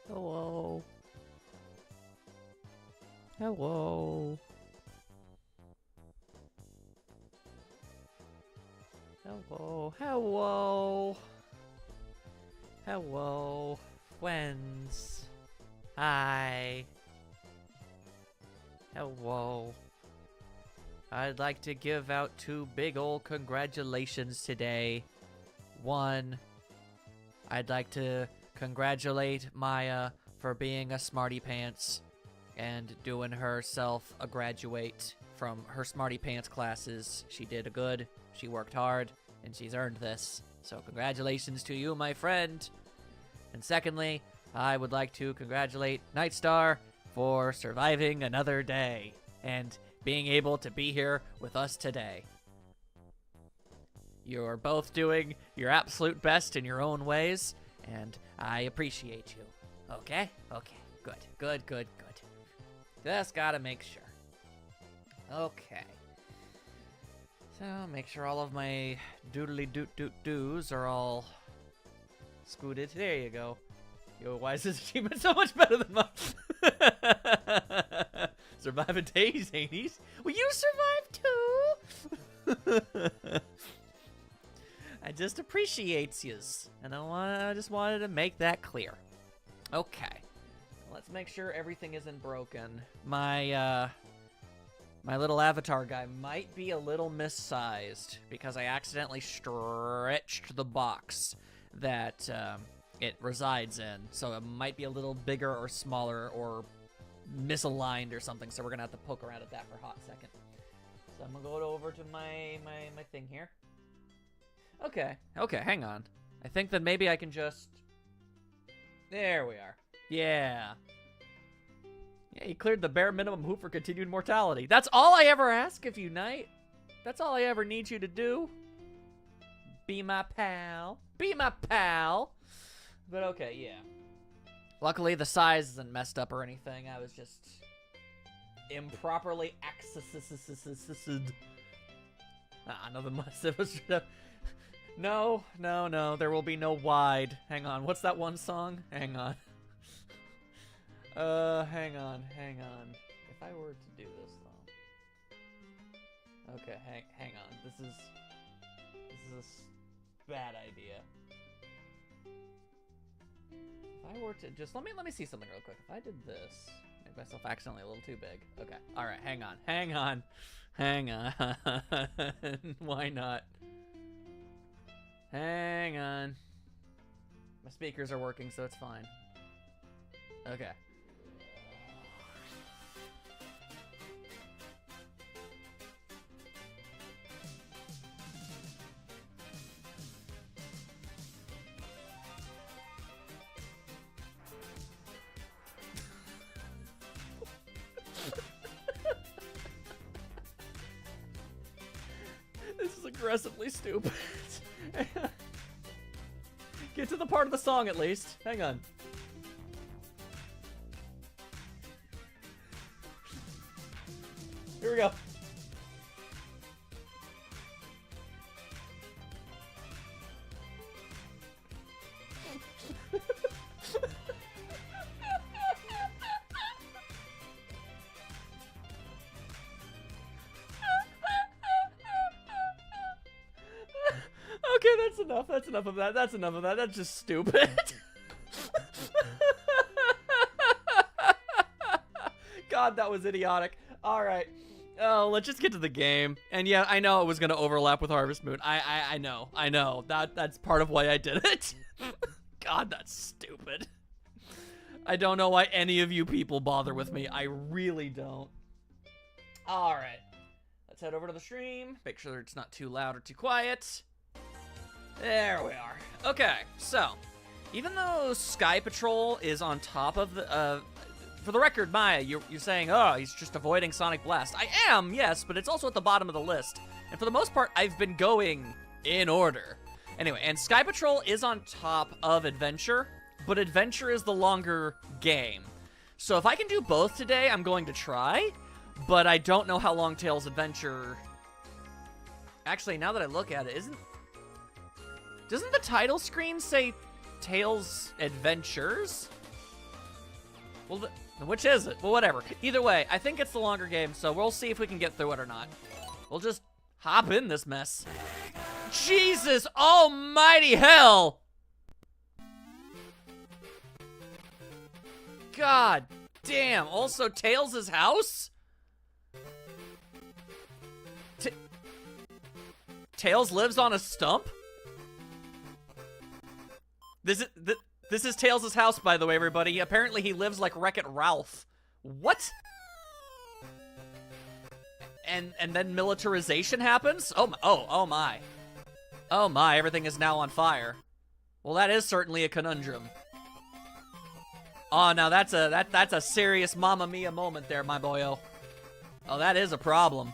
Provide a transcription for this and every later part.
Hello. Hello. Hello. Hello. Hello. Friends. Hi. Hello. I'd like to give out 2 big ol' congratulations today. 1, I'd like to congratulate Maya for being a smarty pants and doing herself a graduate from her smarty pants classes. She did good, she worked hard, and she's earned this. So congratulations to you, my friend. And secondly, I would like to congratulate Nightstar for surviving another day and being able to be here with us today. You're both doing your absolute best in your own ways, and I appreciate you. Okay? Okay. Good. Just gotta make sure. Okay. So, make sure all of my doodly doos are all scooted. There you go. Yo, why is this achievement so much better than mine? Survive a day, Zanies. Will you survive too? I just appreciates yous, and I just wanted to make that clear. Okay, let's make sure everything isn't broken. My little avatar guy might be a little missized because I accidentally stretched the box that it resides in, so it might be a little bigger or smaller or misaligned or something. So we're gonna have to poke around at that for a hot second. So I'm gonna go over to my thing here. Okay, hang on. I think that maybe I can just... There we are. Yeah. Yeah, you cleared the bare minimum hoop for continued mortality. That's all I ever ask of you, Knight. That's all I ever need you to do. Be my pal. Be my pal. But okay, yeah. Luckily, the size isn't messed up or anything. I was just improperly accessed. Another must. It was... No. There will be no wide. Hang on. What's that one song? Hang on. Hang on. If I were to do this, though. Okay, hang on. This is a bad idea. If I were to just let me see something real quick. If I did this, make myself accidentally a little too big. Okay. All right. Hang on. Why not? Hang on. My speakers are working, so it's fine. Okay. This is aggressively stupid. Get to the part of the song at least. Hang on. Here we go. Okay, that's enough. That's enough of that. That's just stupid. God, that was idiotic. All right. Oh, let's just get to the game. And yeah, I know it was gonna overlap with Harvest Moon. I know. That's part of why I did it. God, that's stupid. I don't know why any of you people bother with me. I really don't. All right. Let's head over to the stream. Make sure it's not too loud or too quiet. There we are. Okay, so even though Sky Patrol is on top of the, for the record, Maya, you're saying, oh, he's just avoiding Sonic Blast. I am, yes, but it's also at the bottom of the list. And for the most part, I've been going in order. Anyway, and Sky Patrol is on top of Adventure, but Adventure is the longer game. So if I can do both today, I'm going to try, but I don't know how long Tails Adventure... Actually, now that I look at it, doesn't the title screen say Tails Adventures? Well, which is it? Well, whatever. Either way, I think it's the longer game, so we'll see if we can get through it or not. We'll just hop in this mess. Jesus almighty hell! God damn. Also, Tails' house? Tails lives on a stump? This is Tails' house, by the way, everybody. Apparently, he lives like Wreck-It Ralph. What? And then militarization happens? Oh my. Oh my, everything is now on fire. Well, that is certainly a conundrum. Oh, now that's a serious Mamma Mia moment there, my boyo. Oh, that is a problem.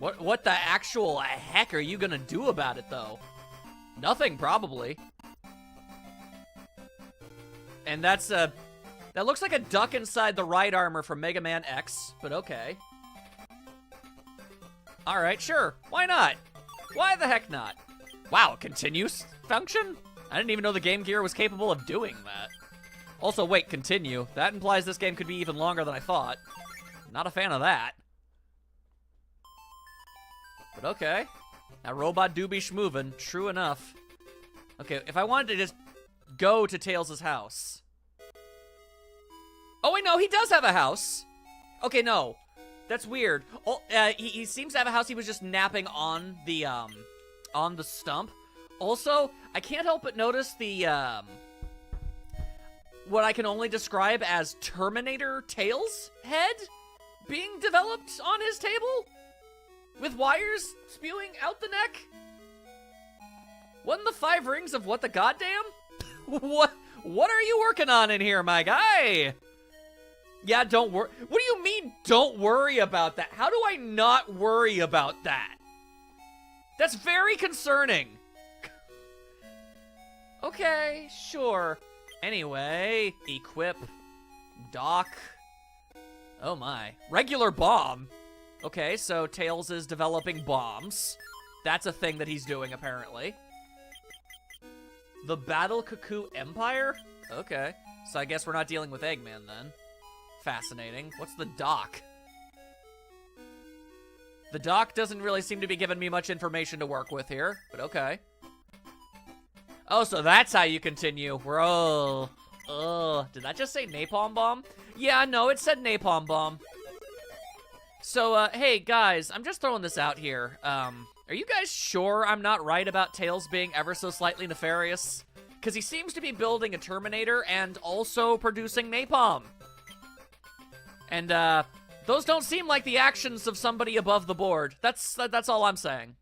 What the actual heck are you gonna do about it, though? Nothing, probably. And that looks like a duck inside the right armor from Mega Man X, but okay. Alright, sure. Why not? Why the heck not? Wow, continues function? I didn't even know the Game Gear was capable of doing that. Also, wait, continue. That implies this game could be even longer than I thought. Not a fan of that. But okay. That robot do be schmovin', true enough. Okay, if I wanted to just go to Tails' house. Oh wait, no, he does have a house. Okay, no. That's weird. Oh, he seems to have a house. He was just napping on the stump. Also, I can't help but notice the, what I can only describe as Terminator Tails head being developed on his table with wires spewing out the neck. What in the 5 rings of what the goddamn? What are you working on in here, my guy? Yeah, don't worry. What do you mean, don't worry about that? How do I not worry about that? That's very concerning. Okay, sure. Anyway, equip, dock. Oh my. Regular bomb. Okay, so Tails is developing bombs. That's a thing that he's doing, apparently. The Battle Cuckoo Empire? Okay, so I guess we're not dealing with Eggman then. Fascinating. What's the dock? The dock doesn't really seem to be giving me much information to work with here, but okay. Oh, so that's how you continue. We're, did that just say napalm bomb? Yeah, no, it said napalm bomb. So, hey, guys, I'm just throwing this out here. Are you guys sure I'm not right about Tails being ever so slightly nefarious? Because he seems to be building a Terminator and also producing napalm. And, those don't seem like the actions of somebody above the board. That's all I'm saying.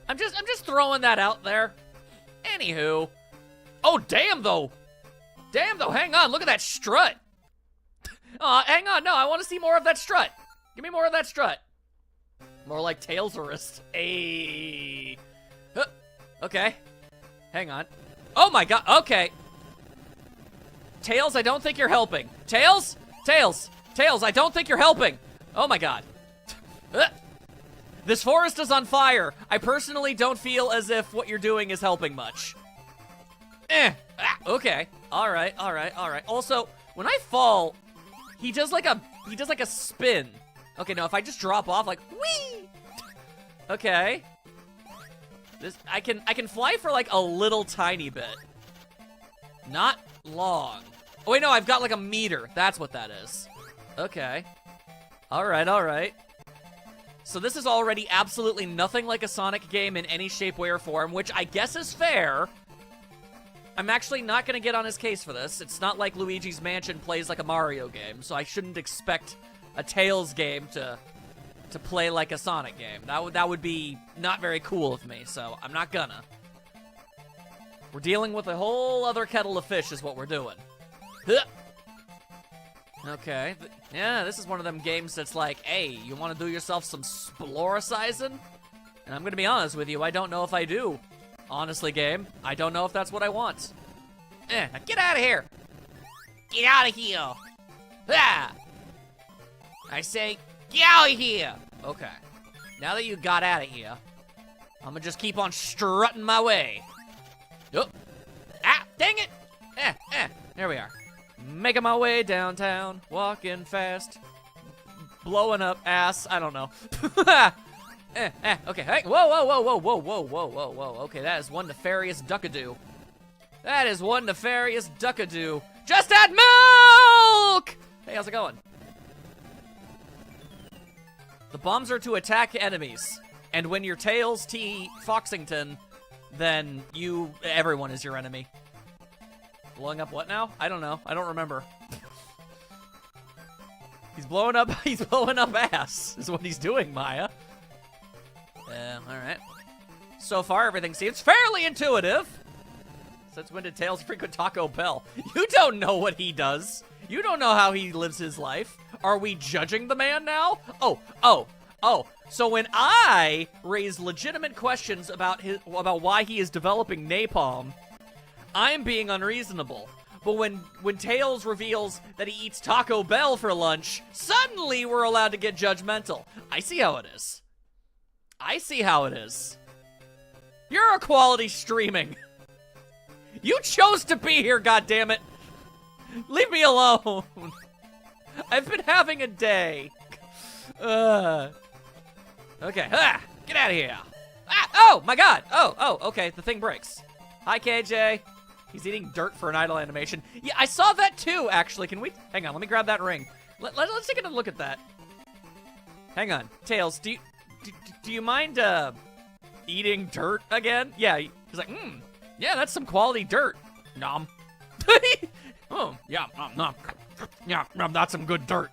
I'm just throwing that out there. Anywho. Oh, damn, though. Damn, though. Hang on. Look at that strut. Hang on. No, I want to see more of that strut. Give me more of that strut. More like Tailsaurus. Ayy. Okay. Hang on. Oh, my God. Okay. Tails, I don't think you're helping. Tails? Tails. Tails, I don't think you're helping. Oh, my God. This forest is on fire. I personally don't feel as if what you're doing is helping much. Okay. All right. Also, when I fall, he does like a spin. Okay, now if I just drop off like whee. Okay. I can fly for like a little tiny bit. Not long. Oh wait, no, I've got like a meter. That's what that is. Okay. All right. So this is already absolutely nothing like a Sonic game in any shape, way, or form, which I guess is fair. I'm actually not going to get on his case for this. It's not like Luigi's Mansion plays like a Mario game, so I shouldn't expect a Tails game to play like a Sonic game. That would be not very cool of me, so I'm not gonna. We're dealing with a whole other kettle of fish is what we're doing. Okay, yeah, this is one of them games that's like, hey, you want to do yourself some sploricizing? And I'm gonna be honest with you, I don't know if I do. Honestly, game, I don't know if that's what I want. Now get out of here! Get out of here! Ah! I say, get out of here! Okay, now that you got out of here, I'm gonna just keep on strutting my way. Oh. Ah, dang it! There we are. Making my way downtown, walking fast, blowing up ass. I don't know. Okay, hey, whoa. Okay, that is one nefarious duckadoo. That is one nefarious duckadoo. Just add milk! Hey, how's it going? The bombs are to attack enemies. And when you're Tails T. Foxington, then everyone is your enemy. Blowing up what now? I don't know. I don't remember. He's blowing up ass, is what he's doing, Maya. Alright. So far, everything seems fairly intuitive. Since when did Tails frequent Taco Bell? You don't know what he does. You don't know how he lives his life. Are we judging the man now? Oh. So when I raise legitimate questions about why he is developing napalm, I'm being unreasonable. But when Tails reveals that he eats Taco Bell for lunch, suddenly we're allowed to get judgmental. I see how it is. You're a quality streaming. You chose to be here, goddammit. Leave me alone. I've been having a day. Okay, get out of here. Oh my god. Oh, okay, the thing breaks. Hi, KJ. He's eating dirt for an idle animation. Yeah, I saw that too, actually. Hang on, let me grab that ring. Let's take a look at that. Hang on. Tails, do you mind, eating dirt again? Yeah, he's like, yeah, that's some quality dirt. Nom. Oh, yeah, nom. Yeah, that's some good dirt.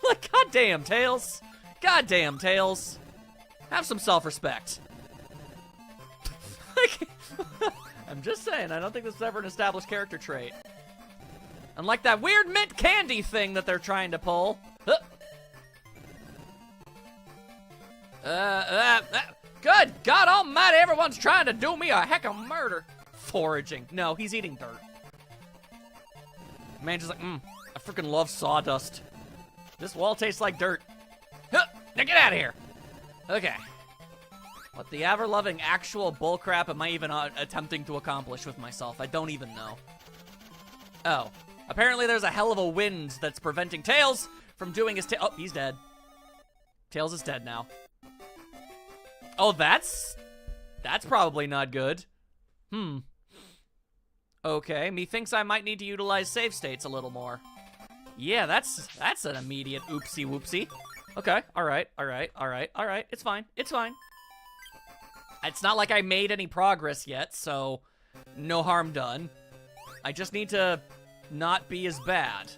Like, goddamn, Tails. Goddamn, Tails. Have some self-respect. Like, I'm just saying, I don't think this is ever an established character trait. Unlike that weird mint candy thing that they're trying to pull. Good God almighty, everyone's trying to do me a heck of murder. Foraging. No, he's eating dirt. Man, just like, I freaking love sawdust. This wall tastes like dirt. Now get out of here. Okay. What the ever-loving actual bullcrap am I even attempting to accomplish with myself? I don't even know. Oh. Apparently there's a hell of a wind that's preventing Tails from doing his Oh, he's dead. Tails is dead now. Oh, that's probably not good. Okay, methinks I might need to utilize save states a little more. Yeah, that's an immediate oopsie whoopsie. Okay, alright. It's fine. It's not like I made any progress yet, so no harm done. I just need to not be as bad.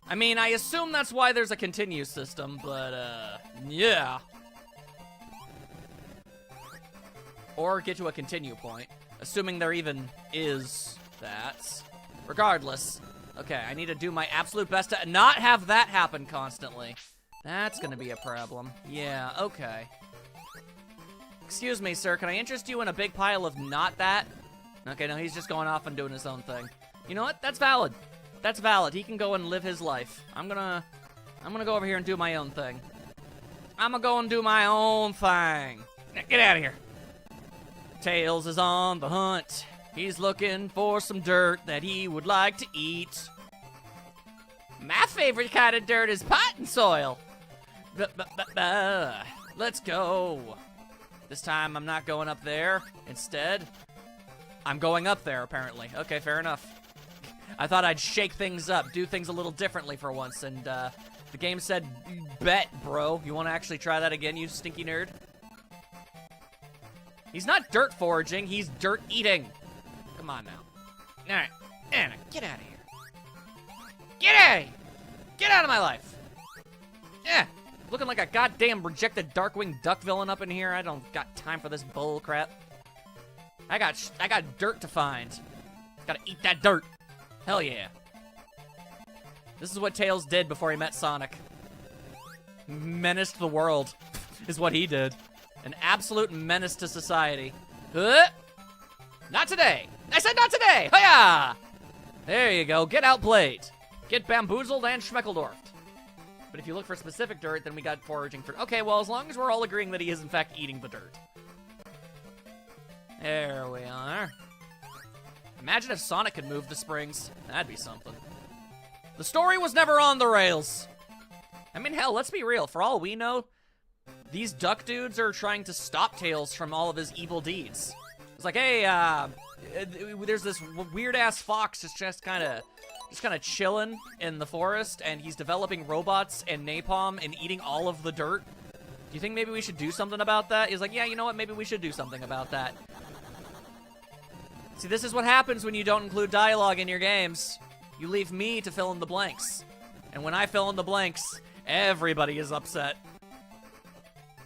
I mean, I assume that's why there's a continue system, but, yeah. Or get to a continue point, assuming there even is that. Regardless. Okay, I need to do my absolute best to not have that happen constantly. That's gonna be a problem. Yeah, okay. Excuse me, sir, can I interest you in a big pile of not that? Okay, no, he's just going off and doing his own thing. You know what? That's valid. That's valid. He can go and live his life. I'm gonna go over here and do my own thing. I'm gonna go and do my own thing. Now, get out of here. Tails is on the hunt. He's looking for some dirt that he would like to eat. My favorite kind of dirt is potting soil. Let's go. This time I'm not going up there. Instead, I'm going up there, apparently. Okay, fair enough. I thought I'd shake things up, do things a little differently for once, and the game said, bet, bro. You want to actually try that again, you stinky nerd? He's not dirt foraging, he's dirt eating. Come on now. Alright, Anna, get out of here. Get out of here! Get out of my life! Yeah, looking like a goddamn rejected Darkwing Duck villain up in here. I don't got time for this bull crap. I got dirt to find. Gotta eat that dirt. Hell yeah. This is what Tails did before he met Sonic. Menaced the world is what he did. An absolute menace to society. Not today. I said not today. Hiya! There you go. Get outplayed. Get bamboozled and schmeckledorfed. But if you look for specific dirt, then we got foraging for... Okay, well, as long as we're all agreeing that he is, in fact, eating the dirt. There we are. Imagine if Sonic could move the springs. That'd be something. The story was never on the rails. I mean, hell, let's be real. For all we know, these duck dudes are trying to stop Tails from all of his evil deeds. It's like, hey, there's this weird-ass fox that's just kind of chilling in the forest, and he's developing robots and napalm and eating all of the dirt. Do you think maybe we should do something about that? He's like, yeah, you know what? Maybe we should do something about that. See, this is what happens when you don't include dialogue in your games. You leave me to fill in the blanks. And when I fill in the blanks, everybody is upset.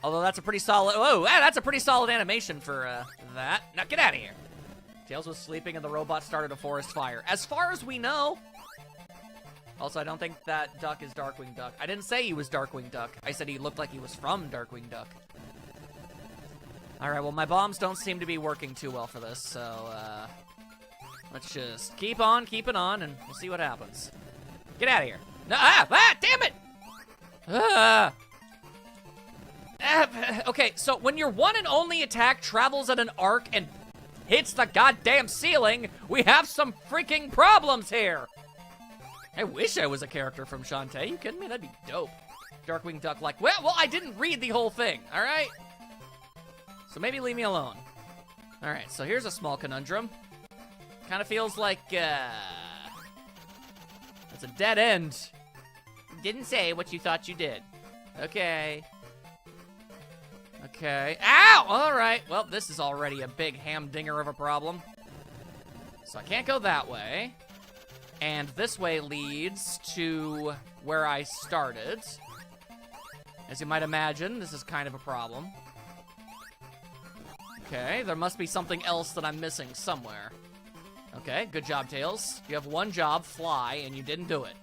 Although that's a pretty solid... Whoa, that's a pretty solid animation for that. Now get out of here. Tails was sleeping and the robot started a forest fire. As far as we know... Also, I don't think that duck is Darkwing Duck. I didn't say he was Darkwing Duck. I said he looked like he was from Darkwing Duck. Alright, well, my bombs don't seem to be working too well for this, so, let's just keep on keeping on, and we'll see what happens. Get out of here. No, damn it! Okay, so when your one and only attack travels at an arc and hits the goddamn ceiling, we have some freaking problems here! I wish I was a character from Shantae. You kidding me? That'd be dope. Darkwing Duck like, well, I didn't read the whole thing, alright? So maybe leave me alone. Alright, so here's a small conundrum. Kind of feels like, it's a dead end. Didn't say what you thought you did. Okay. Okay. Ow! Alright, well, this is already a big hamdinger of a problem. So I can't go that way. And this way leads to where I started. As you might imagine, this is kind of a problem. Okay, there must be something else that I'm missing somewhere. Okay, good job, Tails. You have one job, fly, and you didn't do it.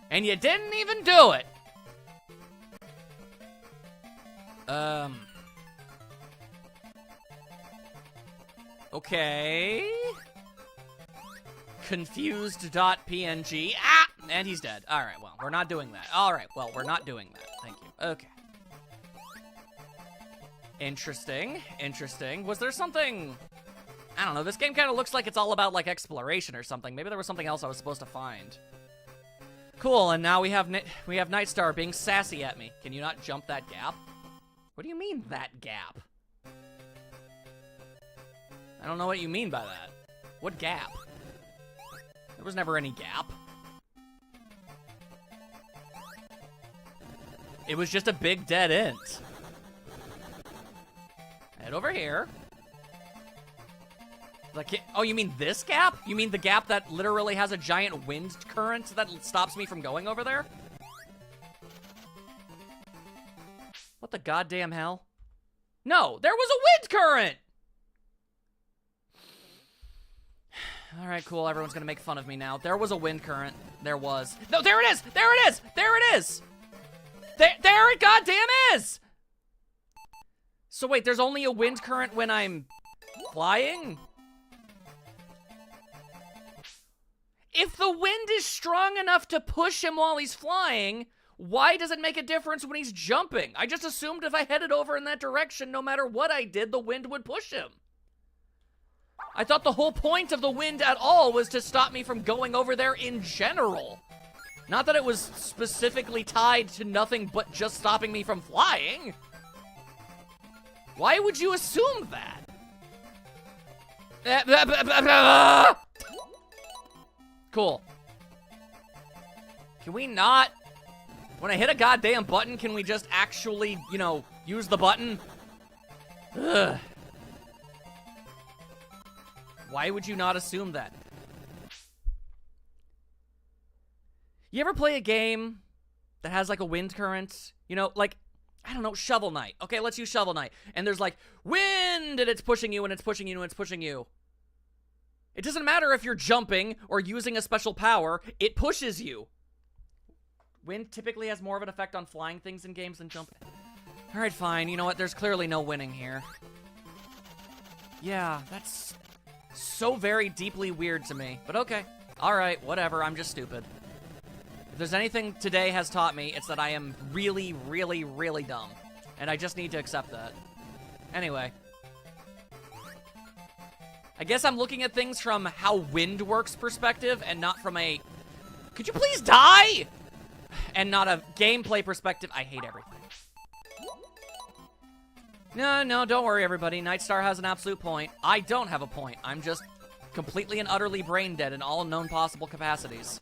And you didn't even do it! Okay... Confused.png. Ah! And he's dead. Alright, well, we're not doing that. Alright, well, we're not doing that. Thank you. Okay. Interesting. Interesting. Was there something... I don't know, this game kind of looks like it's all about, like, exploration or something. Maybe there was something else I was supposed to find. Cool, and now we have Nightstar being sassy at me. Can you not jump that gap? What do you mean, that gap? I don't know what you mean by that. What gap? There was never any gap. It was just a big dead end. Head over here. Like, oh, you mean this gap? You mean the gap that literally has a giant wind current that stops me from going over there? What the goddamn hell? No, there was a wind current! Alright, cool. Everyone's gonna make fun of me now. There was a wind current. There was. No, there it is! There it is! There it is! There it goddamn is! So wait, there's only a wind current when I'm flying? If the wind is strong enough to push him while he's flying, why does it make a difference when he's jumping? I just assumed if I headed over in that direction, no matter what I did, the wind would push him. I thought the whole point of the wind at all was to stop me from going over there in general. Not that it was specifically tied to nothing but just stopping me from flying. Why would you assume that? Cool. Can we not... When I hit a goddamn button, can we just actually, you know, use the button? Ugh. Why would you not assume that? You ever play a game that has like a wind current? You know, like, I don't know, Shovel Knight. Okay, let's use Shovel Knight. And there's like, wind, and it's pushing you, and it's pushing you, and it's pushing you. It doesn't matter if you're jumping or using a special power, it pushes you. Wind typically has more of an effect on flying things in games than jumping. Alright, fine. You know what? There's clearly no winning here. Yeah, that's so very deeply weird to me. But okay. Alright, whatever. I'm just stupid. If there's anything today has taught me, it's that I am really, really, really dumb. And I just need to accept that. Anyway. I guess I'm looking at things from how wind works perspective and not from a... Could you please die? And not a gameplay perspective. I hate everything. No, don't worry, everybody. Nightstar has an absolute point. I don't have a point. I'm just completely and utterly brain dead in all known possible capacities.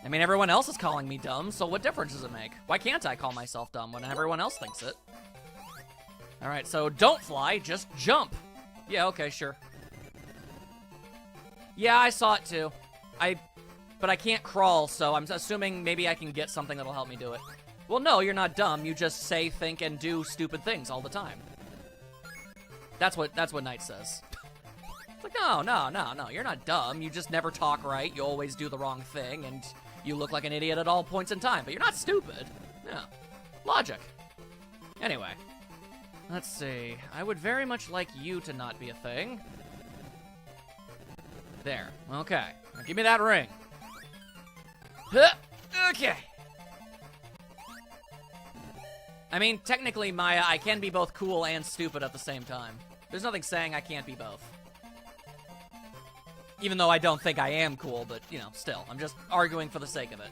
I mean, everyone else is calling me dumb, so what difference does it make? Why can't I call myself dumb when everyone else thinks it? Alright, so don't fly, just jump. Yeah, okay, sure. Yeah, I saw it too. But I can't crawl, so I'm assuming maybe I can get something that'll help me do it. Well, no, you're not dumb. You just say, think, and do stupid things all the time. That's what Knight says. It's like, no, you're not dumb. You just never talk right. You always do the wrong thing, and you look like an idiot at all points in time. But you're not stupid. No. Logic. Anyway. Let's see. I would very much like you to not be a thing. There. Okay. Now give me that ring. Huh. Okay. I mean, technically, Maya, I can be both cool and stupid at the same time. There's nothing saying I can't be both. Even though I don't think I am cool, but, you know, still. I'm just arguing for the sake of it.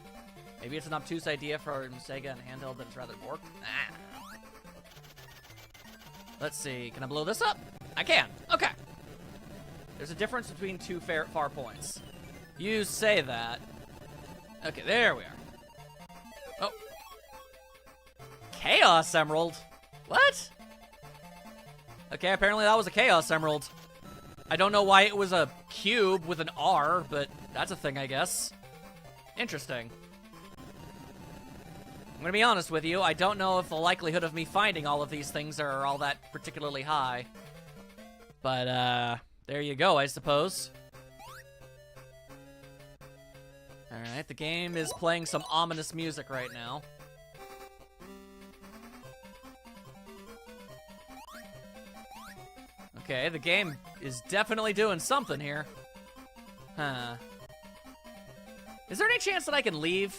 Maybe it's an obtuse idea for Sega and handheld that it's rather borked. Ah. Let's see. Can I blow this up? I can. Okay. There's a difference between two far points. You say that. Okay, there we are. Oh. Chaos Emerald? What? Okay, apparently that was a Chaos Emerald. I don't know why it was a cube with an R, but that's a thing, I guess. Interesting. I'm gonna be honest with you, I don't know if the likelihood of me finding all of these things are all that particularly high. But, there you go, I suppose. Alright, the game is playing some ominous music right now. Okay, the game is definitely doing something here. Huh. Is there any chance that I can leave?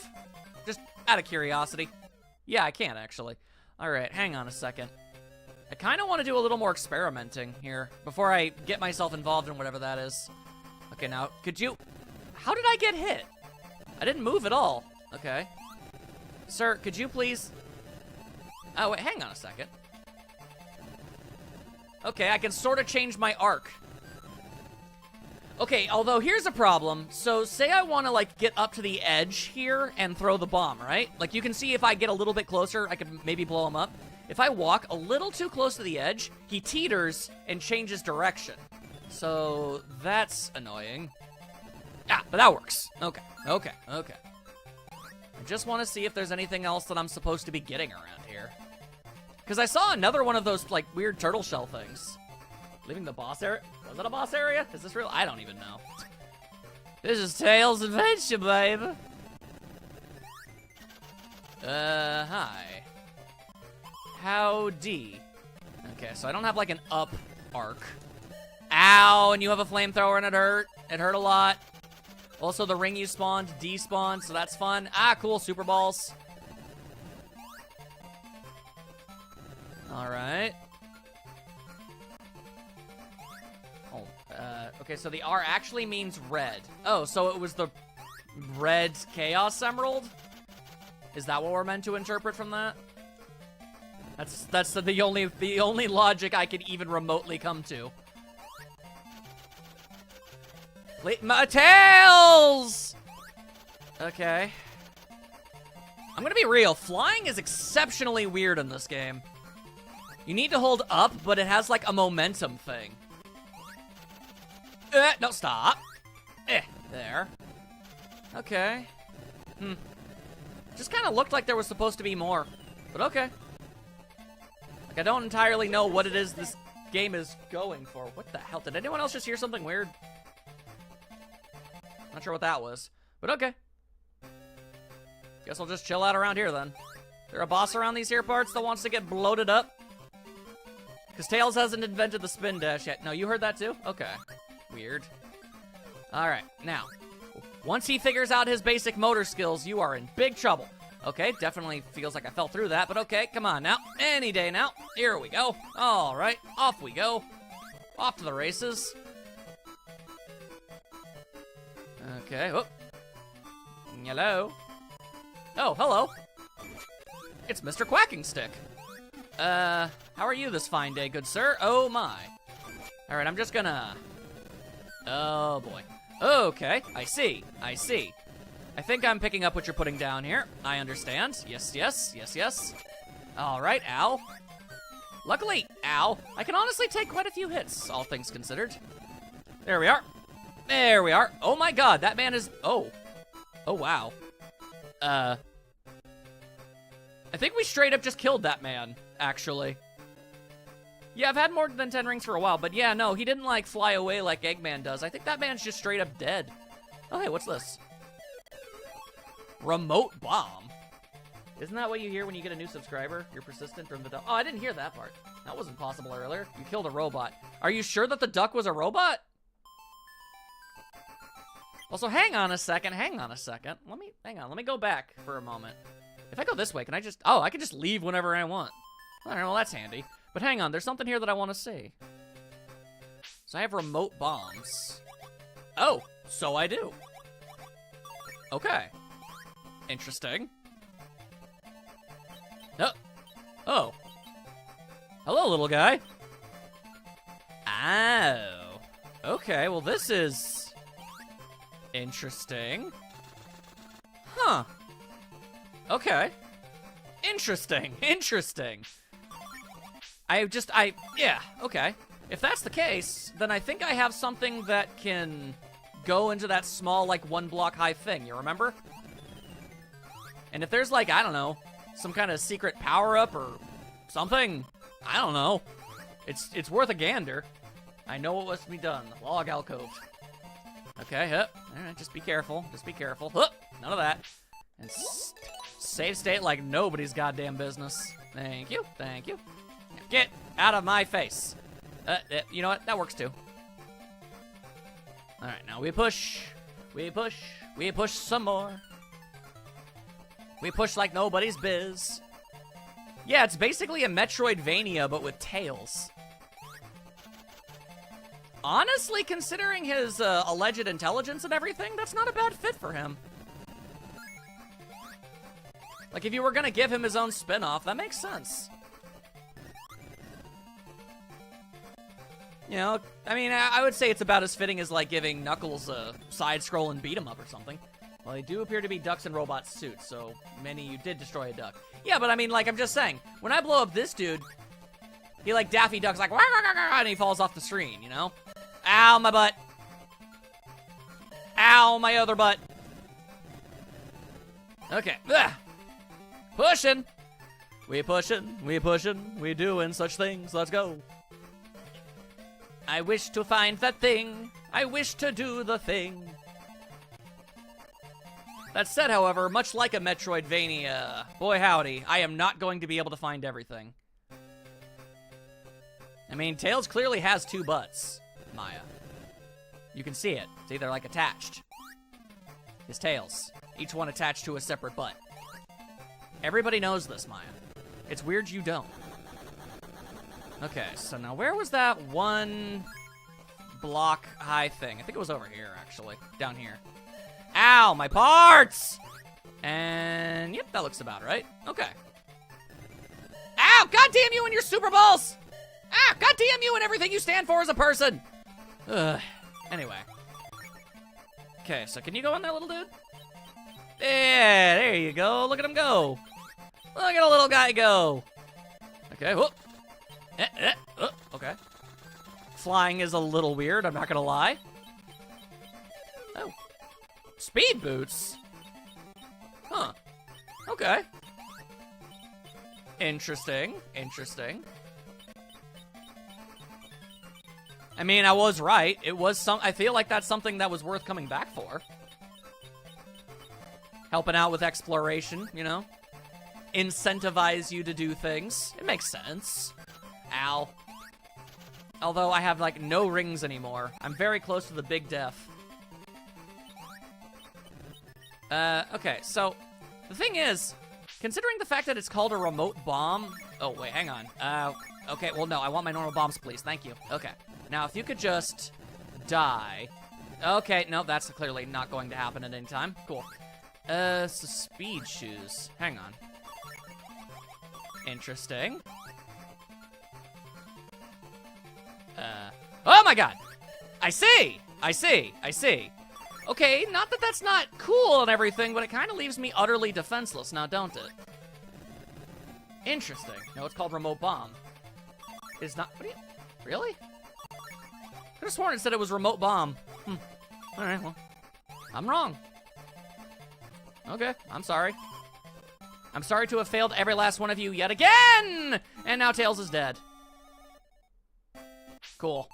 Just out of curiosity. Yeah, I can, actually. Alright, hang on a second. I kind of want to do a little more experimenting here before I get myself involved in whatever that is. Okay, now, could you... How did I get hit? I didn't move at all. Okay. Sir, could you please... Oh, wait, hang on a second. Okay, I can sort of change my arc. Okay, although here's a problem. So, say I want to, like, get up to the edge here and throw the bomb, right? Like, you can see if I get a little bit closer, I could maybe blow him up. If I walk a little too close to the edge, he teeters and changes direction. So, that's annoying. Ah, but that works. Okay. I just want to see if there's anything else that I'm supposed to be getting around here. Because I saw another one of those, like, weird turtle shell things. Leaving the boss area? Was that a boss area? Is this real? I don't even know. This is Tails' Adventure, babe. Hi. Howdy. Okay, so I don't have, like, an up arc. Ow, and you have a flamethrower and it hurt. It hurt a lot. Also, the ring you spawned despawned, so that's fun. Ah, cool, super balls. Alright. Oh, okay, so the R actually means red. Oh, so it was the red Chaos Emerald? Is that what we're meant to interpret from that? That's the only logic I could even remotely come to. My tails! Okay. I'm gonna be real. Flying is exceptionally weird in this game. You need to hold up, but it has like a momentum thing. No, stop. There. Okay. Just kind of looked like there was supposed to be more, but okay. Like, I don't entirely know what it is this game is going for. What the hell? Did anyone else just hear something weird? Not sure what that was, but okay. Guess I'll just chill out around here then. Is there a boss around these here parts that wants to get bloated up? Because Tails hasn't invented the spin dash yet. No, you heard that too? Okay. Weird. Alright, now. Once he figures out his basic motor skills, you are in big trouble. Okay, definitely feels like I fell through that, but okay, come on now. Any day now. Here we go. All right, off we go. Off to the races. Okay, whoop. Hello. Oh, hello. It's Mr. Quacking Stick. How are you this fine day, good sir? Oh my. All right, I'm just gonna... Oh boy. Okay, I see. I think I'm picking up what you're putting down here. I understand. Yes. All right, ow. Luckily, ow, I can honestly take quite a few hits, all things considered. There we are. Oh my god, that man is... Oh, wow. I think we straight up just killed that man, actually. Yeah, I've had more than 10 rings for a while, but yeah, no, he didn't, like, fly away like Eggman does. I think that man's just straight up dead. Oh, hey, what's this? Remote bomb. Isn't that what you hear when you get a new subscriber? You're persistent from the duck. Oh, I didn't hear that part. That wasn't possible earlier. You killed a robot. Are you sure that the duck was a robot? Also, hang on a second. Let me go back for a moment. If I go this way, can I just... Oh, I can just leave whenever I want. All right, well, that's handy. But hang on, there's something here that I want to see. So I have remote bombs. Oh, so I do. Okay. Interesting. Oh. Hello, little guy. Oh. Okay, well, this is interesting. Huh. Okay. Interesting. Yeah, okay. If that's the case, then I think I have something that can go into that small, like, 1 block high thing, you remember? And if there's, like, I don't know, some kind of secret power-up or something, I don't know. It's worth a gander. I know what must be done. Log alcove. Okay, all right, just be careful. None of that. And save state like nobody's goddamn business. Thank you. Get out of my face. You know what? That works too. All right, now we push some more. We push like nobody's biz. Yeah, it's basically a Metroidvania, but with tails. Honestly, considering his alleged intelligence and everything, that's not a bad fit for him. Like, if you were gonna give him his own spin-off, that makes sense. You know, I mean, I would say it's about as fitting as, like, giving Knuckles a side-scrolling beat-em-up or something. Well, they do appear to be ducks in robot suits, so many you did destroy a duck. Yeah, but I mean, like, I'm just saying, when I blow up this dude, he, like, Daffy Duck's like, wah, wah, wah, wah, and he falls off the screen, you know? Ow, my butt. Ow, my other butt. Okay. Ugh. Pushing. We doing such things. Let's go. I wish to find that thing. I wish to do the thing. That said, however, much like a Metroidvania, boy howdy, I am not going to be able to find everything. I mean, Tails clearly has 2 butts, Maya. You can see it. See, they're like attached. His tails. Each one attached to a separate butt. Everybody knows this, Maya. It's weird you don't. Okay, so now where was that 1 block high thing? I think it was over here, actually. Down here. Ow, my parts! And, yep, that looks about right. Okay. Ow, goddamn you and your Super Balls! Ah, goddamn you and everything you stand for as a person! Ugh. Anyway. Okay, so can you go on that little dude? Yeah, there you go. Look at him go. Look at a little guy go. Okay, whoop. Okay. Flying is a little weird, I'm not gonna lie. Oh. Speed boots? Huh. Okay. Interesting. I mean, I was right. It was I feel like that's something that was worth coming back for. Helping out with exploration, you know? Incentivize you to do things. It makes sense. Ow. Although I have, like, no rings anymore. I'm very close to the big death. Okay, so the thing is, Considering the fact that it's called a remote bomb... Oh, wait, hang on. Okay, well, no, I want my normal bombs, please. Thank you. Okay. Now, if you could just die... Okay, no, that's clearly not going to happen at any time. Cool. So speed shoes. Hang on. Interesting. Oh my god! I see! I see! I see. Okay, not that that's not cool and everything, but it kind of leaves me utterly defenseless now, don't it? Interesting. No, it's called remote bomb. It's not... What do you... Really? I could have sworn it said it was remote bomb. Alright, well. I'm wrong. Okay, I'm sorry. I'm sorry to have failed every last one of you yet again! And now Tails is dead. Cool.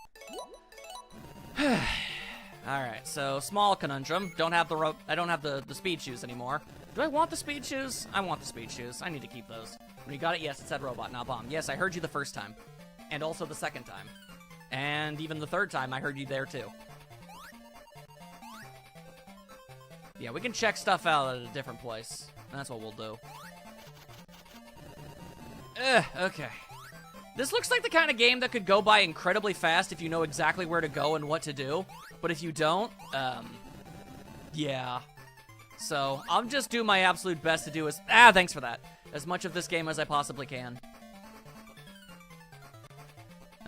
Alright, so small conundrum. Don't have the I don't have the speed shoes anymore. Do I want the speed shoes? I want the speed shoes. I need to keep those. When you got it, yes, it said robot, not bomb. Yes, I heard you the first time. And also the second time. And even the third time, I heard you there too. Yeah, we can check stuff out at a different place. That's what we'll do. Okay. This looks like the kind of game that could go by incredibly fast if you know exactly where to go and what to do. But if you don't, yeah. So, I'll just do my absolute best to do thanks for that. As much of this game as I possibly can.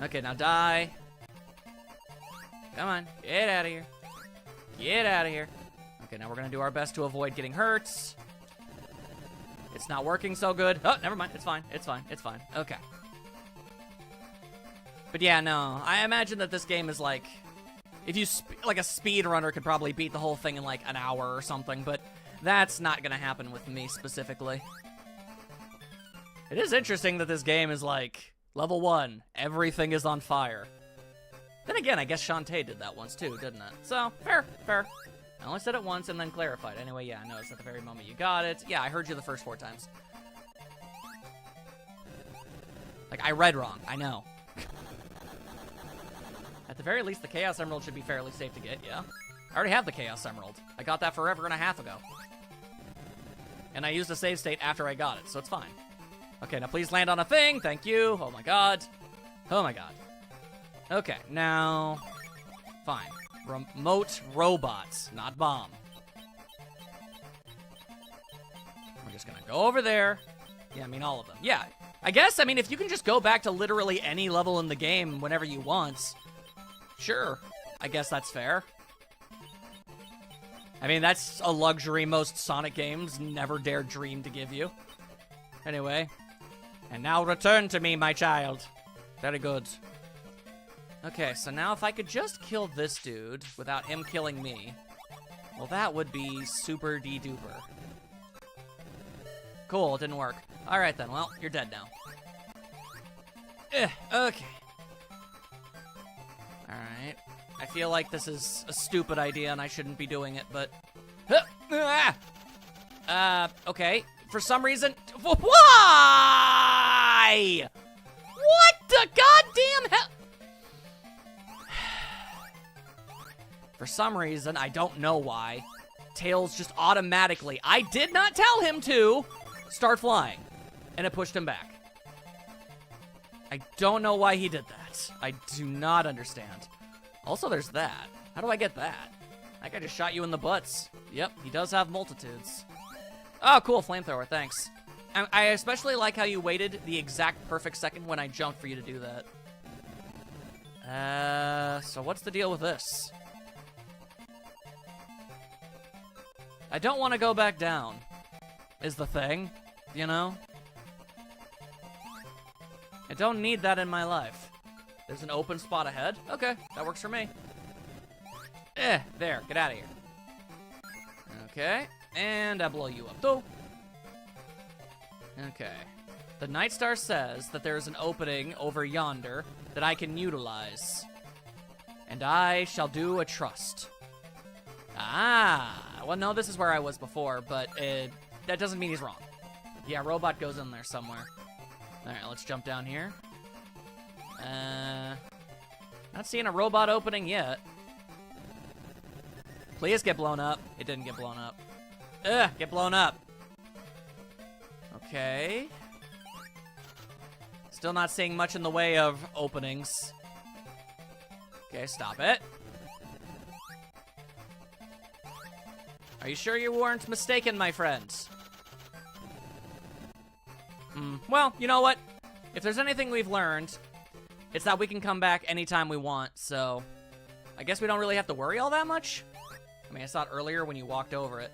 Okay, now die. Come on, get out of here. Get out of here. Okay, now we're gonna do our best to avoid getting hurt. It's not working so good. Oh, never mind. It's fine. It's fine. It's fine. Okay. But yeah, no. I imagine that this game is like... If you... like a speedrunner could probably beat the whole thing in like an hour or something, but that's not gonna happen with me specifically. It is interesting that this game is like... Level 1. Everything is on fire. Then again, I guess Shantae did that once too, didn't it? So, fair, fair. I only said it once and then clarified. Anyway, yeah, I noticed at the very moment you got it. Yeah, I heard you the first 4 times. Like, I read wrong. I know. At the very least, the Chaos Emerald should be fairly safe to get, yeah? I already have the Chaos Emerald. I got that forever and a half ago. And I used a save state after I got it, so it's fine. Okay, now please land on a thing. Thank you. Oh my god. Oh my god. Okay, now... Fine. Remote robots, not bomb. We're just gonna go over there. Yeah, I mean, all of them. Yeah, I guess, I mean, if you can just go back to literally any level in the game whenever you want, sure. I guess that's fair. I mean, that's a luxury most Sonic games never dare dream to give you. Anyway. And now return to me, my child. Very good. Okay, so now if I could just kill this dude without him killing me, well, that would be super de-duper. Cool, it didn't work. Alright then, well, you're dead now. Okay. Alright. I feel like this is a stupid idea and I shouldn't be doing it, but... Okay. For some reason... Why? What the goddamn hell? For some reason, I don't know why, Tails just automatically, I did not tell him to, start flying. And it pushed him back. I don't know why he did that. I do not understand. Also, there's that. How do I get that? That guy just shot you in the butts. Yep, he does have multitudes. Oh, cool, flamethrower, thanks. I especially like how you waited the exact perfect second when I jumped for you to do that. So what's the deal with this? I don't want to go back down, is the thing, you know? I don't need that in my life. There's an open spot ahead? Okay, that works for me. There, get out of here. Okay, and I blow you up, too. Okay. The Night Star says that there is an opening over yonder that I can utilize. And I shall do a trust. Ah, well, no, this is where I was before, but that doesn't mean he's wrong. Yeah, robot goes in there somewhere. All right, let's jump down here. Not seeing a robot opening yet. Please get blown up. It didn't get blown up. Get blown up. Okay. Still not seeing much in the way of openings. Okay, stop it. Are you sure you weren't mistaken, my friends? Well, you know what? If there's anything we've learned, it's that we can come back anytime we want, so I guess we don't really have to worry all that much. I mean, I saw it earlier when you walked over it.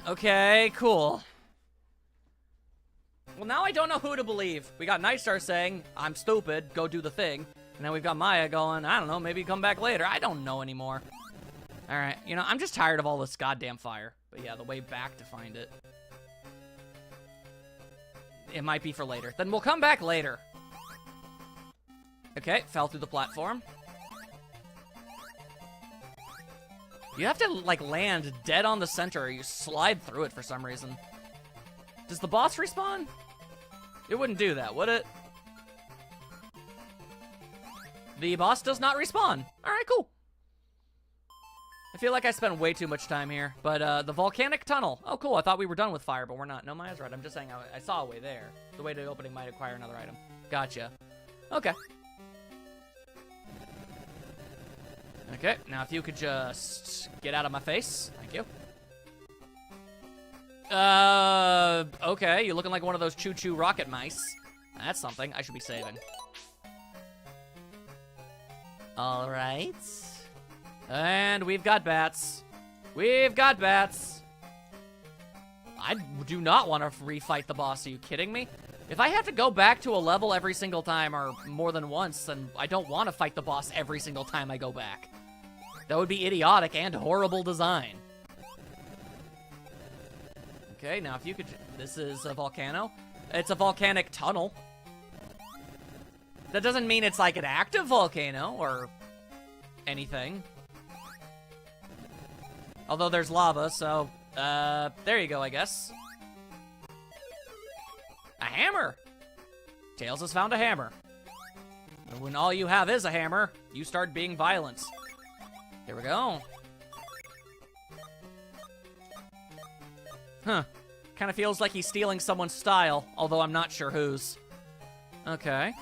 Okay, cool. Well, now I don't know who to believe. We got Nightstar saying, I'm stupid, go do the thing. And then we've got Maya going, I don't know, maybe come back later. I don't know anymore. Alright, you know, I'm just tired of all this goddamn fire. But yeah, the way back to find it. It might be for later. Then we'll come back later. Okay, fell through the platform. You have to, like, land dead on the center, or you slide through it for some reason. Does the boss respawn? It wouldn't do that, would it? The boss does not respawn. Alright, cool. I feel like I spent way too much time here. But, the volcanic tunnel. Oh, cool. I thought we were done with fire, but we're not. No, Maya's right. I'm just saying I saw a way there. The way to the opening might acquire another item. Gotcha. Okay. Okay, now if you could just get out of my face. Thank you. Okay. You're looking like one of those choo-choo rocket mice. That's something I should be saving. All right. And we've got bats. We've got bats. I do not want to refight the boss. Are you kidding me? If I have to go back to a level every single time or more than once, then I don't want to fight the boss every single time I go back. That would be idiotic and horrible design. Okay, now if you could... This is a volcano. It's a volcanic tunnel. That doesn't mean it's like an active volcano or anything. Although there's lava, so, there you go, I guess. A hammer! Tails has found a hammer. And when all you have is a hammer, you start being violent. Here we go. Huh. Kind of feels like he's stealing someone's style, although I'm not sure whose. Okay.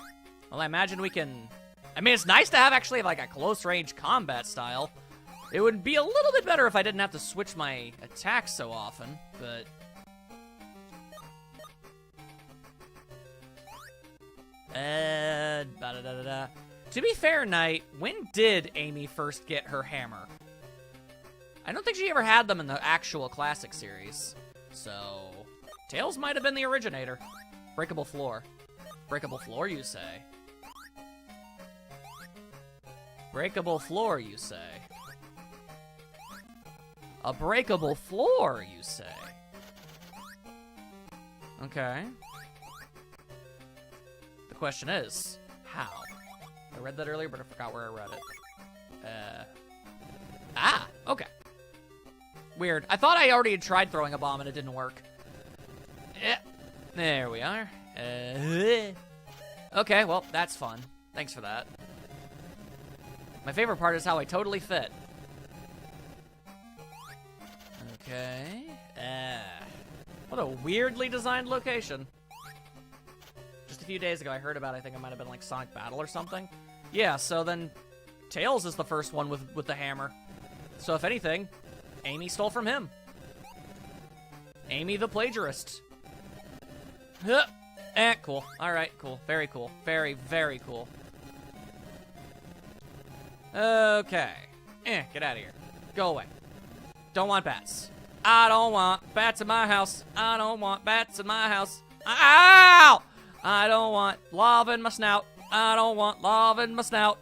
Well, I imagine we can... I mean, it's nice to have actually like a close-range combat style. It would be a little bit better if I didn't have to switch my attacks so often, but... To be fair, Knight, when did Amy first get her hammer? I don't think she ever had them in the actual classic series. So, Tails might have been the originator. Breakable floor. Breakable floor, you say? Breakable floor, you say? A breakable floor, you say? Okay. The question is, how? I read that earlier, but I forgot where I read it. Okay. Weird. I thought I already had tried throwing a bomb and it didn't work. There we are. Okay, well, that's fun. Thanks for that. My favorite part is how I totally fit. Okay. What a weirdly designed location. Just a few days ago, I heard about, I think it might have been like Sonic Battle or something. Yeah, so then Tails is the first one with the hammer. So if anything, Amy stole from him. Amy the plagiarist. Cool. All right, cool. Very cool. Very, very cool. Okay. Get out of here. Go away. Don't want bats. I don't want bats in my house. I don't want bats in my house. Ow! I don't want lava in my snout. I don't want lava in my snout.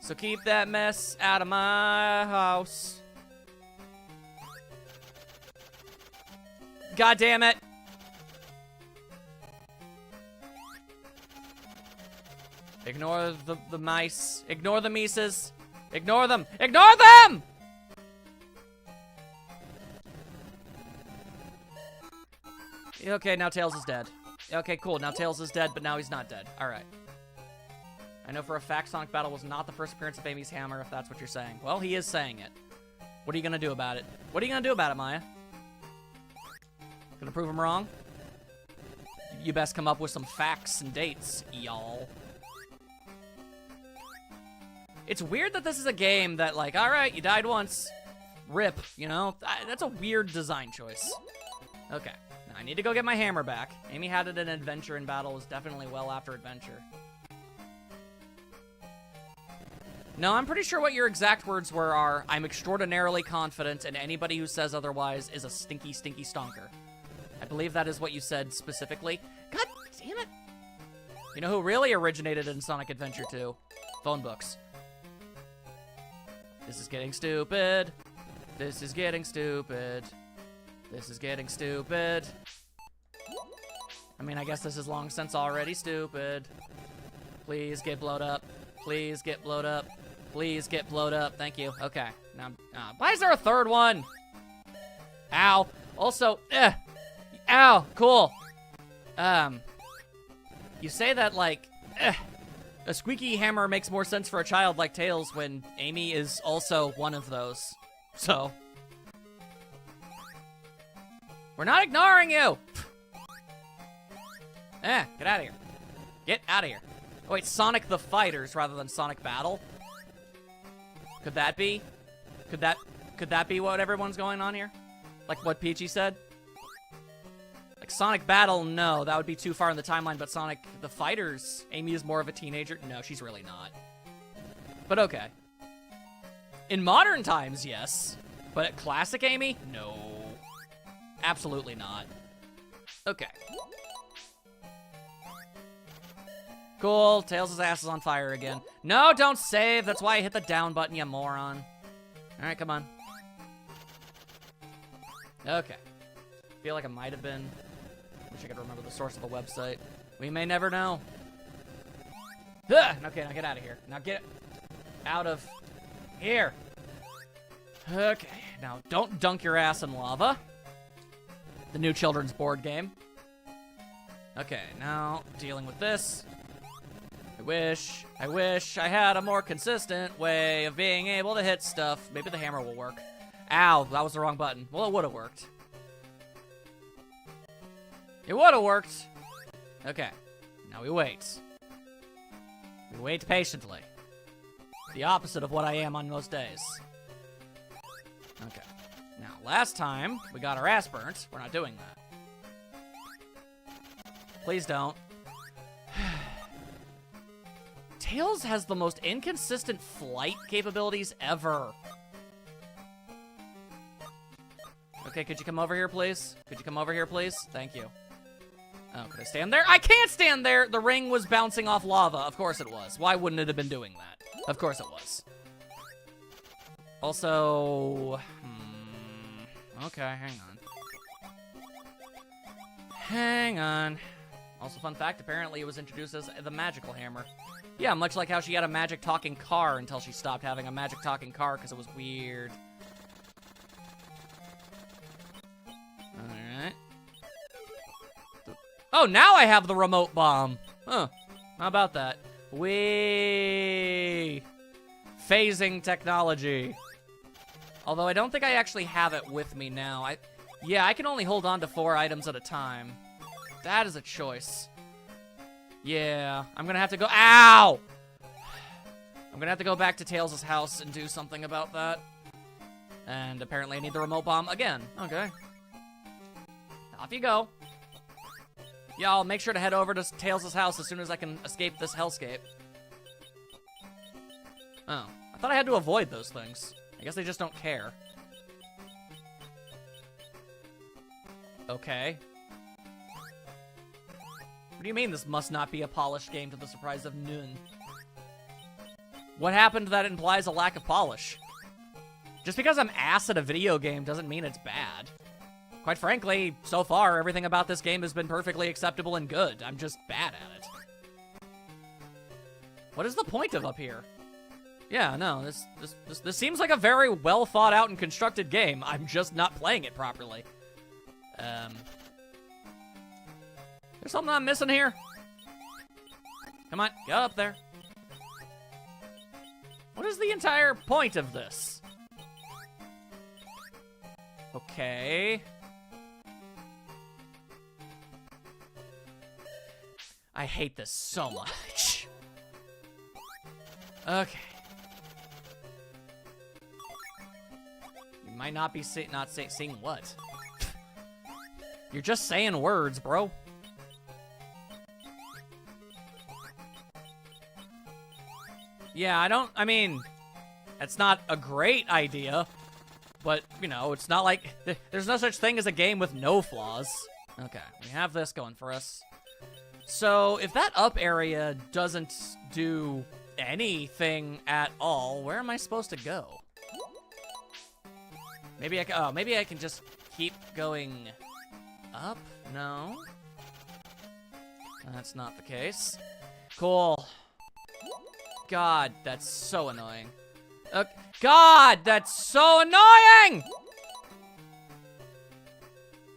So keep that mess out of my house. God damn it. Ignore the mice. Ignore the Mises. Ignore them. Ignore them! Okay, now Tails is dead. Okay, cool. Now Tails is dead, but now he's not dead. All right. I know for a fact Sonic Battle was not the first appearance of Amy's hammer, if that's what you're saying. Well, he is saying it. What are you gonna do about it? What are you gonna do about it, Maya? Gonna prove him wrong? You best come up with some facts and dates, y'all. It's weird that this is a game that, like, alright, you died once. Rip, you know? That's a weird design choice. Okay. Now I need to go get my hammer back. Amy had it in Adventure in Battle. It was definitely well after Adventure. No, I'm pretty sure what your exact words were are, I'm extraordinarily confident, and anybody who says otherwise is a stinky, stinky stonker. I believe that is what you said specifically. God damn it. You know who really originated in Sonic Adventure 2? Phone books. This is getting stupid. This is getting stupid. This is getting stupid. I mean, I guess this is long since already stupid. Please get blowed up. Please get blowed up. Please get blowed up. Thank you. Okay. Now, why is there a third one? Ow. Also, ow. Cool. You say that like, a squeaky hammer makes more sense for a child like Tails when Amy is also one of those. So, we're not ignoring you. Get out of here. Get out of here. Oh, wait, Sonic the Fighters rather than Sonic Battle? Could that be? Could that be what everyone's going on here? Like what Peachy said? Like Sonic Battle, no, that would be too far in the timeline, but Sonic the Fighters, Amy is more of a teenager? No, she's really not. But okay. In modern times, yes. But at classic Amy? No. Absolutely not. Okay. Cool, Tails' ass is on fire again. No, don't save. That's why I hit the down button, you moron. All right, come on. Okay. Feel like it might have been. Wish I could remember the source of the website. We may never know. Okay, now get out of here. Now get out of here. Okay, now don't dunk your ass in lava. The new children's board game. Okay, now dealing with this. I wish I had a more consistent way of being able to hit stuff. Maybe the hammer will work. Ow, that was the wrong button. Well, it would have worked. It would have worked. Okay, now we wait. We wait patiently. The opposite of what I am on most days. Okay, now last time we got our ass burnt. We're not doing that. Please don't. Tails has the most inconsistent flight capabilities ever. Okay, could you come over here, please? Could you come over here, please? Thank you. Oh, could I stand there? I can't stand there! The ring was bouncing off lava. Of course it was. Why wouldn't it have been doing that? Of course it was. Also... Okay, hang on. Hang on. Also, fun fact, apparently it was introduced as the magical hammer. Yeah, much like how she had a magic talking car until she stopped having a magic talking car because it was weird. Alright. Oh, now I have the remote bomb. Huh. How about that? Whee! Phasing technology. Although I don't think I actually have it with me now. Yeah, I can only hold on to 4 items at a time. That is a choice. Yeah, I'm gonna have to go— Ow! I'm gonna have to go back to Tails' house and do something about that. And apparently I need the remote bomb again. Okay. Off you go. Y'all, make sure to head over to Tails' house as soon as I can escape this hellscape. Oh, I thought I had to avoid those things. I guess they just don't care. Okay. What do you mean this must not be a polished game to the surprise of none? What happened that implies a lack of polish? Just because I'm ass at a video game doesn't mean it's bad. Quite frankly, so far, everything about this game has been perfectly acceptable and good. I'm just bad at it. What is the point of up here? Yeah, no, this seems like a very well thought out and constructed game. I'm just not playing it properly. There's something I'm missing here. Come on, get up there. What is the entire point of this? Okay. I hate this so much. Okay. You might not be seeing what? You're just saying words, bro. Yeah, I mean, it's not a great idea, but, you know, it's not like, there's no such thing as a game with no flaws. Okay, we have this going for us. So, if that up area doesn't do anything at all, where am I supposed to go? Maybe I can just keep going up? No. That's not the case. Cool. God, that's so annoying. God, that's so annoying!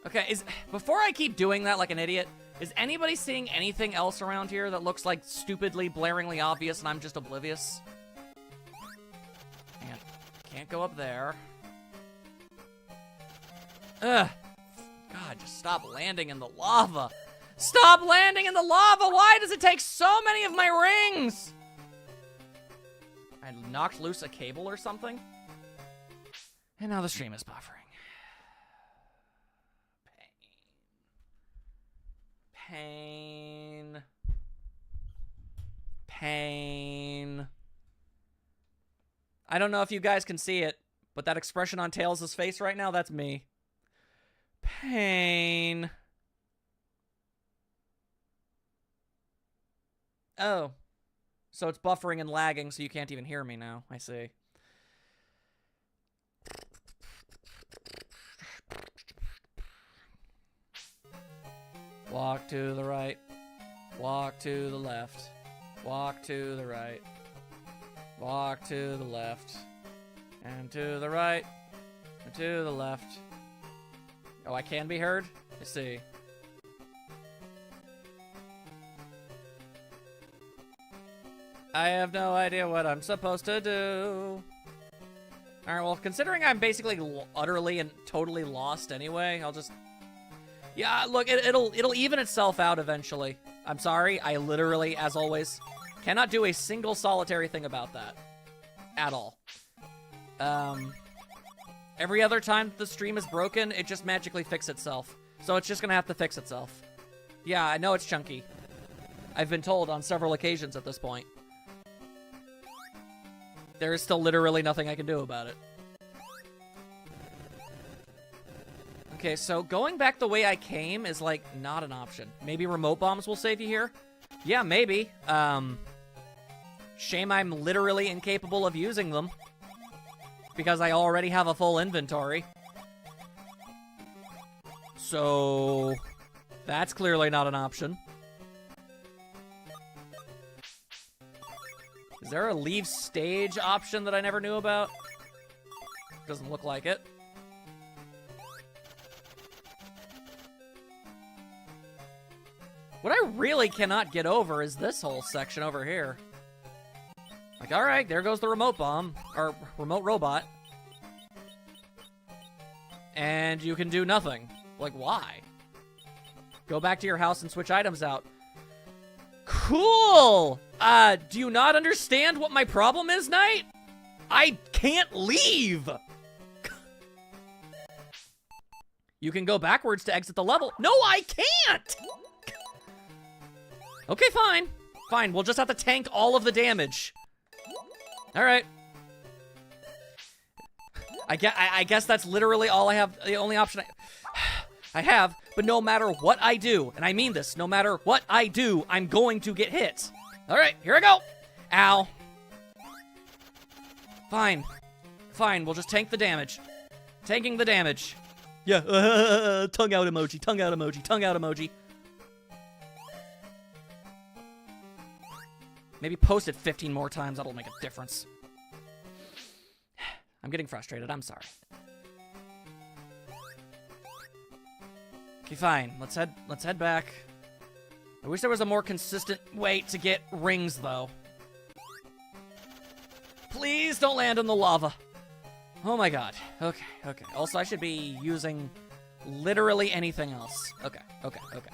Okay, before I keep doing that like an idiot, is anybody seeing anything else around here that looks like stupidly, blaringly obvious and I'm just oblivious? Can't go up there. Ugh. God, just stop landing in the lava. Stop landing in the lava! Why does it take so many of my rings? I knocked loose a cable or something? And now the stream is buffering. Pain. Pain. I don't know if you guys can see it, but that expression on Tails' face right now, that's me. Pain. Oh. So it's buffering and lagging, so you can't even hear me now. I see. Walk to the right. Walk to the left. Walk to the right. Walk to the left. And to the right. And to the left. Oh, I can be heard? I see. I have no idea what I'm supposed to do. Alright, well, considering I'm basically utterly and totally lost anyway, I'll just... Yeah, look, it'll even itself out eventually. I'm sorry, I literally, as always, cannot do a single solitary thing about that. At all. Every other time the stream is broken, it just magically fixes itself. So it's just gonna have to fix itself. Yeah, I know it's chunky. I've been told on several occasions at this point. There is still literally nothing I can do about it. Okay, so going back the way I came is, like, not an option. Maybe remote bombs will save you here? Yeah, maybe. Shame I'm literally incapable of using them. Because I already have a full inventory. So... that's clearly not an option. Is there a leave stage option that I never knew about? Doesn't look like it. What I really cannot get over is this whole section over here. Like, alright, there goes the remote bomb. Or, remote robot. And you can do nothing. Like, why? Go back to your house and switch items out. Cool! Do you not understand what my problem is, Knight? I can't leave! You can go backwards to exit the level. No, I can't! Okay, fine. Fine, we'll just have to tank all of the damage. Alright. I guess that's literally all I have, the only option I have, but no matter what I do, and I mean this, no matter what I do, I'm going to get hit. Alright, here I go. Ow. Fine. Fine, we'll just tank the damage. Tanking the damage. Yeah, tongue out emoji, tongue out emoji, tongue out emoji. Maybe post it 15 more times, that'll make a difference. I'm getting frustrated, I'm sorry. Okay, fine. Let's head back. I wish there was a more consistent way to get rings, though. Please don't land in the lava. Oh my god. Okay, okay. Also, I should be using literally anything else. Okay, okay, okay.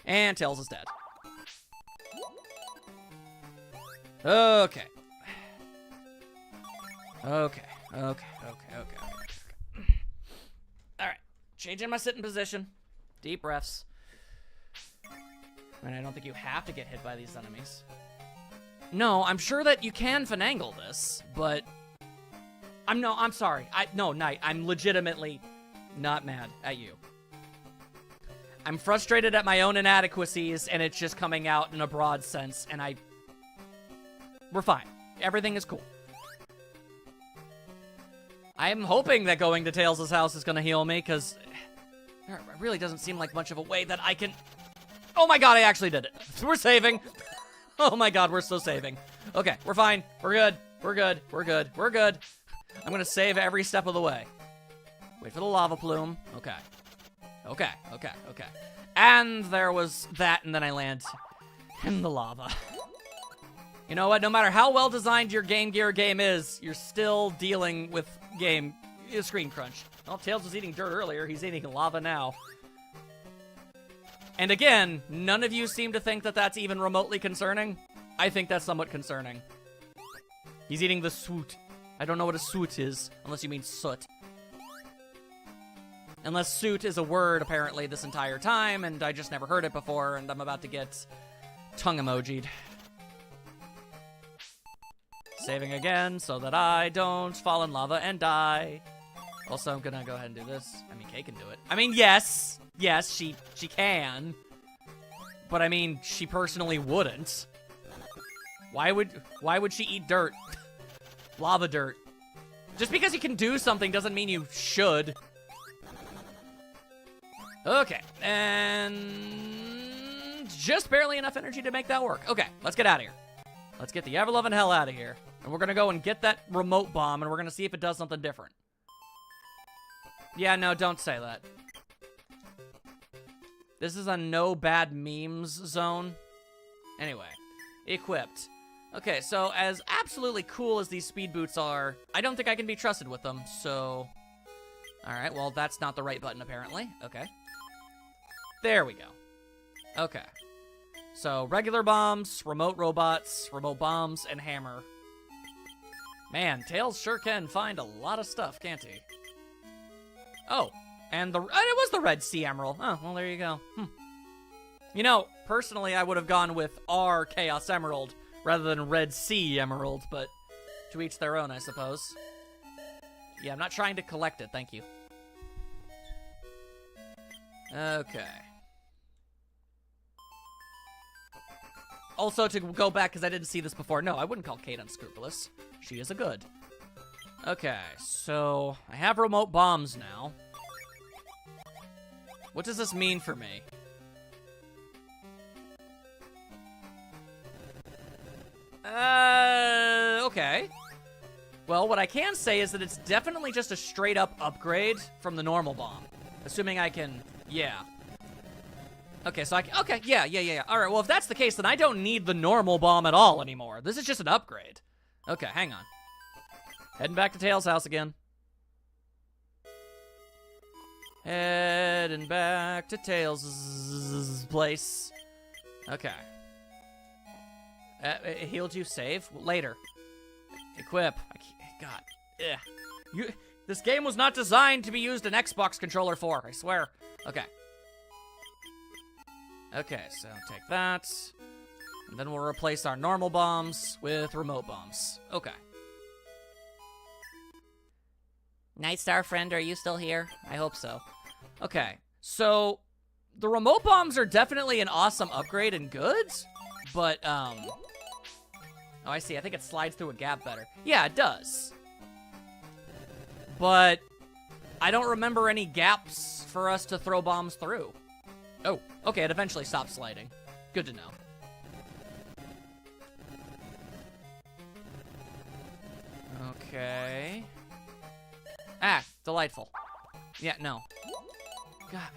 And Tails is dead. Okay. Okay. Alright. Changing my sitting position. Deep breaths. And I don't think you have to get hit by these enemies. No, I'm sure that you can finagle this, but... I'm sorry. No, Knight, I'm legitimately not mad at you. I'm frustrated at my own inadequacies, and it's just coming out in a broad sense, and we're fine. Everything is cool. I am hoping that going to Tails' house is going to heal me, because there really doesn't seem like much of a way that I can... Oh my god, I actually did it. We're saving. Oh my god, we're so saving. Okay, we're fine. We're good. We're good. We're good. We're good. I'm going to save every step of the way. Wait for the lava plume. Okay. Okay. And there was that, and then I land in the lava. You know what? No matter how well designed your Game Gear game is, you're still dealing with screen crunch. Well, Tails was eating dirt earlier. He's eating lava now. And again, none of you seem to think that that's even remotely concerning. I think that's somewhat concerning. He's eating the soot. I don't know what a soot is, unless you mean soot. Unless soot is a word, apparently, this entire time, and I just never heard it before, and I'm about to get tongue emoji'd. Saving again, so that I don't fall in lava and die. Also, I'm gonna go ahead and do this. I mean, Kay can do it. I mean, yes, she can. But I mean, she personally wouldn't. Why would she eat dirt? Lava dirt. Just because you can do something doesn't mean you should. Okay, and just barely enough energy to make that work. Okay, let's get out of here. Let's get the ever-loving hell out of here. And we're gonna go and get that remote bomb, and we're gonna see if it does something different. Yeah, no, don't say that. This is a no bad memes zone. Anyway, equipped. Okay, so as absolutely cool as these speed boots are, I don't think I can be trusted with them, so... Alright, well, that's not the right button, apparently. Okay. There we go. Okay. So, regular bombs, remote robots, remote bombs, and hammer. Man, Tails sure can find a lot of stuff, can't he? Oh, and it was the Red Sea Emerald. Oh, well, there you go. You know, personally, I would have gone with R Chaos Emerald rather than Red Sea Emerald, but to each their own, I suppose. Yeah, I'm not trying to collect it, thank you. Okay. Also, to go back, because I didn't see this before, no, I wouldn't call Kate unscrupulous. She is a good. Okay, so I have remote bombs now. What does this mean for me? Okay. Well, what I can say is that it's definitely just a straight-up upgrade from the normal bomb. Assuming I can... Yeah. Okay, so okay, yeah. All right, well, if that's the case, then I don't need the normal bomb at all anymore. This is just an upgrade. Okay, hang on. Heading back to Tails' house again. Heading back to Tails' place. Okay. It healed you. Save. Later. Equip. God. Ugh. This game was not designed to be used an Xbox controller for, I swear. Okay. Okay, so take that. And then we'll replace our normal bombs with remote bombs. Okay. Nightstar friend, are you still here? I hope so. Okay, so the remote bombs are definitely an awesome upgrade and good, but, oh, I see. I think it slides through a gap better. Yeah, it does. But I don't remember any gaps for us to throw bombs through. Oh, okay, it eventually stopped sliding. Good to know. Okay. Ah, delightful. Yeah, no. God.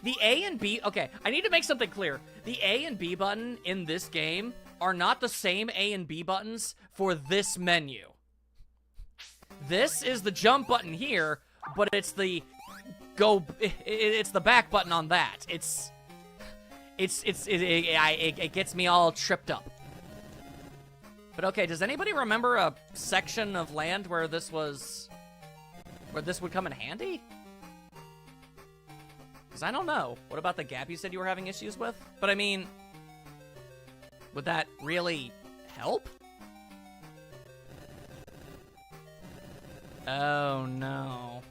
The A and B... Okay, I need to make something clear. The A and B button in this game are not the same A and B buttons for this menu. This is the jump button here, but it's the it's the back button on that. It gets me all tripped up. But okay, does anybody remember a section of land where this would come in handy? Because I don't know. What about the gap you said you were having issues with? But I mean, would that really help? Oh, no.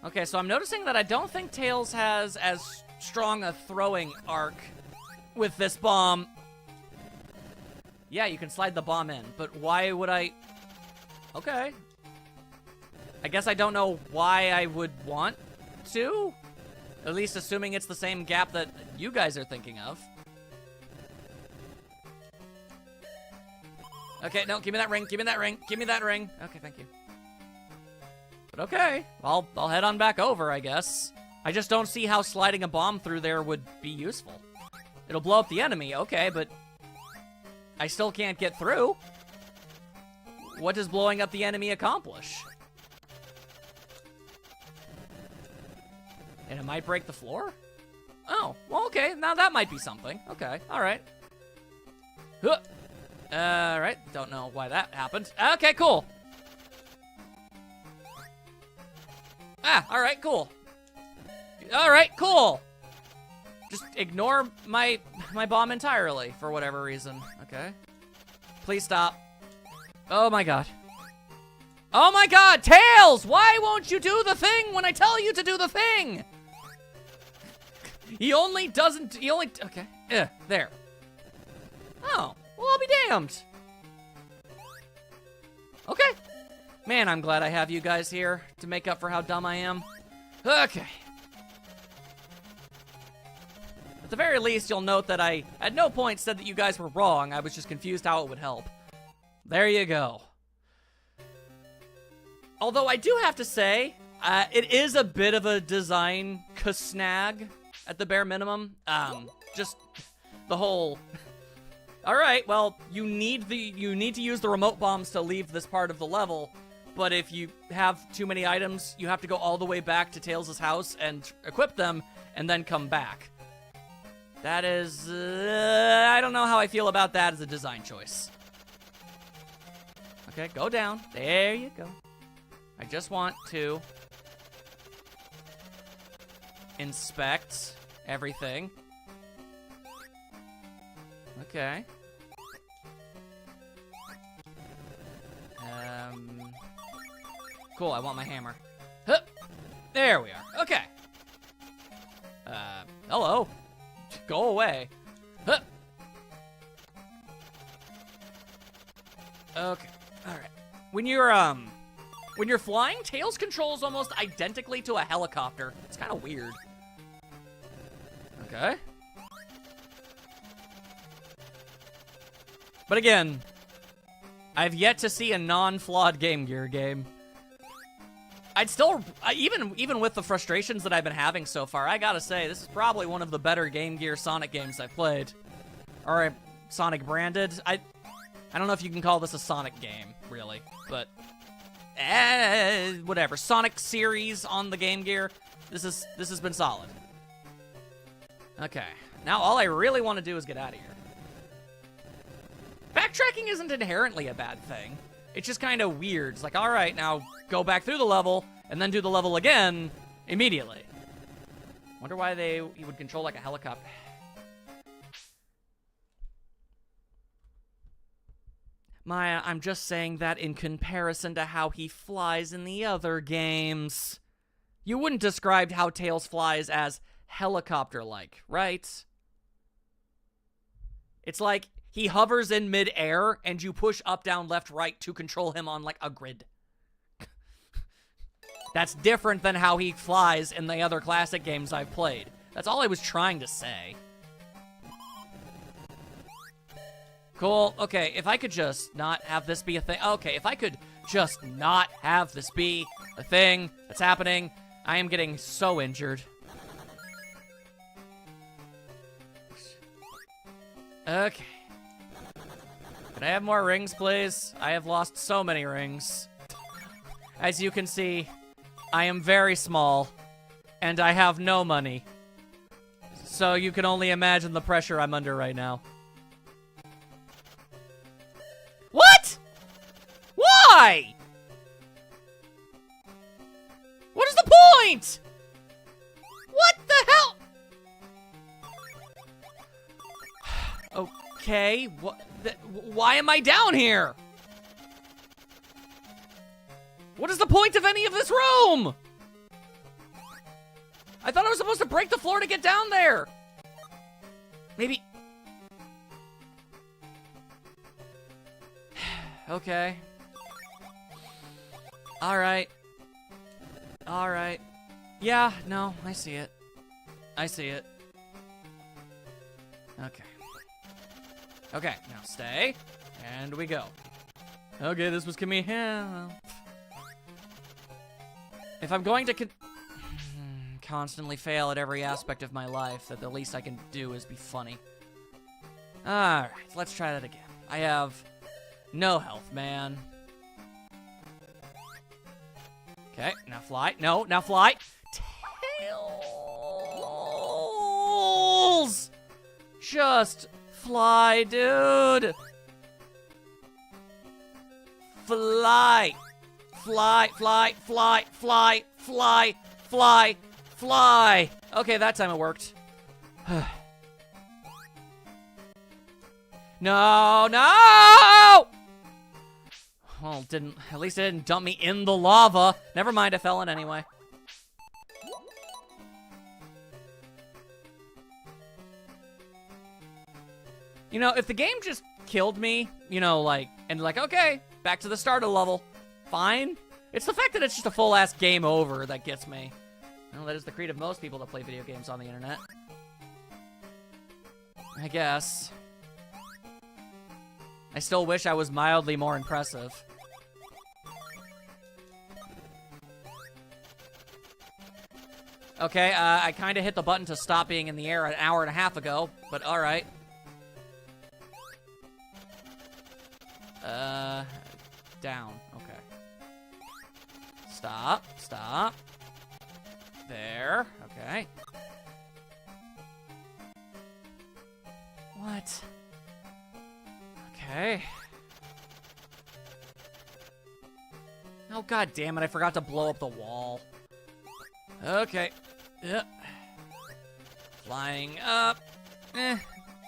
Okay, so I'm noticing that I don't think Tails has as strong a throwing arc with this bomb. Yeah, you can slide the bomb in, but why would I... Okay. I guess I don't know why I would want to. At least assuming it's the same gap that you guys are thinking of. Okay, no, give me that ring, give me that ring, give me that ring. Okay, thank you. But okay, I'll head on back over, I guess. I just don't see how sliding a bomb through there would be useful. It'll blow up the enemy, okay, but I still can't get through. What does blowing up the enemy accomplish? And it might break the floor? Oh, well, okay, now that might be something. Okay, all right. Huh. All right, don't know why that happened. Okay, cool. Ah, all right, cool. All right, cool. Just ignore my bomb entirely for whatever reason. Okay. Please stop. Oh my god. Oh my god, Tails! Why won't you do the thing when I tell you to do the thing? He only doesn't, okay. There. Oh, well, I'll be damned. Okay. Man, I'm glad I have you guys here to make up for how dumb I am. Okay. At the very least, you'll note that I at no point said that you guys were wrong. I was just confused how it would help. There you go. Although I do have to say, it is a bit of a design snag at the bare minimum. Just the whole... All right, well, you need to use the remote bombs to leave this part of the level, but if you have too many items, you have to go all the way back to Tails' house and equip them, and then come back. That is... I don't know how I feel about that as a design choice. Okay, go down. There you go. I just want to inspect everything. Okay. Cool, I want my hammer. Huh. There we are. Okay. Hello. Go away. Huh. Okay. All right. When you're flying, Tails controls almost identically to a helicopter. It's kind of weird. Okay. But again, I've yet to see a non-flawed Game Gear game. I'd still, even with the frustrations that I've been having so far, I gotta say, this is probably one of the better Game Gear Sonic games I've played. Or Sonic branded. I don't know if you can call this a Sonic game, really, but whatever. Sonic series on the Game Gear. This has been solid. Okay, now all I really want to do is get out of here. Backtracking isn't inherently a bad thing. It's just kind of weird. It's like, all right, now go back through the level and then do the level again immediately. Wonder why he would control like a helicopter. Maya, I'm just saying that in comparison to how he flies in the other games. You wouldn't describe how Tails flies as helicopter-like, right? It's like he hovers in mid-air and you push up, down, left, right to control him on like a grid. That's different than how he flies in the other classic games I've played. That's all I was trying to say. Cool. Okay, if I could just not have this be a thing. Okay, if I could just not have this be a thing that's happening. I am getting so injured. Okay. Can I have more rings, please? I have lost so many rings. As you can see, I am very small, and I have no money. So you can only imagine the pressure I'm under right now. What? Why? What is the point? What the hell? Okay, why am I down here? What is the point of any of this room? I thought I was supposed to break the floor to get down there. Maybe. Okay. Alright. Alright. Yeah, no, I see it. I see it. Okay. Okay, now stay. And we go. Okay, this was Camille. If I'm going to constantly fail at every aspect of my life, that the least I can do is be funny. Alright, let's try that again. I have no health, man. Okay, now fly. No, now fly. Tails! Just fly, dude. Fly. Fly, fly, fly, fly, fly, fly, fly. Okay, that time it worked. No, no! Well, at least it didn't dump me in the lava. Never mind, I fell in anyway. You know, if the game just killed me, you know, like, okay, back to the start of the level, fine. It's the fact that it's just a full-ass game over that gets me. Well, that is the creed of most people that play video games on the internet. I guess. I still wish I was mildly more impressive. Okay, I kind of hit the button to stop being in the air an hour and a half ago, but alright. Down. Okay. Stop. Stop. There. Okay. What? Okay. Oh, god damn it, I forgot to blow up the wall. Okay. Flying up.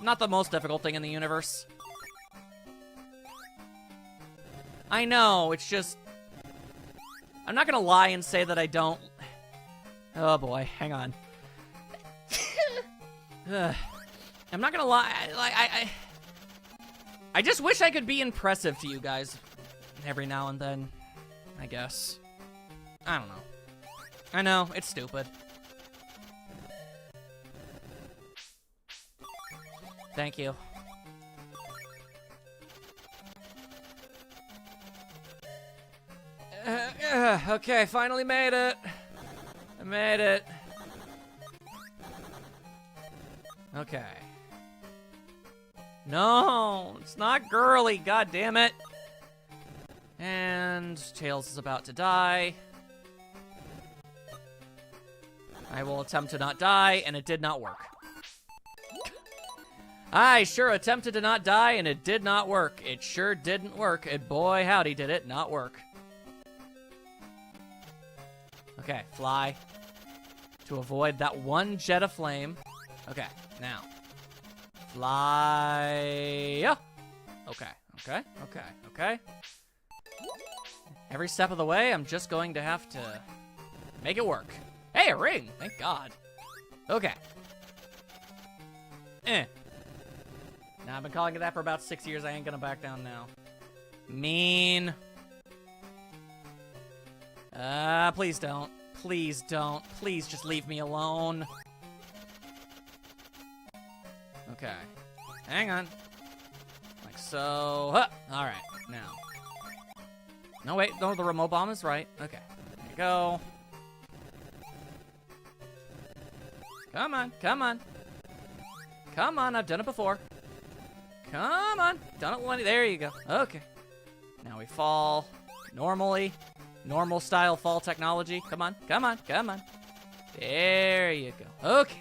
Not the most difficult thing in the universe. I know, it's just... I'm not gonna lie and say that I don't... Oh boy, hang on. I'm not gonna lie, I just wish I could be impressive to you guys every now and then, I guess. I don't know. I know, it's stupid. Thank you. Okay, finally made it. I made it. Okay. No, it's not girly, god damn it. And Tails is about to die. I will attempt to not die, and it did not work. I sure attempted to not die, and it did not work. It sure didn't work, and boy howdy did it not work. Okay, fly. To avoid that one jet of flame. Okay, now. Fly. Okay, okay, okay, okay. Every step of the way, I'm just going to have to make it work. Hey, a ring! Thank God. Okay. Now, I've been calling it that for about 6 years. I ain't gonna back down now. Mean. Please don't. Please don't. Please just leave me alone. Okay. Hang on. Like so. Huh. Alright, now. No, wait. No, the remote bomb is right. Okay. There you go. Come on. Come on. Come on. I've done it before. Come on. Done it one. There you go. Okay. Now we fall normally. Normal style fall technology. Come on. Come on. Come on. There you go. Okay.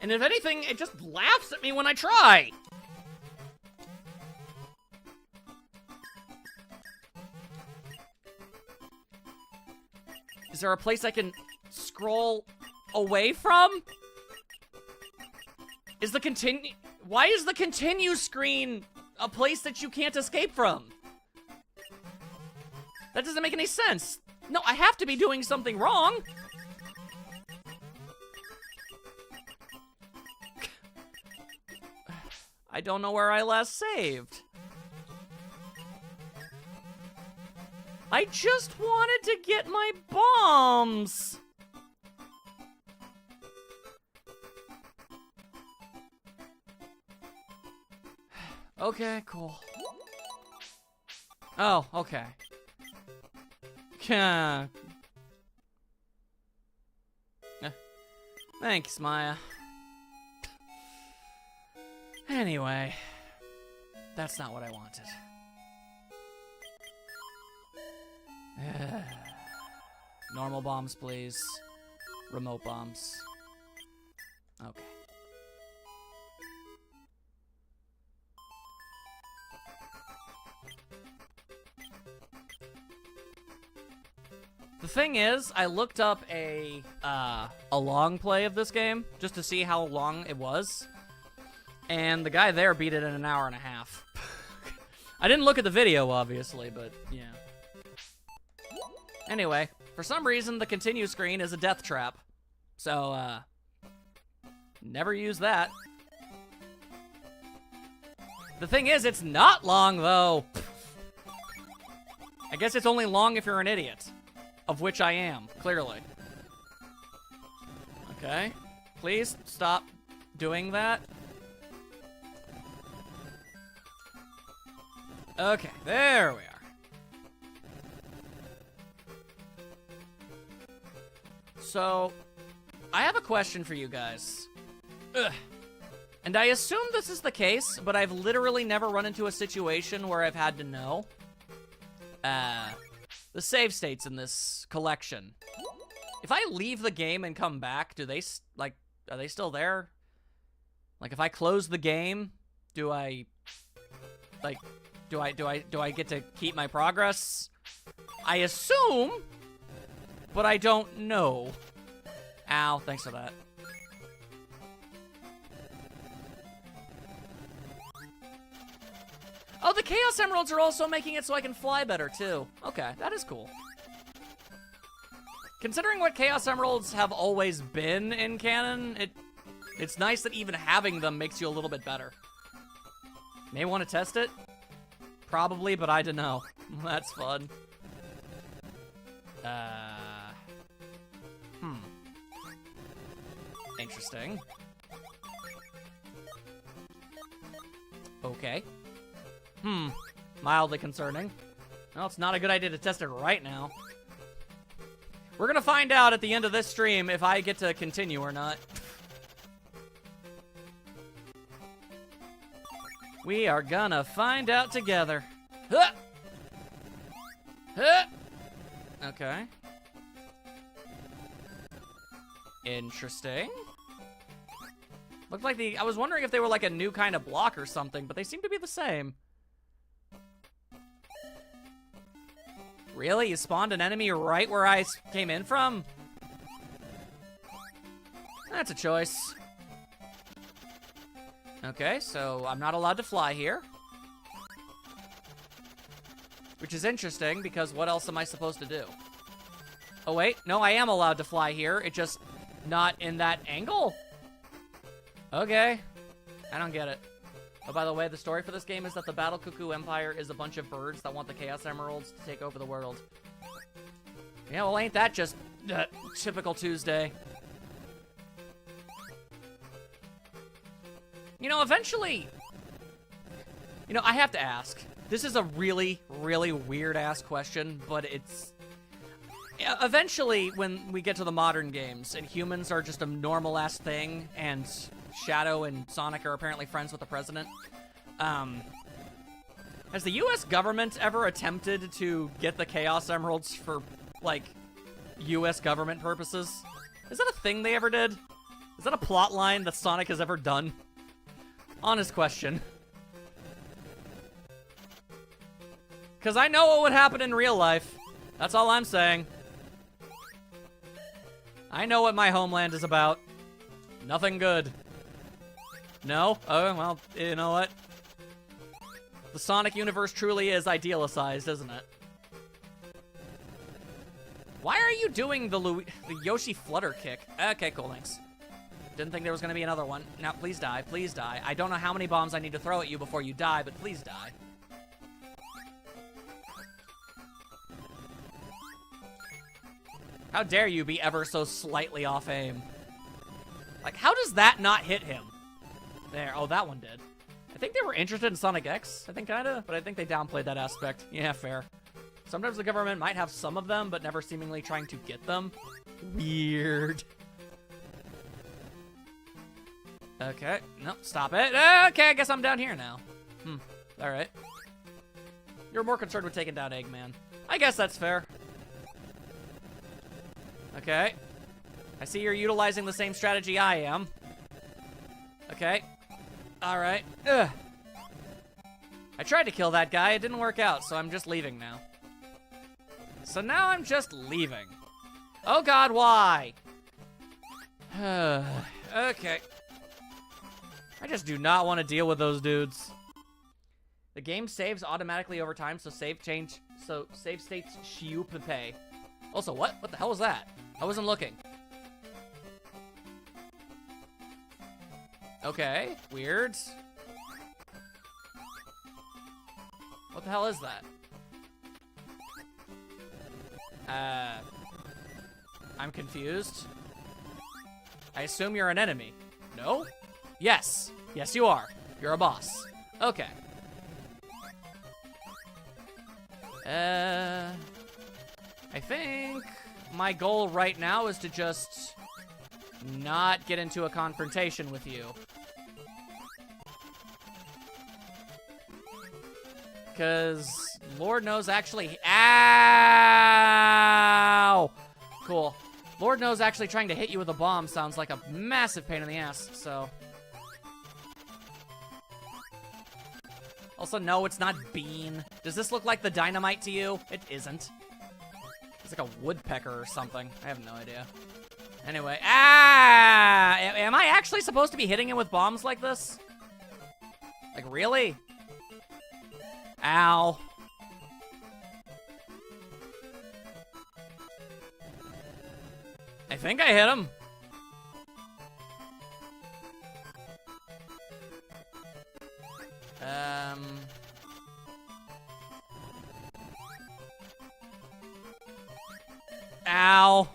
And if anything, it just laughs at me when I try. Is there a place I can scroll away from? Is the continue... Why is the continue screen a place that you can't escape from? That doesn't make any sense. No, I have to be doing something wrong. I don't know where I last saved. I just wanted to get my bombs. Okay, cool. Oh, okay. Thanks, Maya. Anyway, that's not what I wanted. Normal bombs, please. Remote bombs. Okay. The thing is, I looked up a long play of this game just to see how long it was, and the guy there beat it in an hour and a half. I didn't look at the video, obviously, but yeah. Anyway, for some reason, the continue screen is a death trap, so never use that. The thing is, it's not long, though. I guess it's only long if you're an idiot. Of which I am, clearly. Okay. Please stop doing that. Okay, there we are. So, I have a question for you guys. Ugh. And I assume this is the case, but I've literally never run into a situation where I've had to know. The save states in this collection. If I leave the game and come back, do they, like, are they still there? Like, if I close the game, do I, like, do I get to keep my progress? I assume, but I don't know. Ow, thanks for that. Oh, the Chaos Emeralds are also making it so I can fly better, too. Okay, that is cool. Considering what Chaos Emeralds have always been in canon, it's nice that even having them makes you a little bit better. May want to test it? Probably, but I don't know. That's fun. Interesting. Okay. Mildly concerning. Well, it's not a good idea to test it right now. We're gonna find out at the end of this stream if I get to continue or not. We are gonna find out together. Huh! Huh! Okay. Interesting. Looked like I was wondering if they were like a new kind of block or something, but they seem to be the same. Really? You spawned an enemy right where I came in from? That's a choice. Okay, so I'm not allowed to fly here. Which is interesting, because what else am I supposed to do? Oh, wait. No, I am allowed to fly here. It's just not in that angle? Okay. I don't get it. Oh, by the way, the story for this game is that the Battle Cuckoo Empire is a bunch of birds that want the Chaos Emeralds to take over the world. Yeah, well, ain't that just typical Tuesday? You know, eventually... You know, I have to ask. This is a really, really weird-ass question, but it's... Eventually, when we get to the modern games, and humans are just a normal-ass thing, and Shadow and Sonic are apparently friends with the president, has the US government ever attempted to get the Chaos Emeralds for, like, US government purposes? Is that a thing they ever did? Is that a plot line that Sonic has ever done? Honest question. Because I know what would happen in real life. That's all I'm saying. I know what my homeland is about. Nothing good. No? Oh, well, you know what? The Sonic universe truly is idealized, isn't it? Why are you doing the Yoshi flutter kick? Okay, cool, thanks. Didn't think there was going to be another one. Now, please die. Please die. I don't know how many bombs I need to throw at you before you die, but please die. How dare you be ever so slightly off aim? Like, how does that not hit him? There. Oh, that one did. I think they were interested in Sonic X. I think kinda, but I think they downplayed that aspect. Yeah, fair. Sometimes the government might have some of them, but never seemingly trying to get them. Weird. Okay. No, stop it. Okay, I guess I'm down here now. Alright. You're more concerned with taking down Eggman. I guess that's fair. Okay. I see you're utilizing the same strategy I am. Okay. Alright. I tried to kill that guy. It didn't work out, so I'm just leaving now. So now I'm just leaving. Oh god, why? Okay. I just do not want to deal with those dudes. The game saves automatically over time, so save states Shiupepe. Also, what? What the hell was that? I wasn't looking. Okay, weird. What the hell is that? I'm confused. I assume you're an enemy. No? Yes. Yes, you are. You're a boss. Okay. I think my goal right now is to just not get into a confrontation with you. Because Lord knows actually... Ow! Cool. Lord knows actually trying to hit you with a bomb sounds like a massive pain in the ass, so... Also, no, it's not Bean. Does this look like the Dynamite to you? It isn't. It's like a woodpecker or something. I have no idea. Anyway, am I actually supposed to be hitting him with bombs like this? Like, really? Ow. I think I hit him. Ow.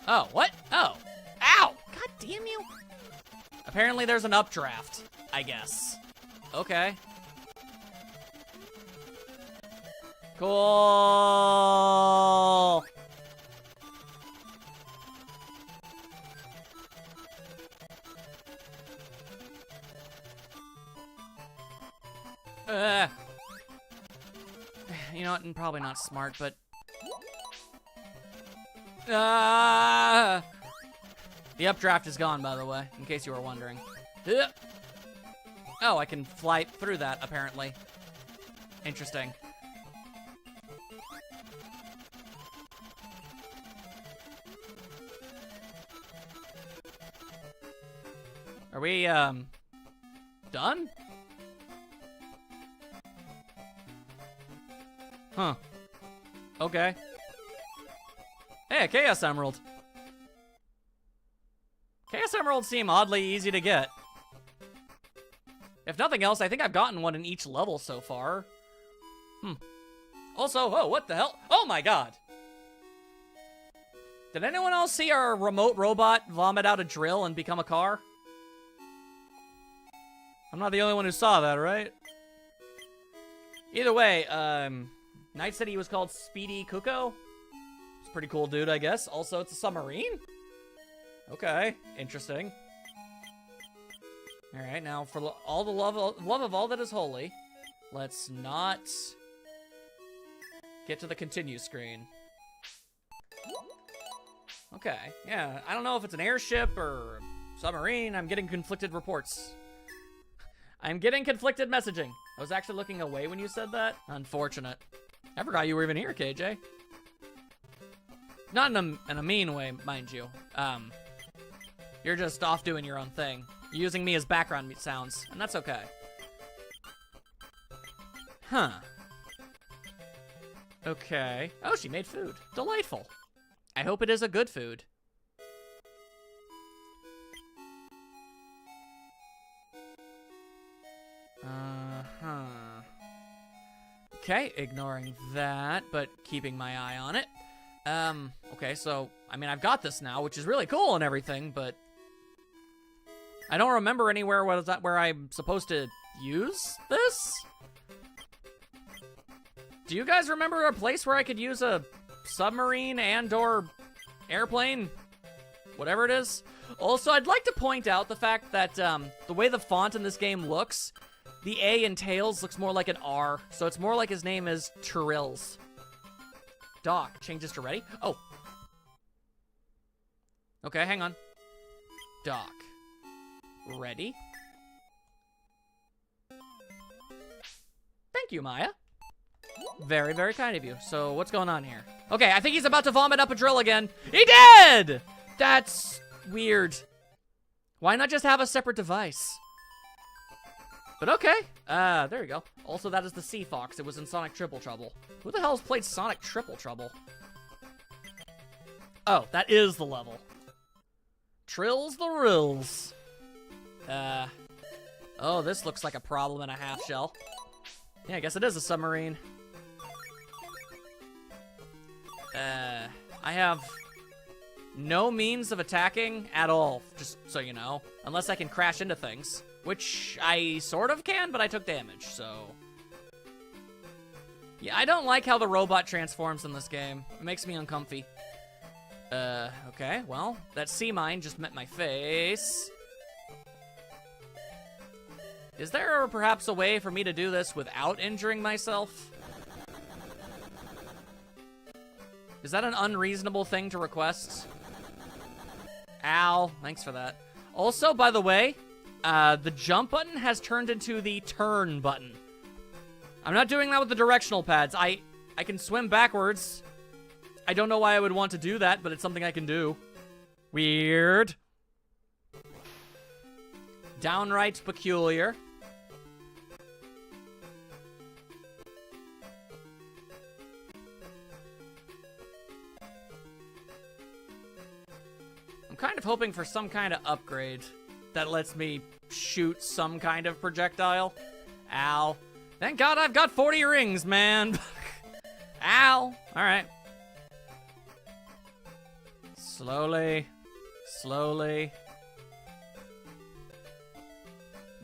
Oh, what? Oh. Ow! God damn you. Apparently there's an updraft, I guess. Okay. Cool. You know what? Probably not smart, but... The updraft is gone, by the way, in case you were wondering. Oh, I can fly through that, apparently. Interesting. Are we, done? Huh. Okay. Hey, a Chaos Emerald. Chaos Emeralds seem oddly easy to get. If nothing else, I think I've gotten one in each level so far. Also, oh, what the hell? Oh my god! Did anyone else see our remote robot vomit out a drill and become a car? I'm not the only one who saw that, right? Either way, Knight said he was called Speedy Kuko. It's a pretty cool dude, I guess. Also, it's a submarine? Okay, interesting. Alright, now for all the love of all that is holy, let's not Get to the continue screen. Okay, yeah, I don't know if it's an airship or a submarine. I'm getting conflicted reports. I'm getting conflicted messaging. I was actually looking away when you said that. Unfortunate. I forgot you were even here, KJ. Not in a mean way, mind you. You're just off doing your own thing. You're using me as background sounds, and that's okay. Huh. Okay. Oh, she made food. Delightful. I hope it is a good food. Okay, ignoring that, but keeping my eye on it. Okay, so, I mean, I've got this now, which is really cool and everything, but I don't remember anywhere where I'm supposed to use this? Do you guys remember a place where I could use a submarine and/or airplane? Whatever it is. Also, I'd like to point out the fact that the way the font in this game looks, the A in Tails looks more like an R, so it's more like his name is Trills. Doc changes to ready? Oh. Okay, hang on. Doc. Ready? Thank you, Maya. Very, very kind of you. So, what's going on here? Okay, I think he's about to vomit up a drill again. He did! That's weird. Why not just have a separate device? But okay. There we go. Also, that is the Sea Fox. It was in Sonic Triple Trouble. Who the hell's played Sonic Triple Trouble? Oh, that is the level. Trills the Rills. Oh, this looks like a problem and a half shell. Yeah, I guess it is a submarine. I have no means of attacking at all, just so you know. Unless I can crash into things. Which I sort of can, but I took damage, so... Yeah, I don't like how the robot transforms in this game. It makes me uncomfy. Okay, well, that sea mine just met my face. Is there perhaps a way for me to do this without injuring myself? Is that an unreasonable thing to request? Ow, thanks for that. Also, by the way, the jump button has turned into the turn button. I'm not doing that with the directional pads. I can swim backwards. I don't know why I would want to do that, but it's something I can do. Weird. Downright peculiar. I'm kind of hoping for some kind of upgrade that lets me shoot some kind of projectile. Ow. Thank God I've got 40 rings, man. Ow. All right. Slowly. Slowly.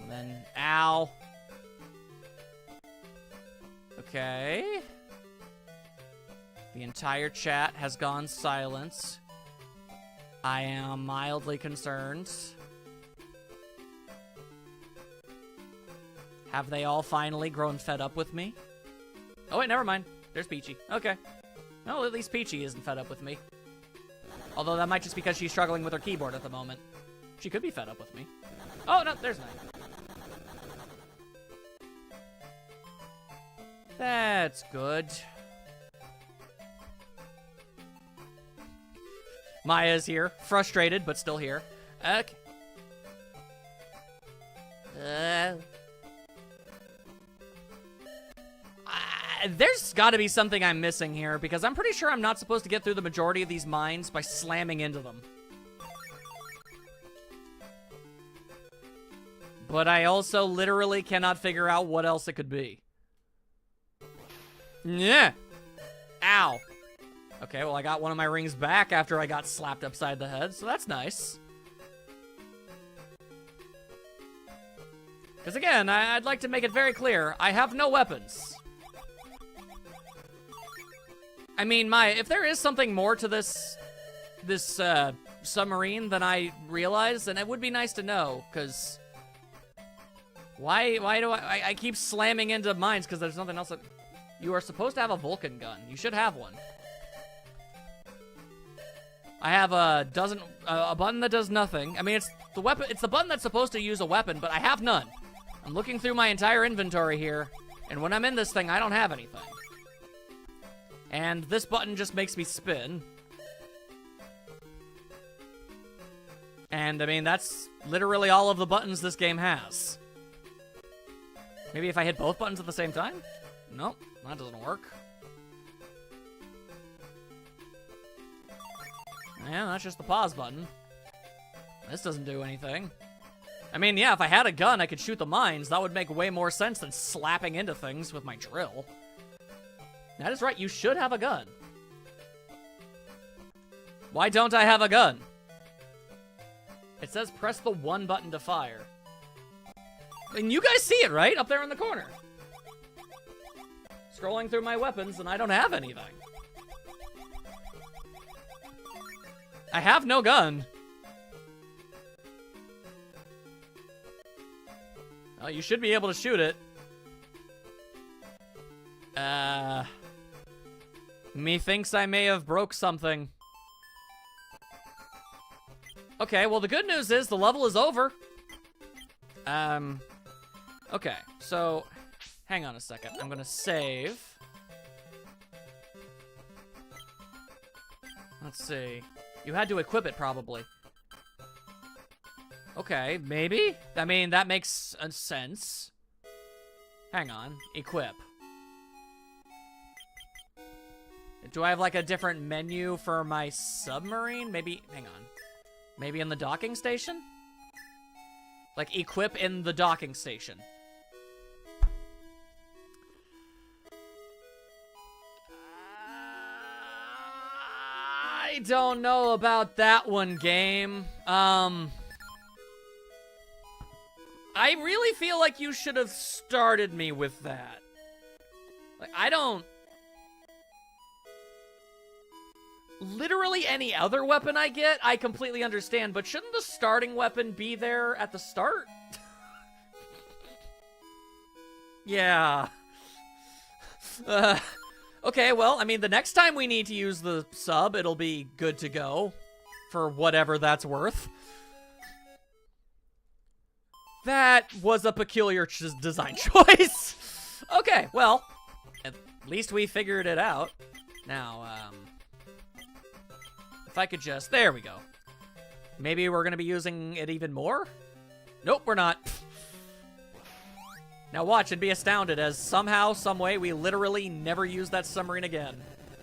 And then, ow. Okay. The entire chat has gone silent. I am mildly concerned. Have they all finally grown fed up with me? Oh, wait, never mind. There's Peachy. Okay. Well, at least Peachy isn't fed up with me. Although that might just be because she's struggling with her keyboard at the moment. She could be fed up with me. Oh, no, there's Knight. That's good. Maya's here. Frustrated, but still here. Okay. There's got to be something I'm missing here, because I'm pretty sure I'm not supposed to get through the majority of these mines by slamming into them. But I also literally cannot figure out what else it could be. Yeah. Ow. Okay, well, I got one of my rings back after I got slapped upside the head, so that's nice. Because again, I'd like to make it very clear, I have no weapons. I mean, Maya, if there is something more to this submarine than I realize, then it would be nice to know, because why do I keep slamming into mines because there's nothing else that... You are supposed to have a Vulcan gun. You should have one. I have a button that does nothing. I mean, it's the weapon. It's the button that's supposed to use a weapon, but I have none. I'm looking through my entire inventory here, and when I'm in this thing, I don't have anything. And this button just makes me spin. And, I mean, that's literally all of the buttons this game has. Maybe if I hit both buttons at the same time? Nope, that doesn't work. Yeah, that's just the pause button. This doesn't do anything. I mean, yeah, if I had a gun, I could shoot the mines. That would make way more sense than slapping into things with my drill. That is right, you should have a gun. Why don't I have a gun? It says press the 1 button to fire. And you guys see it, right? Up there in the corner. Scrolling through my weapons, and I don't have anything. I have no gun. Oh, you should be able to shoot it. Methinks I may have broke something. Okay, well, the good news is the level is over. Okay, so, hang on a second. I'm gonna save. Let's see. You had to equip it, probably. Okay, maybe? I mean, that makes sense. Hang on. Equip. Do I have, like, a different menu for my submarine? Maybe, hang on. Maybe in the docking station? Like, equip in the docking station. I don't know about that one, game. I really feel like you should have started me with that. Like, I don't... Literally any other weapon I get, I completely understand, but shouldn't the starting weapon be there at the start? Yeah. Okay, well, I mean, the next time we need to use the sub, it'll be good to go. For whatever that's worth. That was a peculiar design choice. Okay, well, at least we figured it out. Now, if I could just... There we go. Maybe we're going to be using it even more? Nope, we're not. Now watch and be astounded as somehow, someway, we literally never use that submarine again.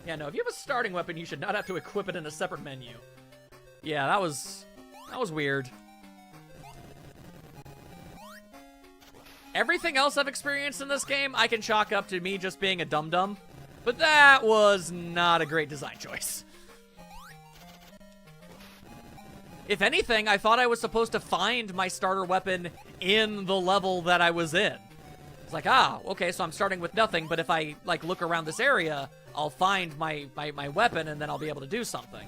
Yeah, no, if you have a starting weapon, you should not have to equip it in a separate menu. Yeah, that was weird. Everything else I've experienced in this game, I can chalk up to me just being a dum-dum. But that was not a great design choice. If anything, I thought I was supposed to find my starter weapon in the level that I was in. It's like, okay, so I'm starting with nothing, but if I, like, look around this area, I'll find my weapon, and then I'll be able to do something.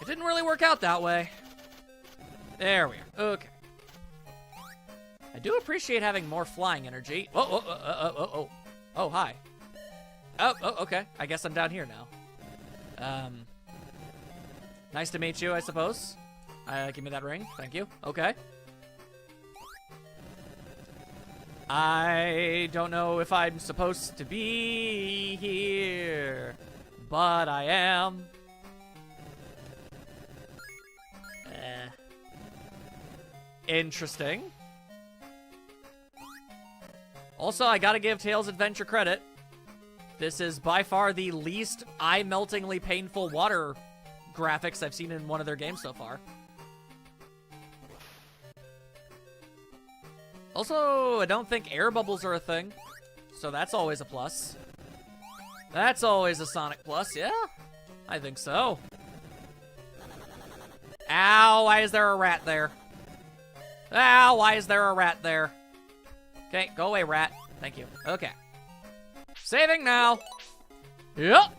It didn't really work out that way. There we are. Okay. I do appreciate having more flying energy. Oh, hi. Oh, okay. I guess I'm down here now. Nice to meet you, I suppose. Give me that ring. Thank you. Okay. I don't know if I'm supposed to be here, but I am. Interesting. Also, I gotta give Tales Adventure credit. This is by far the least eye-meltingly painful water graphics I've seen in one of their games so far. Also, I don't think air bubbles are a thing, so that's always a plus. That's always a Sonic plus, yeah? I think so. Ow, why is there a rat there? Ow, why is there a rat there? Okay, go away, rat. Thank you. Okay. Saving now. Yep.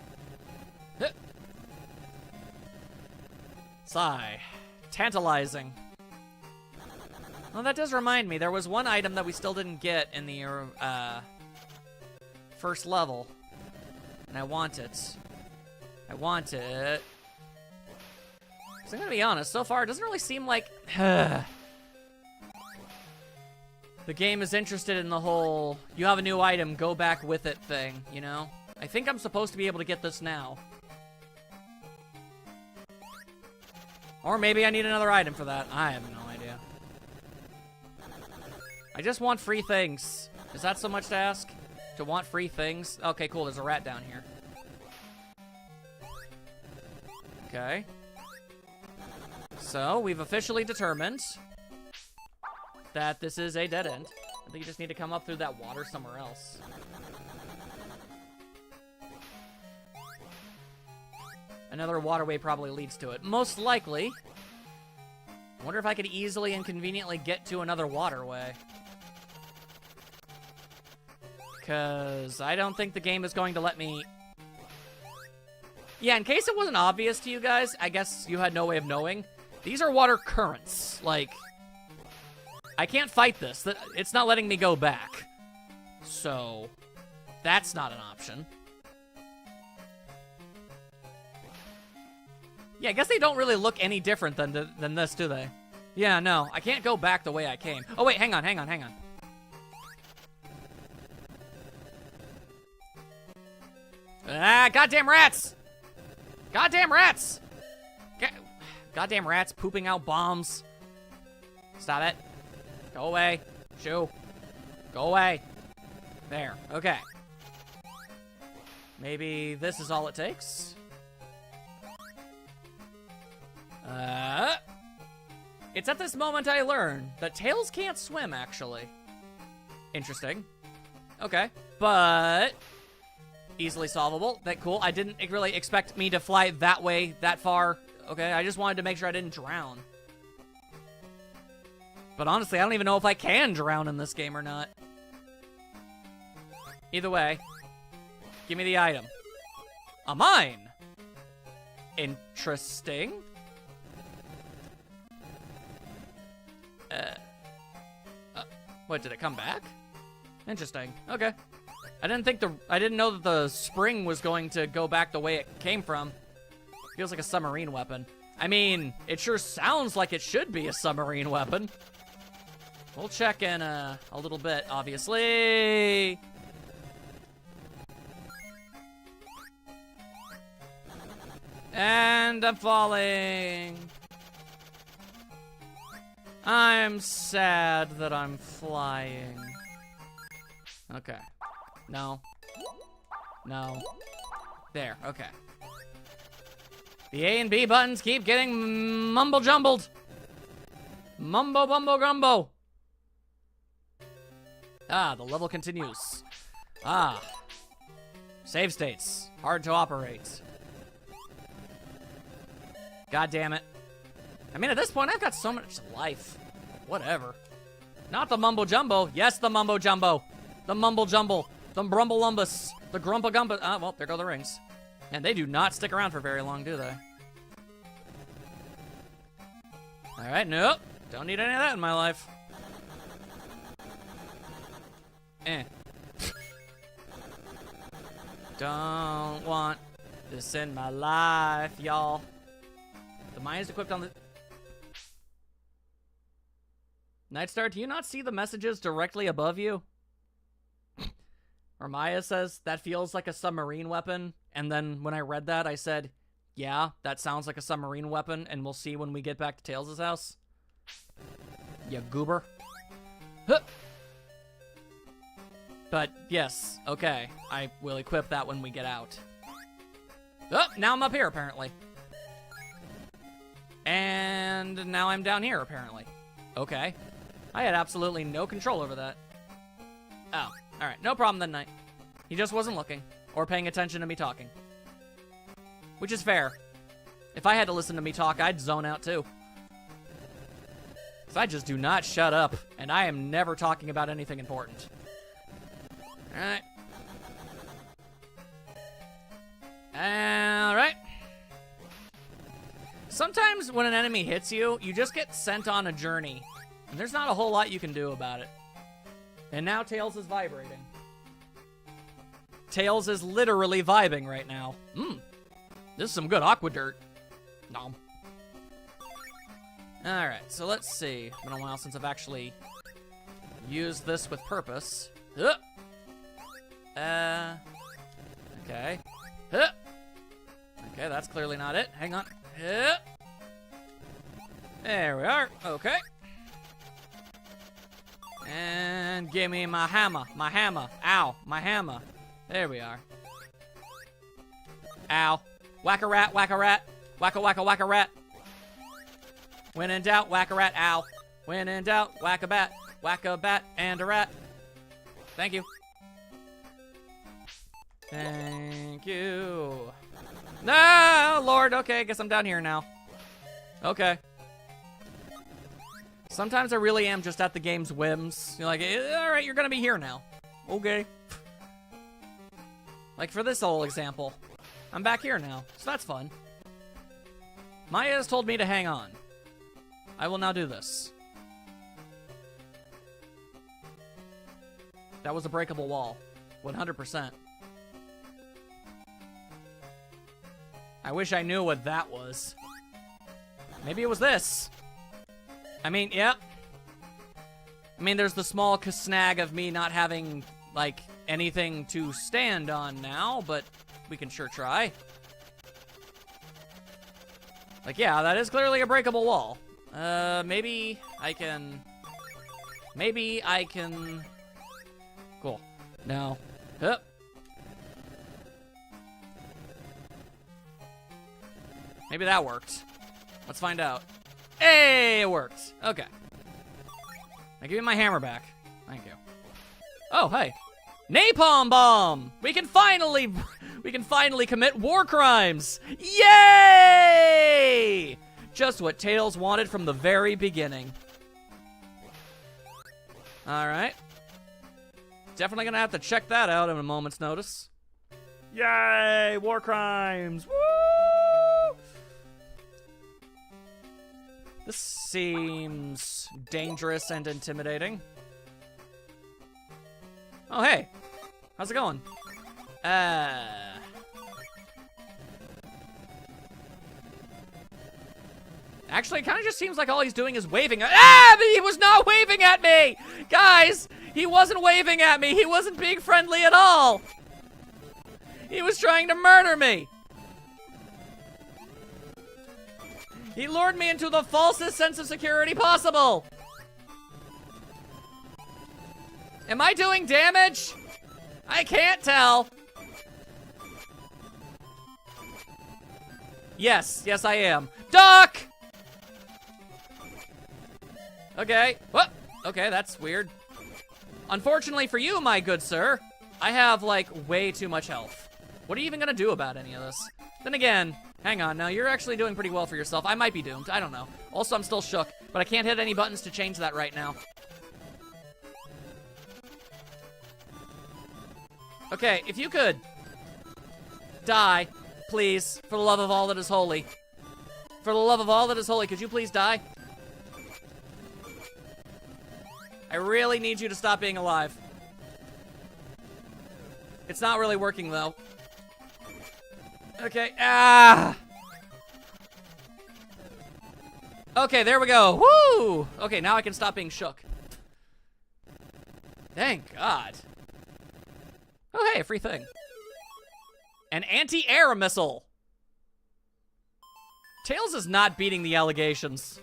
Sigh. Tantalizing. Well, that does remind me. There was one item that we still didn't get in the first level. And I want it. I want it. So I'm gonna be honest, so far it doesn't really seem like the game is interested in the whole, you have a new item, go back with it thing, you know? I think I'm supposed to be able to get this now. Or maybe I need another item for that. I have no idea. I just want free things. Is that so much to ask? To want free things? Okay, cool, there's a rat down here. Okay. So, we've officially determined that this is a dead end. I think you just need to come up through that water somewhere else. Another waterway probably leads to it. Most likely. I wonder if I could easily and conveniently get to another waterway. Because I don't think the game is going to let me... Yeah, in case it wasn't obvious to you guys, I guess you had no way of knowing. These are water currents. Like, I can't fight this. It's not letting me go back. So, that's not an option. Yeah, I guess they don't really look any different than this, do they? Yeah, no. I can't go back the way I came. Oh, wait, hang on. Ah, goddamn rats! Goddamn rats! Goddamn rats pooping out bombs. Stop it. Go away. Shoo. Go away. There. Okay. Maybe this is all it takes? It's at this moment I learn that Tails can't swim, actually. Interesting. Okay. But... easily solvable. That cool. I didn't really expect me to fly that way, that far. Okay, I just wanted to make sure I didn't drown. But honestly, I don't even know if I can drown in this game or not. Either way, give me the item. A mine! Interesting. What, did it come back? Interesting. Okay. I didn't know that the spring was going to go back the way it came from. Feels like a submarine weapon. I mean, it sure sounds like it should be a submarine weapon. We'll check in a little bit, obviously. And I'm falling. I'm sad that I'm flying. Okay. No. No. There, okay. The A and B buttons keep getting mumble-jumbled. Mumbo-bumbo-gumbo. Ah, the level continues. Ah. Save states. Hard to operate. God damn it. I mean, at this point, I've got so much life. Whatever. Not the mumbo-jumbo. Yes, the mumbo-jumbo. The mumble-jumble. The brumble-lumbus. The grumpa-gumpa. Ah, well, there go the rings. And they do not stick around for very long, do they? Alright, nope. Don't need any of that in my life. Don't want this in my life, y'all. The mine is equipped on the... Nightstar, do you not see the messages directly above you? Or Maya says, that feels like a submarine weapon. And then when I read that, I said, yeah, that sounds like a submarine weapon, and we'll see when we get back to Tails' house. You goober. Huh. But, yes, okay. I will equip that when we get out. Oh, now I'm up here, apparently. And now I'm down here, apparently. Okay. I had absolutely no control over that. Oh, alright. No problem then, Knight. He just wasn't looking, or paying attention to me talking. Which is fair. If I had to listen to me talk, I'd zone out too. Because I just do not shut up, and I am never talking about anything important. Alright. Alright. Sometimes when an enemy hits you, you just get sent on a journey. And there's not a whole lot you can do about it. And now Tails is vibrating. Tails is literally vibing right now. This is some good Aqua Dirt. Nom. Alright, so let's see. It's been a while since I've actually used this with purpose. Okay. Okay, that's clearly not it. Hang on. There we are. Okay. And give me my hammer. My hammer. Ow. My hammer. There we are. Ow. Whack a rat. Whack a rat. Whack a whack a whack a rat. When in doubt, whack a rat. Ow. When in doubt, whack a bat. Whack a bat and a rat. Thank you. Thank you. No, Lord. Okay, guess I'm down here now. Okay. Sometimes I really am just at the game's whims. You're like, all right, you're gonna be here now. Okay. Like for this whole example, I'm back here now, so that's fun. Maya has told me to hang on. I will now do this. That was a breakable wall. 100%. I wish I knew what that was. Maybe it was this. I mean, yeah. I mean, there's the small snag of me not having, like, anything to stand on now, but we can sure try. Like, yeah, that is clearly a breakable wall. Maybe I can... Cool. No. Hup. Maybe that worked. Let's find out. Hey, it worked. Okay. Now give me my hammer back. Thank you. Oh, hey. Napalm bomb! We can finally commit war crimes! Yay! Just what Tails wanted from the very beginning. Alright. Definitely gonna have to check that out in a moment's notice. Yay! War crimes! Woo! This seems dangerous and intimidating. Oh, hey. How's it going? Actually, it kind of just seems like all he's doing is waving. But he was not waving at me! Guys, he wasn't waving at me. He wasn't being friendly at all. He was trying to murder me. He lured me into the falsest sense of security possible. Am I doing damage? I can't tell. Yes, I am. Duck! Okay. What? Okay, that's weird. Unfortunately for you, my good sir, I have, like, way too much health. What are you even gonna do about any of this? Then again, hang on, now you're actually doing pretty well for yourself. I might be doomed, I don't know. Also, I'm still shook, but I can't hit any buttons to change that right now. Okay, if you could die, please, for the love of all that is holy. For the love of all that is holy, could you please die? I really need you to stop being alive. It's not really working, though. Okay, Okay, there we go. Woo! Okay, now I can stop being shook. Thank God. Oh, hey, a free thing. An anti-air missile. Tails is not beating the allegations.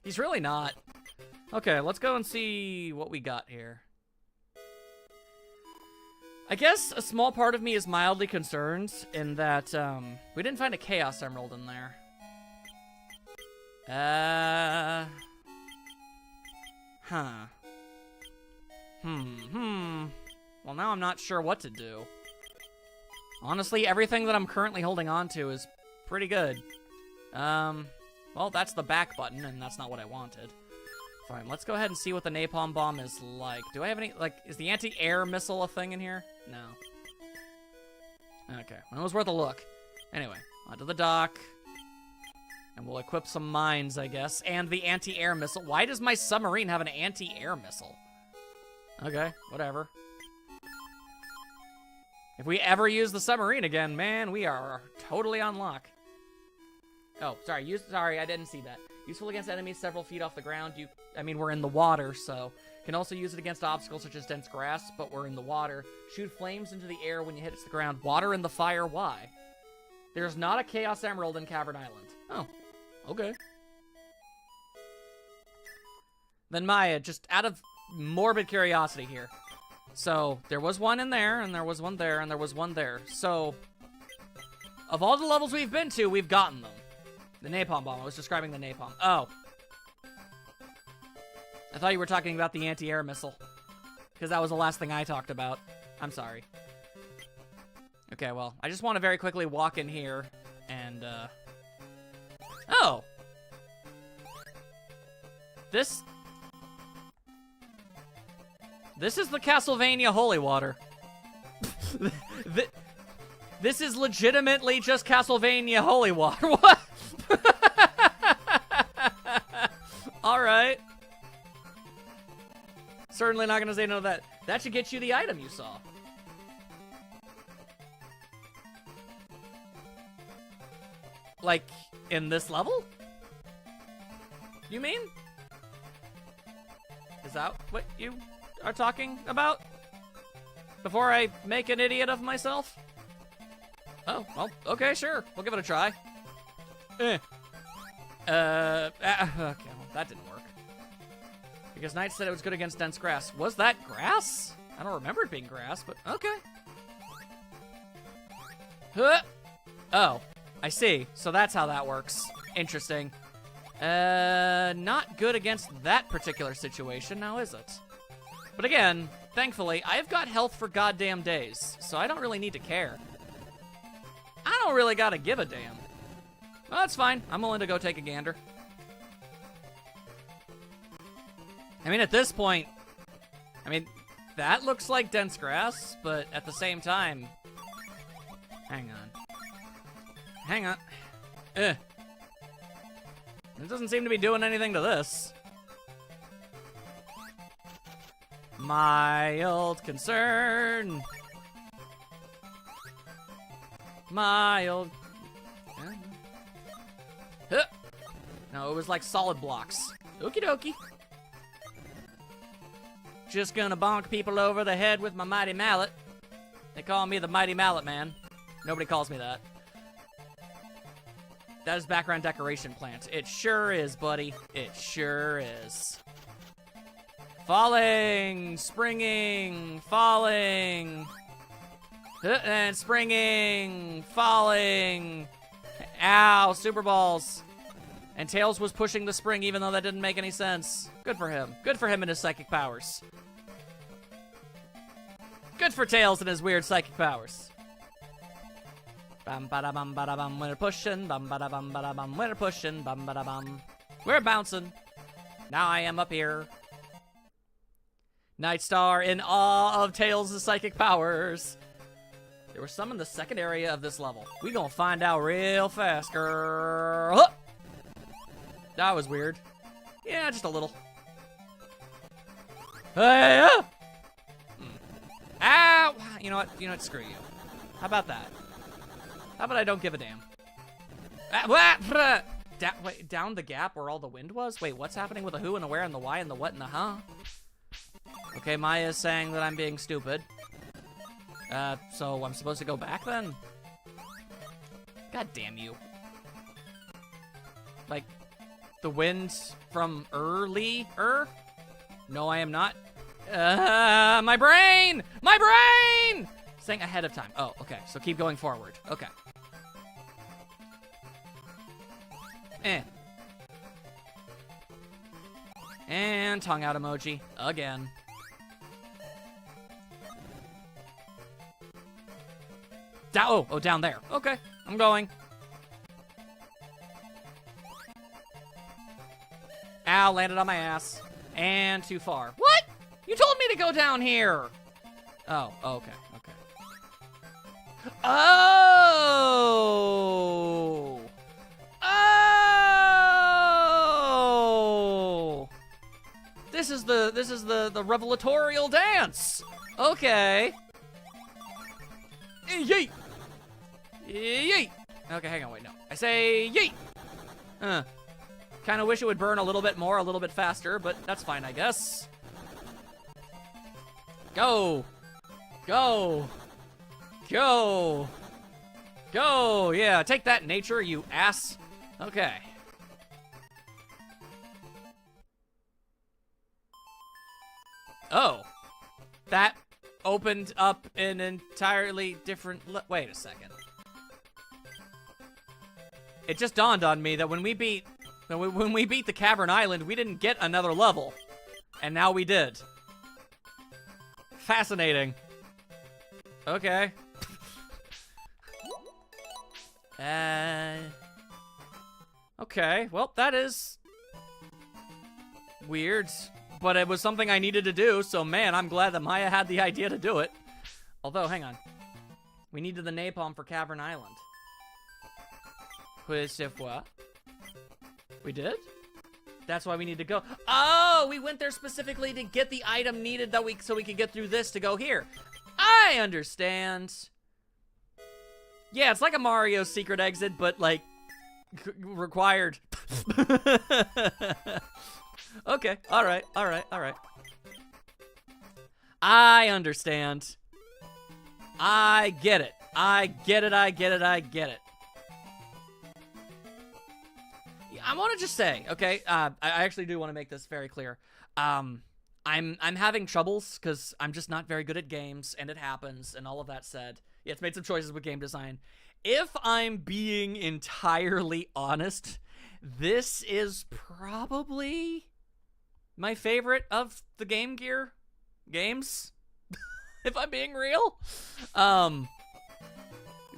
He's really not. Okay, let's go and see what we got here. I guess a small part of me is mildly concerned in that, we didn't find a Chaos Emerald in there. Well, now I'm not sure what to do. Honestly, everything that I'm currently holding on to is pretty good. Well, that's the back button, and that's not what I wanted. Fine, let's go ahead and see what the napalm bomb is like. Do I have any, like, is the anti-air missile a thing in here? No. Okay, well, it was worth a look. Anyway, onto the dock. And we'll equip some mines, I guess. And the anti-air missile. Why does my submarine have an anti-air missile? Okay, whatever. If we ever use the submarine again, man, we are totally on lock. Oh, sorry. Sorry, I didn't see that. Useful against enemies several feet off the ground. I mean, we're in the water, so... Can also use it against obstacles such as dense grass, but we're in the water. Shoot flames into the air when you hit the ground. Water in the fire, why? There's not a Chaos Emerald in Cavern Island. Oh, okay. Then Maya, just out of morbid curiosity here. So, there was one in there, and there was one there, and there was one there. So, of all the levels we've been to, we've gotten them. The napalm bomb. I was describing the napalm. Oh. I thought you were talking about the anti-air missile. Because that was the last thing I talked about. I'm sorry. Okay, well, I just want to very quickly walk in here and, Oh! This is the Castlevania Holy Water. This is legitimately just Castlevania Holy Water. What? Alright. Certainly not gonna say no to that. That should get you the item you saw. Like, in this level? You mean? Is that what you are talking about? Before I make an idiot of myself? Oh, well, okay, sure. We'll give it a try. Okay, well, that didn't work. Because Knight said it was good against dense grass. Was that grass? I don't remember it being grass, but okay. Huh. Oh, I see. So that's how that works. Interesting. Not good against that particular situation, now is it? But again, thankfully, I've got health for goddamn days, so I don't really need to care. I don't really gotta give a damn. Well, that's fine. I'm willing to go take a gander. I mean, at this point, that looks like dense grass, but at the same time... Hang on. It doesn't seem to be doing anything to this. Mild concern. Mild... No, it was like solid blocks. Okie dokie. Just gonna bonk people over the head with my mighty mallet. They call me the Mighty Mallet Man. Nobody calls me that. That is background decoration plant. It sure is, buddy. It sure is. Falling, springing, falling. And springing, falling. Ow, super balls. And Tails was pushing the spring even though that didn't make any sense. Good for him. Good for him and his psychic powers. Good for Tails and his weird psychic powers. Bum ba da bum ba da bum. We're pushing. Bum ba da bum ba da bum. We're pushing. Bum ba da bum. We're bouncing. Now I am up here. Nightstar in awe of Tails' psychic powers. There were some in the second area of this level. We gonna find out real fast, girl. Huh! That was weird. Yeah, just a little. Hey! Ow! You know what? Screw you. How about that? How about I don't give a damn? Wait, down the gap where all the wind was? Wait, what's happening with the who and the where and the why and the what and the huh? Okay, Maya is saying that I'm being stupid. So I'm supposed to go back then? God damn you. Like, the wind from earlier? No, I am not. My brain! My brain! Saying ahead of time. Oh, okay. So keep going forward. Okay. And tongue out emoji. Again. Oh, down there. Okay. I'm going. Ow, landed on my ass. And too far. What? You told me to go down here. Oh, okay, okay. Oh! Oh! This is the revelatorial dance. Okay. Yeet! Yeet! Okay, hang on, wait, no. I say yeet! Kind of wish it would burn a little bit more, a little bit faster, but that's fine, I guess. Go! Go! Go! Go! Yeah, take that, nature, you ass. Okay. Oh. That opened up an entirely different... Wait a second. It just dawned on me that when we beat the Cavern Island, we didn't get another level. And now we did. Fascinating. Okay. Okay, well, that is weird, but it was something I needed to do, so man, I'm glad that Maya had the idea to do it. Although, hang on. We needed the napalm for Cavern Island. We did? That's why we need to go. Oh, we went there specifically to get the item needed so we could get through this to go here. I understand. Yeah, it's like a Mario secret exit, but like required. Okay, all right. I understand. I get it. I get it. I want to just say, okay, I actually do want to make this very clear. I'm having troubles because I'm just not very good at games, and it happens, and all of that said. Yeah, it's made some choices with game design. If I'm being entirely honest, this is probably my favorite of the Game Gear games. If I'm being real.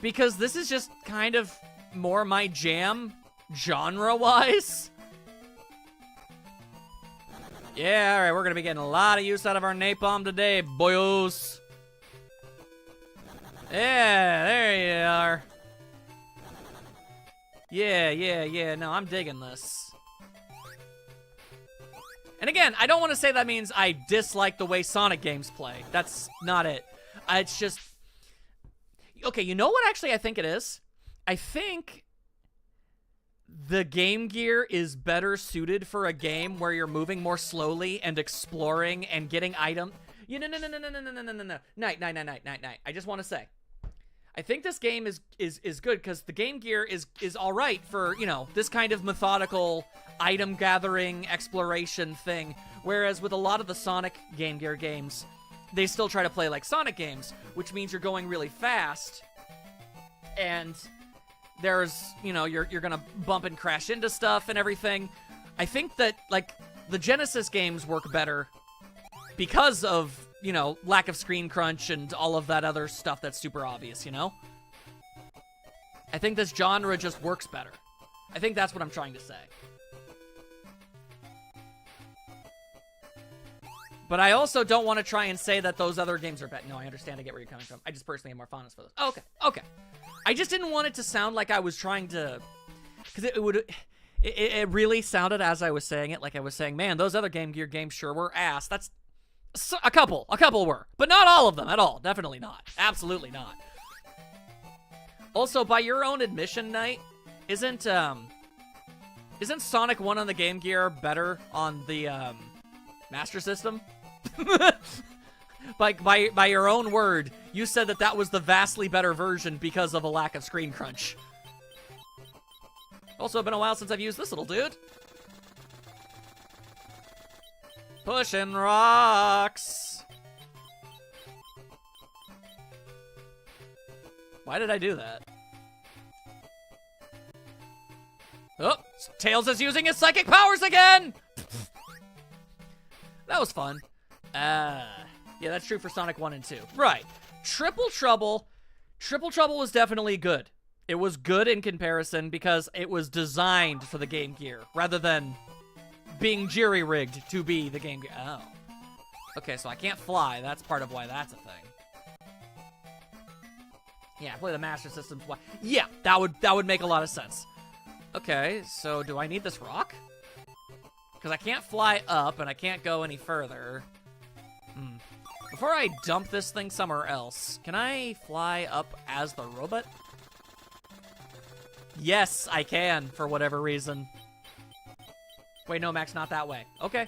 Because this is just kind of more my jam, genre-wise. Yeah, alright, we're gonna be getting a lot of use out of our napalm today, boyos. Yeah, there you are. Yeah, no, I'm digging this. And again, I don't want to say that means I dislike the way Sonic games play. That's not it. It's just... Okay, you know what actually I think it is? I think the Game Gear is better suited for a game where you're moving more slowly and exploring and getting items. No. Night. I just want to say, I think this game is good because the Game Gear is all right for, you know, this kind of methodical item gathering exploration thing. Whereas with a lot of the Sonic Game Gear games, they still try to play like Sonic games, which means you're going really fast. And there's, you know, you're gonna bump and crash into stuff and everything. I think that, like, the Genesis games work better because of, you know, lack of screen crunch and all of that other stuff that's super obvious, you know? I think this genre just works better. I think that's what I'm trying to say. But I also don't want to try and say that those other games are bad. No, I understand. I get where you're coming from. I just personally have more fondness for those. Oh, okay. I just didn't want it to sound like I was trying to... Because it really sounded as I was saying it, like I was saying, man, those other Game Gear games sure were ass. That's... A couple were. But not all of them at all. Definitely not. Absolutely not. Also, by your own admission, Knight, isn't Sonic 1 on the Game Gear better on the, Master System? By your own word, you said that was the vastly better version because of a lack of screen crunch. Also, been a while since I've used this little dude. Pushing rocks. Why did I do that? Oh, Tails is using his psychic powers again! That was fun. Yeah, that's true for Sonic 1 and 2. Right. Triple Trouble was definitely good. It was good in comparison because it was designed for the Game Gear, rather than being jury-rigged to be the Game Gear. Oh. Okay, so I can't fly. That's part of why that's a thing. Yeah, play the Master System. Yeah, that would make a lot of sense. Okay, so do I need this rock? Because I can't fly up, and I can't go any further. Before I dump this thing somewhere else, can I fly up as the robot? Yes, I can, for whatever reason. Wait, no, Max, not that way. Okay.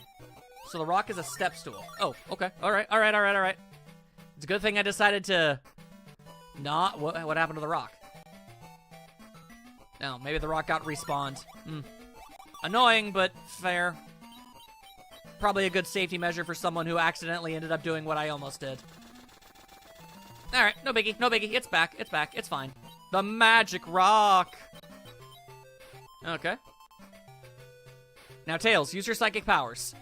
So the rock is a step stool. Oh, okay. All right. It's a good thing I decided to not... What happened to the rock? No, maybe the rock got respawned. Annoying, but fair. Probably a good safety measure for someone who accidentally ended up doing what I almost did. All right, no biggie, no biggie. It's back, it's fine. The magic rock. Okay. Now, Tails, use your psychic powers.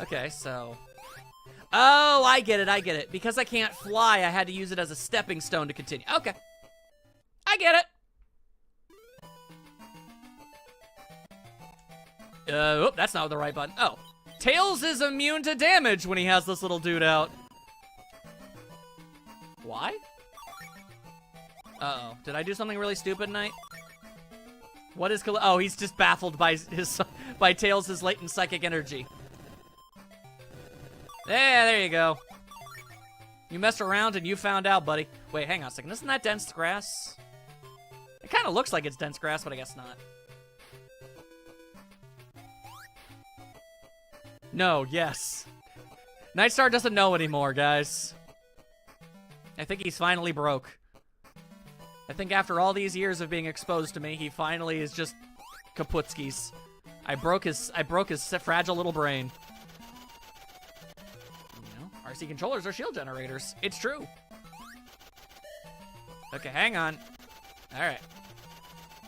Okay, so... Oh, I get it. Because I can't fly, I had to use it as a stepping stone to continue. Okay. I get it. Oh, that's not the right button. Oh. Tails is immune to damage when he has this little dude out. Why? Uh-oh. Did I do something really stupid tonight? What is... Oh, he's just baffled by by Tails' latent psychic energy. Yeah, there you go. You messed around and you found out, buddy. Wait, hang on a second. Isn't that dense grass? It kind of looks like it's dense grass, but I guess not. No, yes. Nightstar doesn't know anymore, guys. I think he's finally broke. I think after all these years of being exposed to me, he finally is just kaputskis. I broke his fragile little brain. You know, RC controllers are shield generators. It's true. Okay, hang on. All right.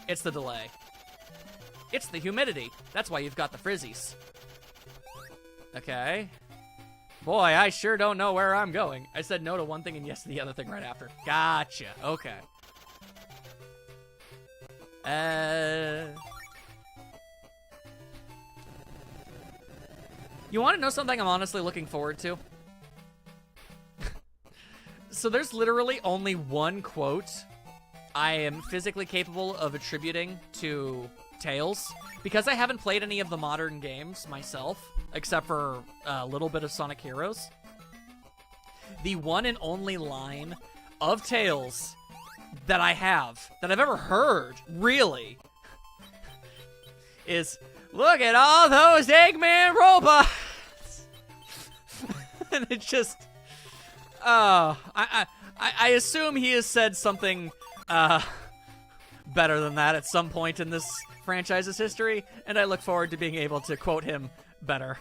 It's the delay. It's the humidity. That's why you've got the frizzies. Okay. Boy, I sure don't know where I'm going. I said no to one thing and yes to the other thing right after. Gotcha. Okay. You want to know something I'm honestly looking forward to? So there's literally only one quote I am physically capable of attributing to Tails. Because I haven't played any of the modern games myself, except for a little bit of Sonic Heroes. The one and only line of Tails that I've ever heard, really, is, "Look at all those Eggman robots!" And it's just, I assume he has said something, better than that at some point in this franchise's history, and I look forward to being able to quote him better.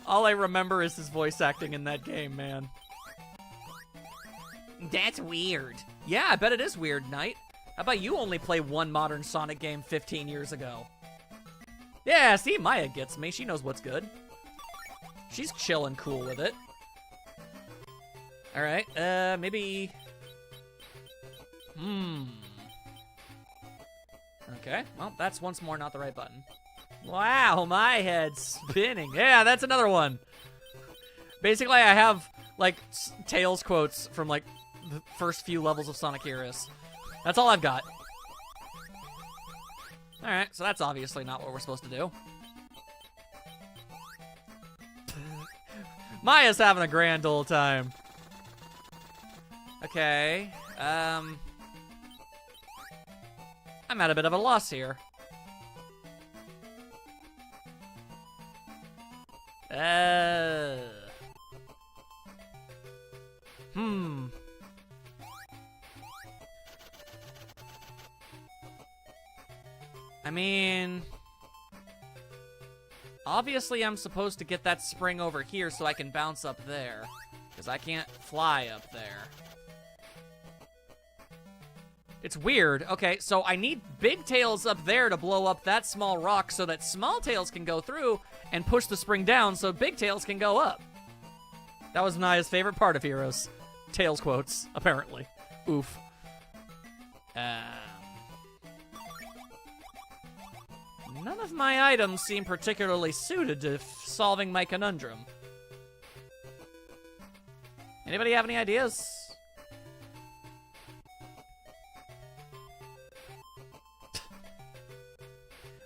All I remember is his voice acting in that game, man. That's weird. Yeah, I bet it is weird, Knight. How about you only play one modern Sonic game 15 years ago? Yeah, see, Maya gets me. She knows what's good. She's chill and cool with it. Alright, maybe... Okay, well, that's once more not the right button. Wow, my head's spinning. Yeah, that's another one. Basically, I have, like, Tails quotes from, like, the first few levels of Sonic Heroes. That's all I've got. Alright, so that's obviously not what we're supposed to do. Maya's having a grand old time. Okay, I'm at a bit of a loss here. I mean, obviously I'm supposed to get that spring over here so I can bounce up there, because I can't fly up there. It's weird. Okay, so I need Big Tails up there to blow up that small rock so that Small Tails can go through and push the spring down so Big Tails can go up. That was Naya's favorite part of Heroes. Tails quotes, apparently. Oof. None of my items seem particularly suited to solving my conundrum. Anybody have any ideas?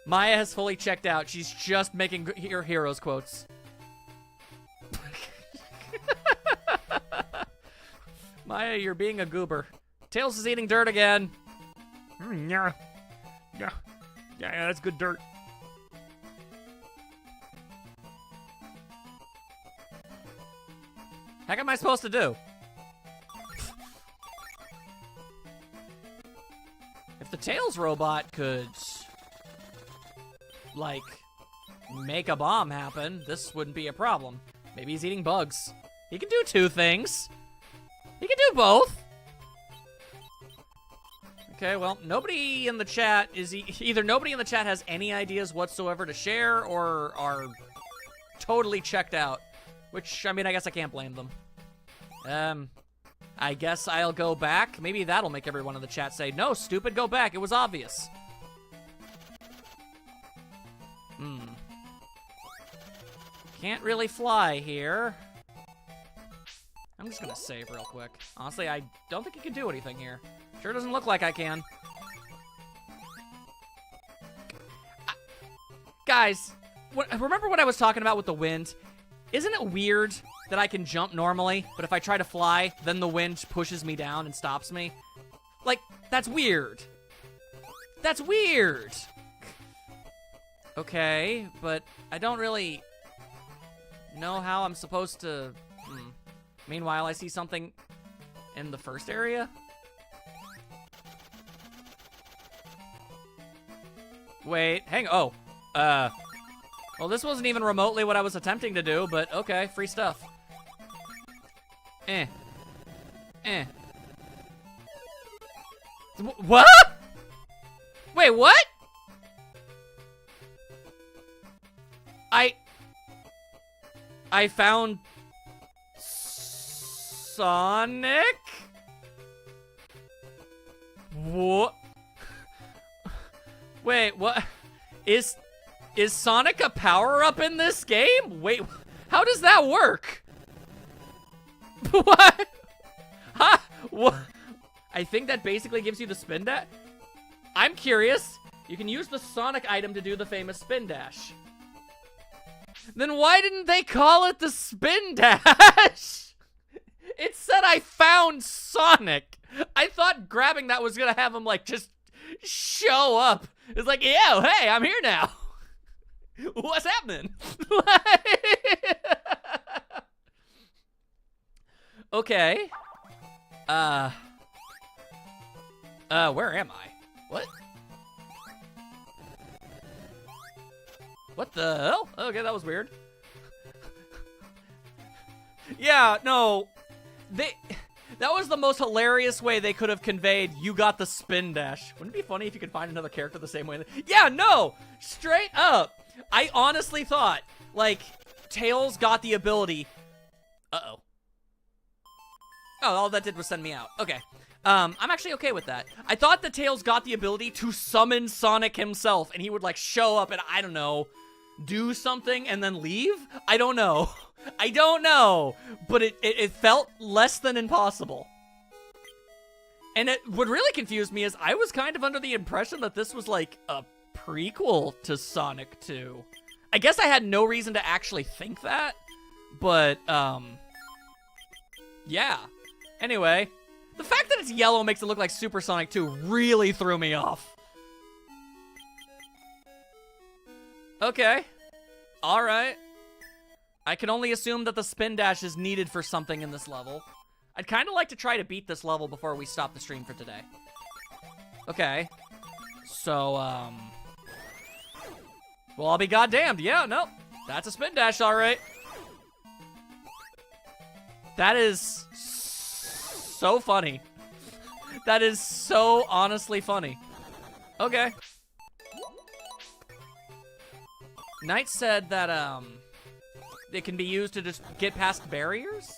Maya has fully checked out. She's just making her heroes quotes. Maya, you're being a goober. Tails is eating dirt again. Yeah. Yeah. Yeah, that's good dirt. Heck am I supposed to do? If the Tails robot could, like, make a bomb happen, this wouldn't be a problem. Maybe he's eating bugs. He can do two things. He can do both. Okay, well, nobody in the chat is either nobody in the chat has any ideas whatsoever to share or are totally checked out. Which, I mean, I guess I can't blame them. I guess I'll go back. Maybe that'll make everyone in the chat say, no, stupid, go back. It was obvious. Can't really fly here. I'm just gonna save real quick. Honestly, I don't think he can do anything here. Sure doesn't look like I can. Guys, remember what I was talking about with the wind? Isn't it weird that I can jump normally, but if I try to fly, then the wind pushes me down and stops me? Like, that's weird. That's weird. Okay, but I don't really know how I'm supposed to... Meanwhile, I see something in the first area. Wait, hang on. Oh, well, this wasn't even remotely what I was attempting to do, but okay, free stuff. What? Wait, what? I found Sonic? What? Wait, what? Is Sonic a power-up in this game? Wait, how does that work? What? Huh? What? I think that basically gives you the spin dash. I'm curious. You can use the Sonic item to do the famous spin dash. Then why didn't they call it the spin dash? It said I found Sonic. I thought grabbing that was gonna have him, like, just show up. It's like, yo, hey, I'm here now. What's happening? Okay. Where am I? What? What the hell? Okay, that was weird. Yeah, no. That was the most hilarious way they could have conveyed you got the spin dash. Wouldn't it be funny if you could find another character the same way? Yeah, no! Straight up! I honestly thought, like, Tails got the ability... Uh-oh. Oh, all that did was send me out. Okay. I'm actually okay with that. I thought that Tails got the ability to summon Sonic himself, and he would, like, show up and, I don't know, do something and then leave? I don't know. I don't know. But it felt less than impossible. And what really confused me is I was kind of under the impression that this was, like, a prequel to Sonic 2. I guess I had no reason to actually think that. But, yeah. Anyway, the fact that it's yellow makes it look like Super Sonic 2 really threw me off. Okay. Alright. I can only assume that the spin dash is needed for something in this level. I'd kind of like to try to beat this level before we stop the stream for today. Okay. So, well, I'll be goddamned. Yeah, no. That's a spin dash, alright. That is so funny. That is so honestly funny. Okay. Knight said that, it can be used to just get past barriers?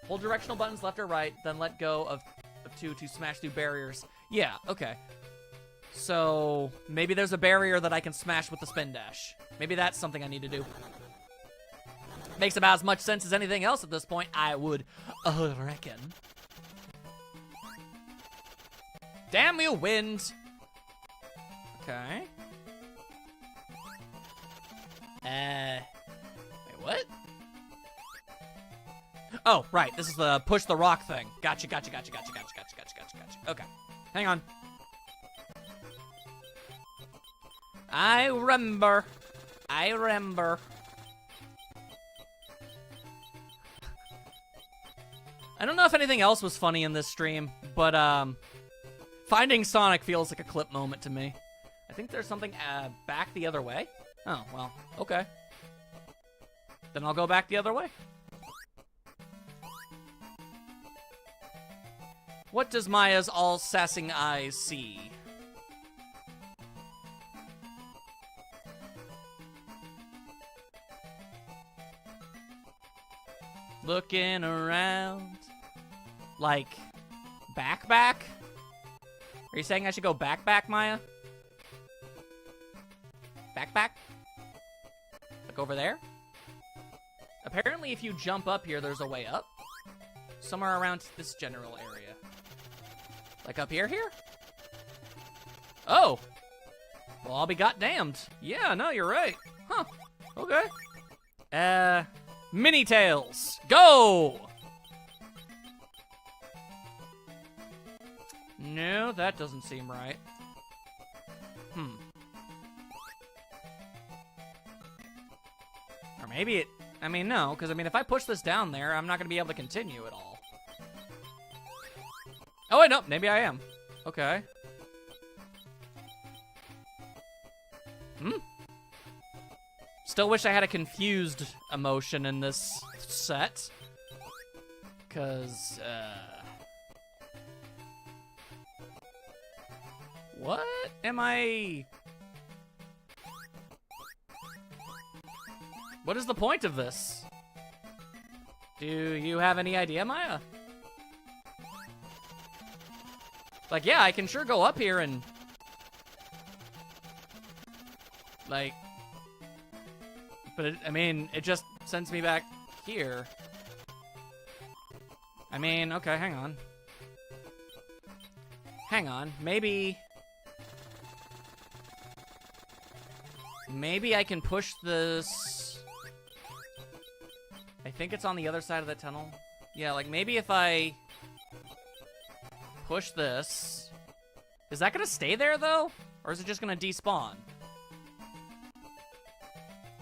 Hold directional buttons left or right, then let go of two to smash through barriers. Yeah, okay. So, maybe there's a barrier that I can smash with the spin dash. Maybe that's something I need to do. Makes about as much sense as anything else at this point, I would reckon. Damn you, wind! Okay. Wait, what? Oh, right. This is the push the rock thing. Gotcha. Okay. Hang on. I remember. I don't know if anything else was funny in this stream, but finding Sonic feels like a clip moment to me. I think there's something back the other way. Oh, well, okay. Then I'll go back the other way. What does Maya's all-sassing eyes see? Looking around. Like, back? Are you saying I should go back, Maya? Back? Like over there? Apparently, if you jump up here, there's a way up. Somewhere around this general area. Like up here? Oh! Well, I'll be goddamned. Yeah, no, you're right. Huh. Okay. Mini Tails, go! No, that doesn't seem right. Or maybe it... I mean, no, because, I mean, if I push this down there, I'm not going to be able to continue at all. Oh, wait, no, maybe I am. Okay. Still wish I had a confused emotion in this set. Because, what am I... What is the point of this? Do you have any idea, Maya? Like, yeah, I can sure go up here and... Like... But, I mean, it just sends me back here. I mean, okay, hang on. Maybe I can push this... I think it's on the other side of the tunnel. Yeah, like, maybe if I push this... Is that gonna stay there, though? Or is it just gonna despawn?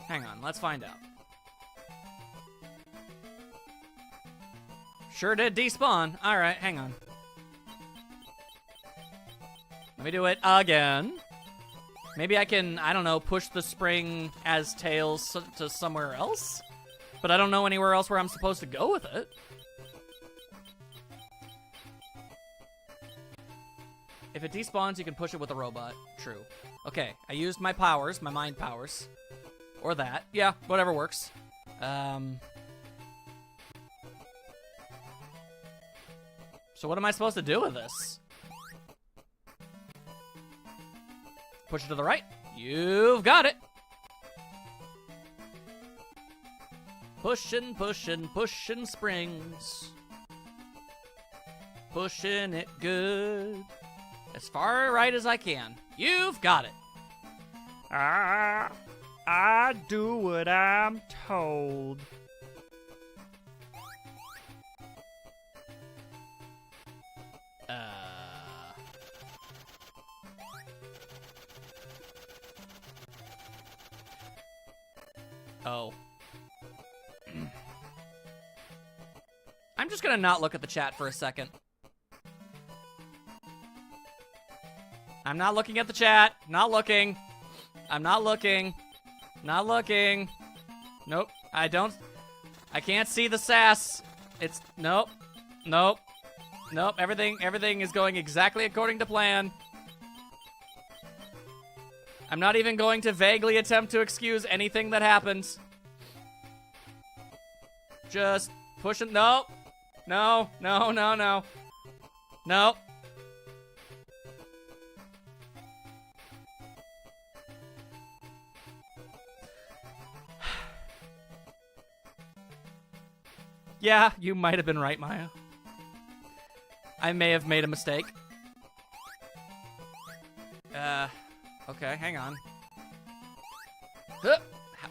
Hang on, let's find out. Sure did despawn. Alright, hang on. Let me do it again. Maybe I can, I don't know, push the spring as Tails to somewhere else? But I don't know anywhere else where I'm supposed to go with it. If it despawns, you can push it with a robot. True. Okay, I used my powers, my mind powers. Or that. Yeah, whatever works. So what am I supposed to do with this? Push it to the right. You've got it. Pushing springs. Pushing it good. As far right as I can. You've got it. I do what I'm told. Oh. I'm just gonna not look at the chat for a second. I'm not looking at the chat. Not looking. I'm not looking. Not looking. Nope. I can't see the sass. It's, nope. Everything is going exactly according to plan. I'm not even going to vaguely attempt to excuse anything that happens. Just pushing, no. Nope. Yeah, you might have been right, Maya. I may have made a mistake. Okay, hang on.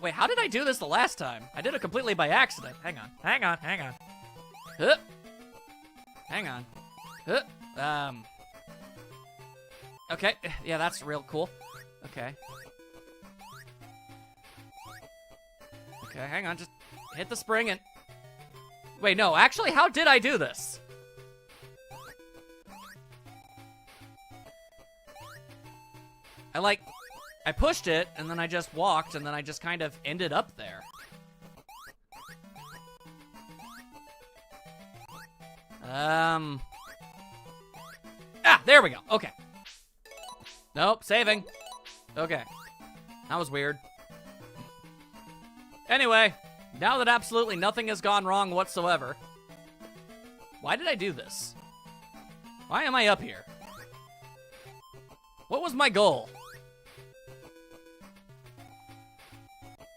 Wait, how did I do this the last time? I did it completely by accident. Hang on. Huh. Hang on. Huh. Okay, yeah, that's real cool. Okay. Okay, hang on, just hit the spring and... Wait, no, actually, how did I do this? I pushed it, and then I just walked, and then I just kind of ended up there. Ah, there we go, okay. Nope, saving. Okay. That was weird. Anyway, now that absolutely nothing has gone wrong whatsoever, why did I do this? Why am I up here? What was my goal?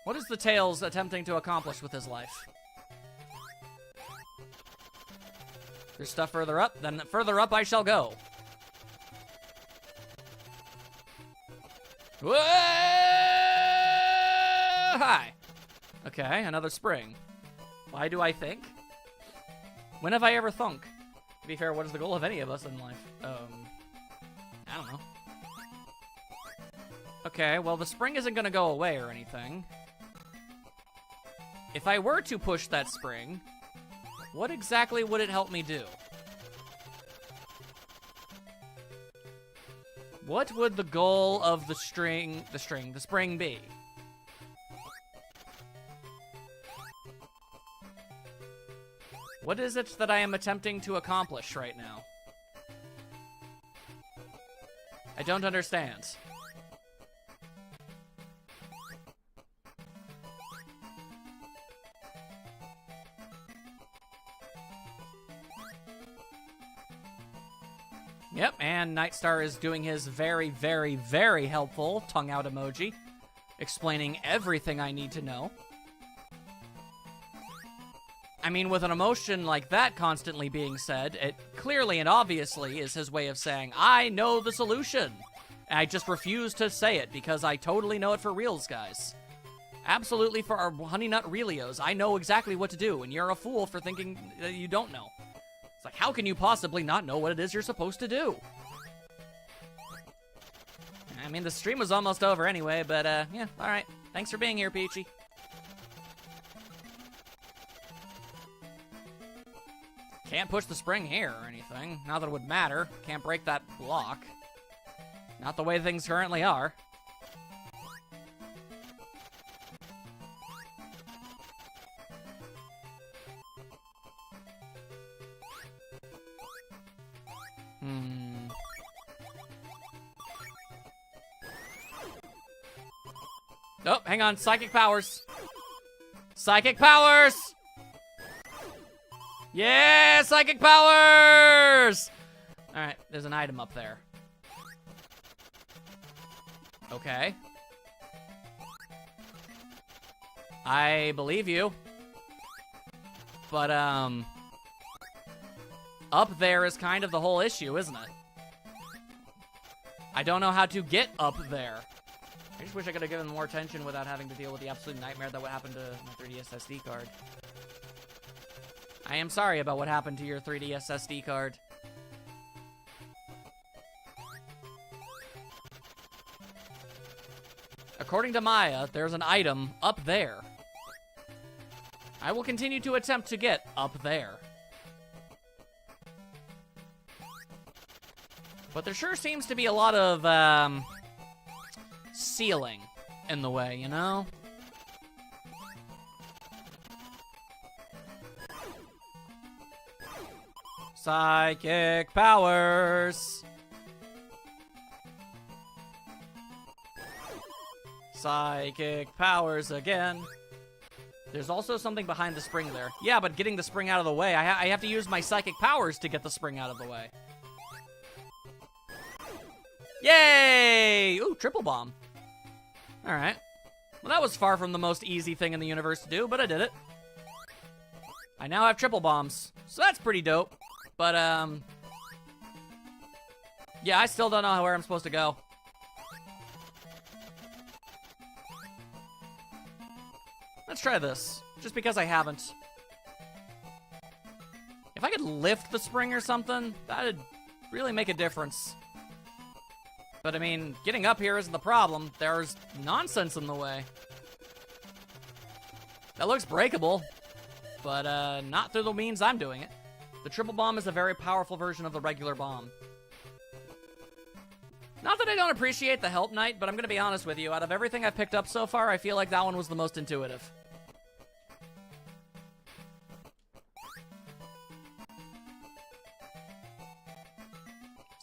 What is the Tails attempting to accomplish with his life? There's stuff further up, then further up I shall go. Whoa! Hi. Okay, another spring. Why do I think? When have I ever thunk? To be fair, what is the goal of any of us in life? I don't know. Okay, well, the spring isn't gonna go away or anything. If I were to push that spring, what exactly would it help me do? What would the goal of the spring be? What is it that I am attempting to accomplish right now? I don't understand. Yep, and Nightstar is doing his very, very, very helpful tongue-out emoji, explaining everything I need to know. I mean, with an emotion like that constantly being said, it clearly and obviously is his way of saying, I know the solution. I just refuse to say it because I totally know it for reals, guys. Absolutely for our Honey Nut Realios, I know exactly what to do, and you're a fool for thinking that you don't know. It's like, how can you possibly not know what it is you're supposed to do? I mean, the stream was almost over anyway, but, yeah, alright. Thanks for being here, Peachy. Can't push the spring here or anything. Not that it would matter. Can't break that block. Not the way things currently are. Oh, hang on. Psychic powers. Psychic powers! Yeah, psychic powers! Alright, there's an item up there. Okay. I believe you. But, up there is kind of the whole issue, isn't it? I don't know how to get up there. I just wish I could have given more attention without having to deal with the absolute nightmare that would happen to my 3DS SD card. I am sorry about what happened to your 3DS SD card. According to Maya, there's an item up there. I will continue to attempt to get up there. But there sure seems to be a lot of, ceiling in the way, you know? Psychic powers! Psychic powers again. There's also something behind the spring there. Yeah, but getting the spring out of the way, I have to use my psychic powers to get the spring out of the way. Yay! Ooh, triple bomb. Alright. Well, that was far from the most easy thing in the universe to do, but I did it. I now have triple bombs, so that's pretty dope. But, yeah, I still don't know where I'm supposed to go. Let's try this, just because I haven't. If I could lift the spring or something, that'd really make a difference. But I mean, getting up here isn't the problem. There's nonsense in the way. That looks breakable, but not through the means I'm doing it. The triple bomb is a very powerful version of the regular bomb. Not that I don't appreciate the Help Knight, but I'm going to be honest with you. Out of everything I've picked up so far, I feel like that one was the most intuitive.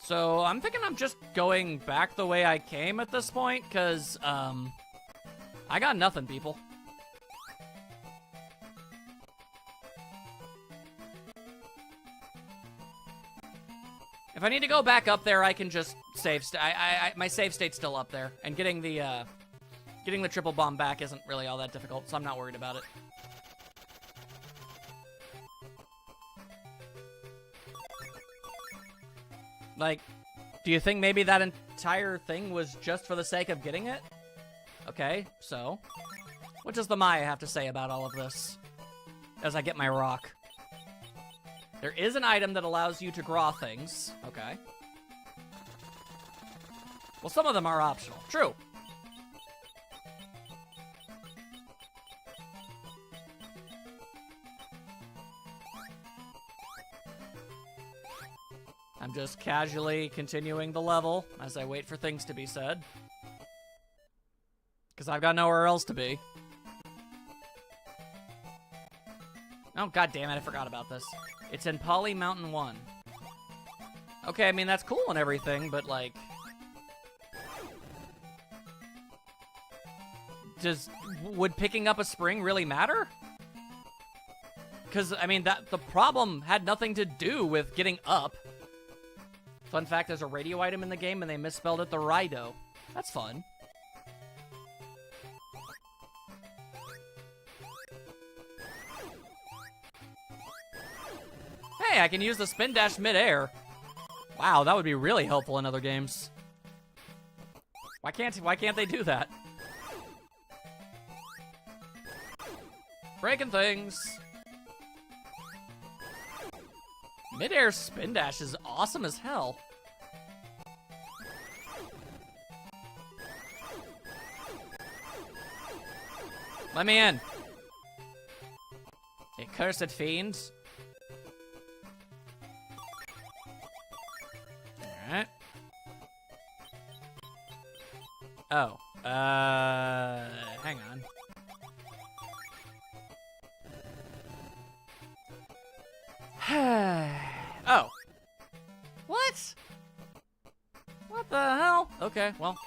So I'm thinking I'm just going back the way I came at this point, because, I got nothing, people. If I need to go back up there, I can just save. My save state's still up there, and getting the triple bomb back isn't really all that difficult, so I'm not worried about it. Like, do you think maybe that entire thing was just for the sake of getting it? Okay, so what does the Maya have to say about all of this? As I get my rock. There is an item that allows you to draw things. Okay. Well, some of them are optional. True. I'm just casually continuing the level as I wait for things to be said. Because I've got nowhere else to be. Oh, god damn it, I forgot about this. It's in Poly Mountain 1. Okay, I mean, that's cool and everything, but, like... Would picking up a spring really matter? Because, I mean, the problem had nothing to do with getting up. Fun fact, there's a radio item in the game, and they misspelled it the Rido. That's fun. Hey, I can use the spin dash mid-air. Wow, that would be really helpful in other games. Why can't they do that? Breaking things. Mid-air spin dash is awesome as hell. Let me in. Accursed fiends. Alright. Oh. Hang on. Oh. What? What the hell? Okay, well.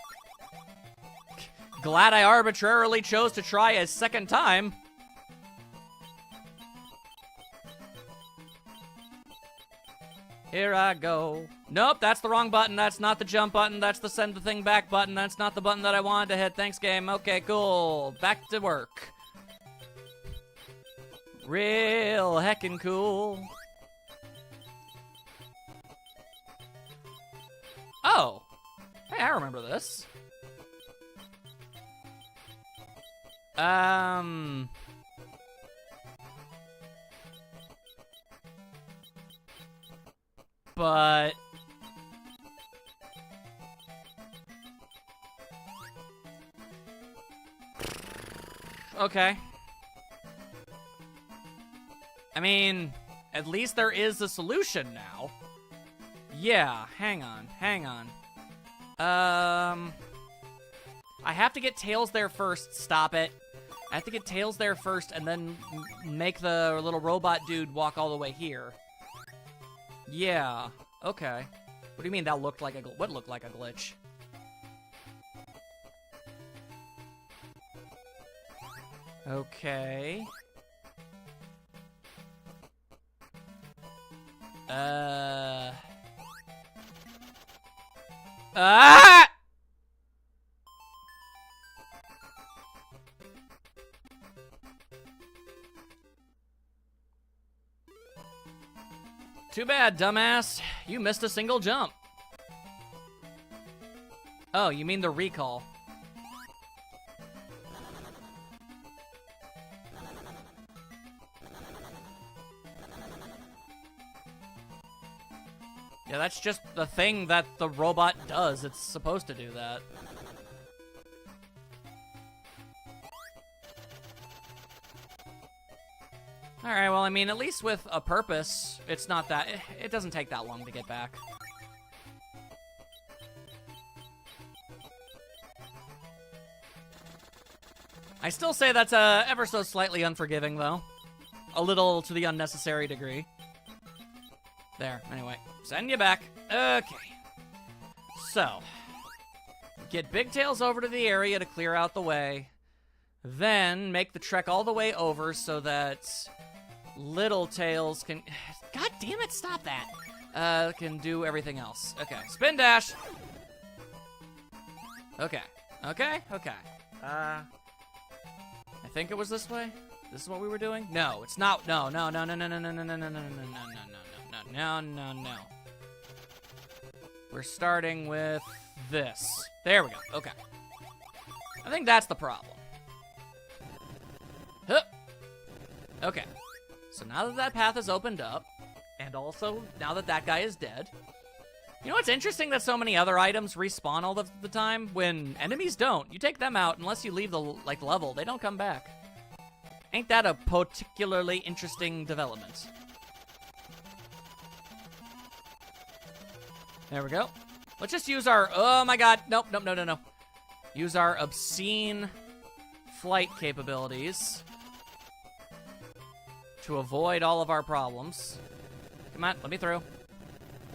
Glad I arbitrarily chose to try a second time. Here I go. Nope, that's the wrong button. That's not the jump button. That's the send the thing back button. That's not the button that I wanted to hit. Thanks, game. Okay, cool. Back to work. Real heckin' cool. Oh. Hey, I remember this. But... okay. I mean, at least there is a solution now. Yeah, hang on. I have to get Tails there first. Stop it. I have to get Tails there first and then make the little robot dude walk all the way here. Yeah, okay. What do you mean that looked like what looked like a glitch? Okay. Ah! Too bad, dumbass. You missed a single jump. Oh, you mean the recall. Yeah, that's just the thing that the robot does. It's supposed to do that. Alright, well, I mean, at least with a purpose, it's not that... It doesn't take that long to get back. I still say that's ever so slightly unforgiving, though. A little to the unnecessary degree. There, anyway. Send you back. Okay. So. Get Big Tails over to the area to clear out the way. Then make the trek all the way over so that Little Tails can... God damn it, stop that. Can do everything else. Okay, spin dash. Okay. Okay, okay. I think it was this way. This is what we were doing? No, it's not. No, no, no, no, no, no, no, no, no, no, no, no, no, no, no, no, no. We're starting with this. There we go. Okay. I think that's the problem. Huh. Okay. So now that that path is opened up, and also now that that guy is dead, you know what's interesting that so many other items respawn all the time when enemies don't. You take them out, unless you leave the level, they don't come back. Ain't that a particularly interesting development? There we go. Let's just use our... Oh my god. Nope, nope, no, no, no. Use our obscene flight capabilities to avoid all of our problems. Come on, let me through.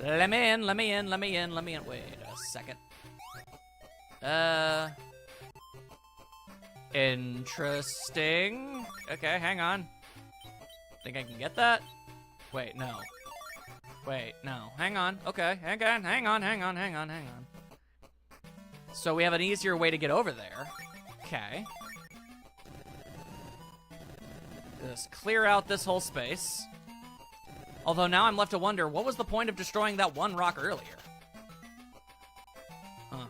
Let me in, let me in, let me in, let me in. Wait a second. Interesting. Okay, hang on. Think I can get that? Wait, no. Wait, no. Hang on. Okay, hang on, hang on, hang on, hang on, hang on. So we have an easier way to get over there. Okay. Just clear out this whole space. Although now I'm left to wonder, what was the point of destroying that one rock earlier? Huh.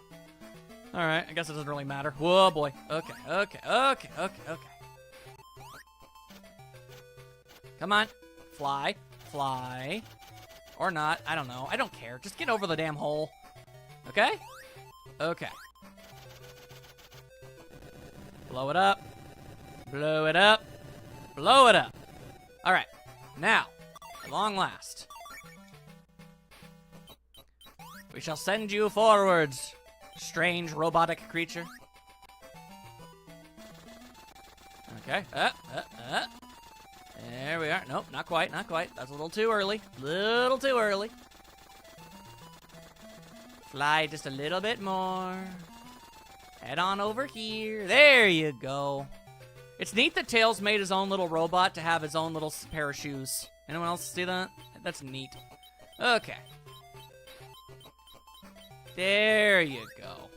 Alright, I guess it doesn't really matter. Whoa, boy. Okay, okay, okay, okay, okay. Come on. Fly. Fly. Or not. I don't know. I don't care. Just get over the damn hole. Okay? Okay. Blow it up. Blow it up. Blow it up. Alright. Now. At long last. We shall send you forwards, strange robotic creature. Okay. There we are. Nope, not quite, not quite. That's a little too early. Little too early. Fly just a little bit more. Head on over here. There you go. It's neat that Tails made his own little robot to have his own little pair of shoes. Anyone else see that? That's neat. Okay. There you go.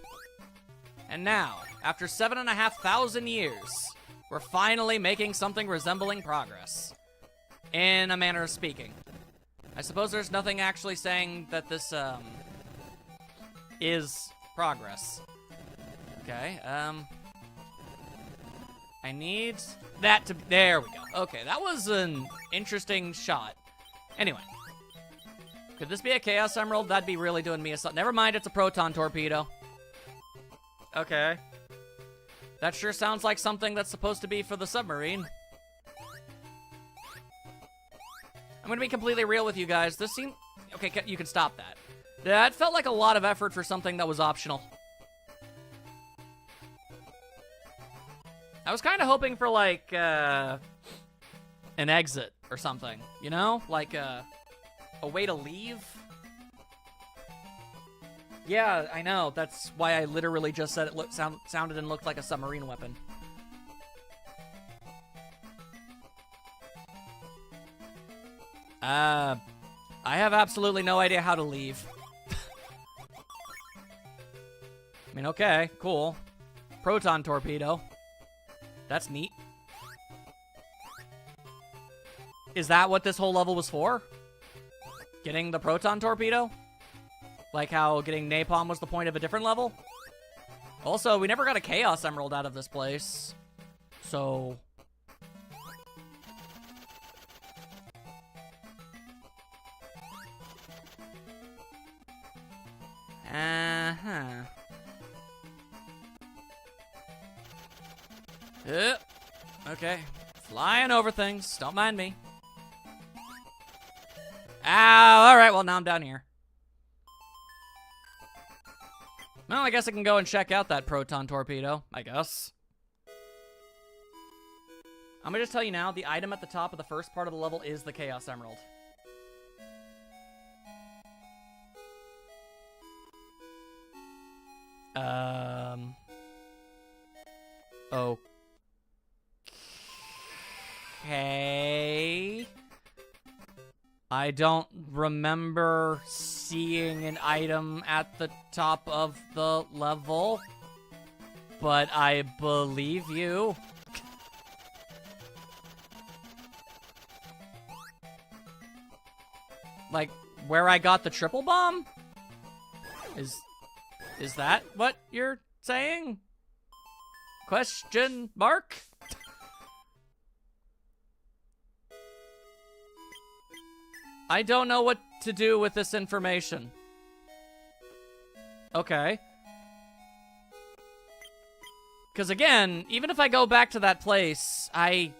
And now, after 7,500 years, we're finally making something resembling progress. In a manner of speaking. I suppose there's nothing actually saying that this, is progress. Okay, I need that to... There we go. Okay, that was an interesting shot. Anyway. Could this be a Chaos Emerald? That'd be really doing me a... Never mind, it's a Proton Torpedo. Okay. That sure sounds like something that's supposed to be for the submarine. I'm gonna be completely real with you guys. This seemed... Okay, you can stop that. That felt like a lot of effort for something that was optional. I was kind of hoping for, like, an exit or something, you know? Like, a way to leave. Yeah, I know. That's why I literally just said it sounded and looked like a submarine weapon. I have absolutely no idea how to leave. I mean, okay, cool. Proton torpedo. That's neat. Is that what this whole level was for? Getting the proton torpedo? Like how getting napalm was the point of a different level? Also, we never got a Chaos Emerald out of this place. So... Uh-huh. Okay. Flying over things. Don't mind me. Ow, alright, well, now I'm down here. Well, I guess I can go and check out that proton torpedo, I guess. I'm gonna just tell you now, the item at the top of the first part of the level is the Chaos Emerald. Okay. I don't remember seeing an item at the top of the level, but I believe you. Like, where I got the triple bomb? Is that what you're saying? Question mark? I don't know what to do with this information. Okay. Because again, even if I go back to that place, I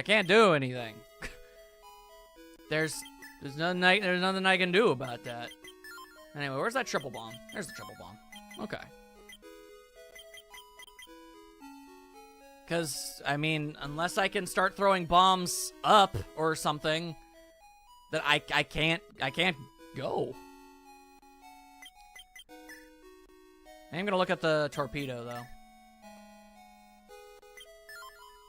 can't do anything. There's nothing I can do about that. Anyway, where's that triple bomb? There's the triple bomb. Okay. Because, I mean, unless I can start throwing bombs up or something, that I can't go. I'm gonna look at the torpedo, though.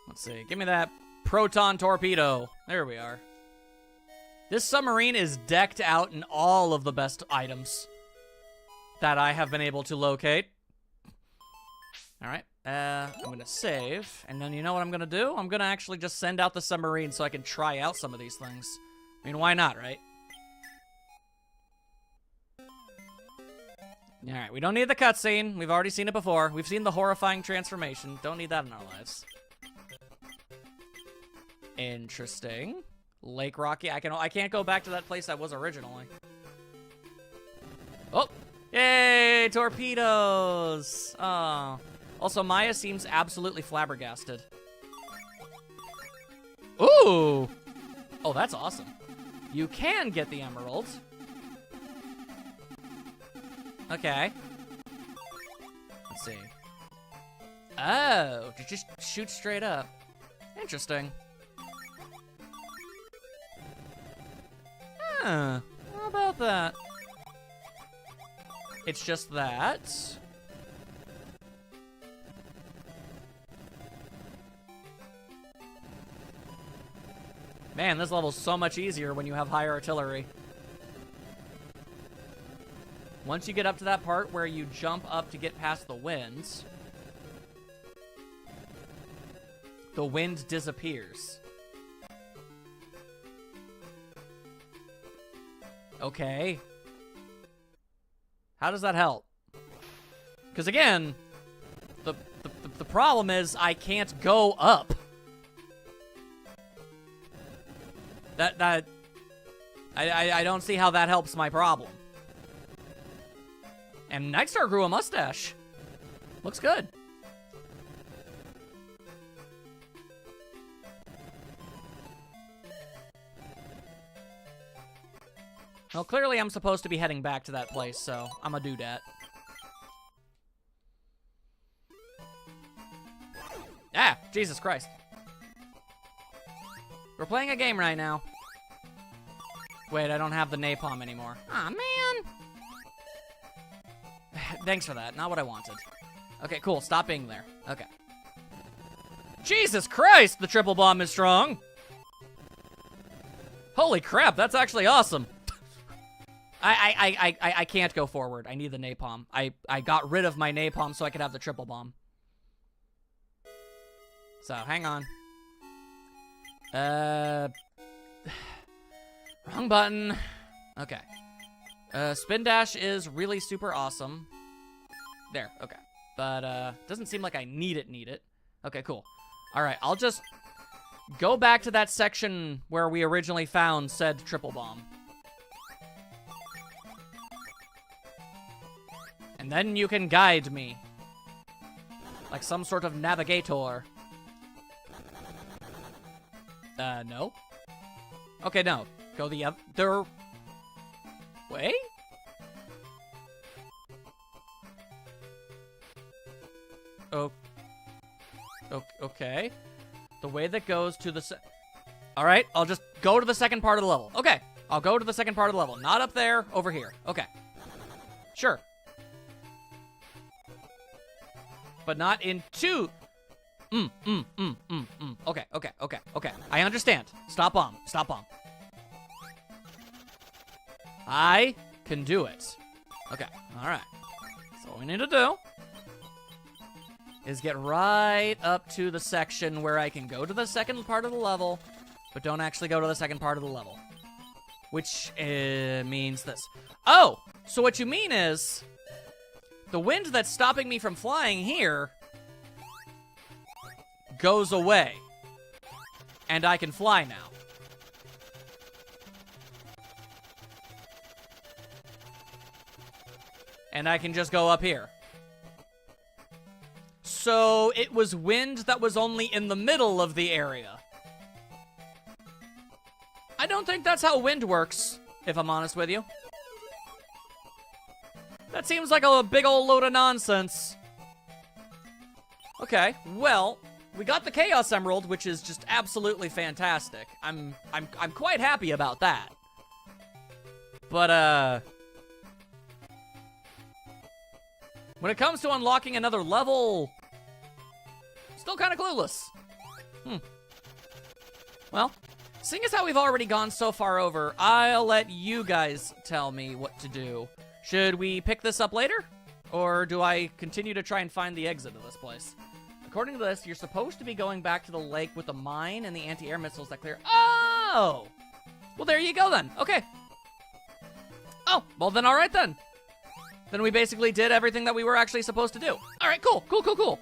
Let's see. Give me that proton torpedo. There we are. This submarine is decked out in all of the best items that I have been able to locate. All right. I'm going to save, and then you know what I'm going to do? I'm going to actually just send out the submarine so I can try out some of these things. I mean, why not, right? All right, we don't need the cutscene. We've already seen it before. We've seen the horrifying transformation. Don't need that in our lives. Interesting. Lake Rocky. I can't go back to that place I was originally. Oh! Yay! Torpedoes! Oh. Also, Maya seems absolutely flabbergasted. Ooh! Oh, that's awesome. You can get the emerald. Okay. Let's see. Oh, you just shoot straight up. Interesting. Huh. How about that? It's just that. Man, this level's so much easier when you have higher artillery. Once you get up to that part where you jump up to get past the wind disappears. Okay. How does that help? Because again, the problem is I can't go up. I don't see how that helps my problem. And Nightstar grew a mustache. Looks good. Well, clearly I'm supposed to be heading back to that place, so I'm gonna do that. Ah, Jesus Christ. We're playing a game right now. Wait, I don't have the napalm anymore. Aw, man. Thanks for that. Not what I wanted. Okay, cool. Stop being there. Okay. Jesus Christ, the triple bomb is strong. Holy crap, that's actually awesome. I can't go forward. I need the napalm. I got rid of my napalm so I could have the triple bomb. So, hang on. Wrong button. Okay. Spin dash is really super awesome. There, okay. But, doesn't seem like I need it. Okay, cool. Alright, I'll just go back to that section where we originally found said triple bomb. And then you can guide me. Like some sort of navigator. No. Okay, no. Go the other way? Oh. Okay. The way that goes to the Alright, I'll just go to the second part of the level. Okay, I'll go to the second part of the level. Not up there, over here. Okay. Sure. But not into... Okay. I understand. Stop bomb. I can do it. Okay, alright. So what we need to do is get right up to the section where I can go to the second part of the level, but don't actually go to the second part of the level. Which means this. Oh! So what you mean is, the wind that's stopping me from flying here goes away. And I can fly now. And I can just go up here. So it was wind that was only in the middle of the area. I don't think that's how wind works, if I'm honest with you. That seems like a big old load of nonsense. Okay, well, we got the Chaos Emerald, which is just absolutely fantastic. I'm quite happy about that. But when it comes to unlocking another level, still kind of clueless. Well, seeing as how we've already gone so far over, I'll let you guys tell me what to do. Should we pick this up later? Or do I continue to try and find the exit of this place? According to this, you're supposed to be going back to the lake with the mine and the anti-air missiles that clear. Oh! Well, there you go then. Okay. Oh, well then, all right then. Then we basically did everything that we were actually supposed to do. All right, cool.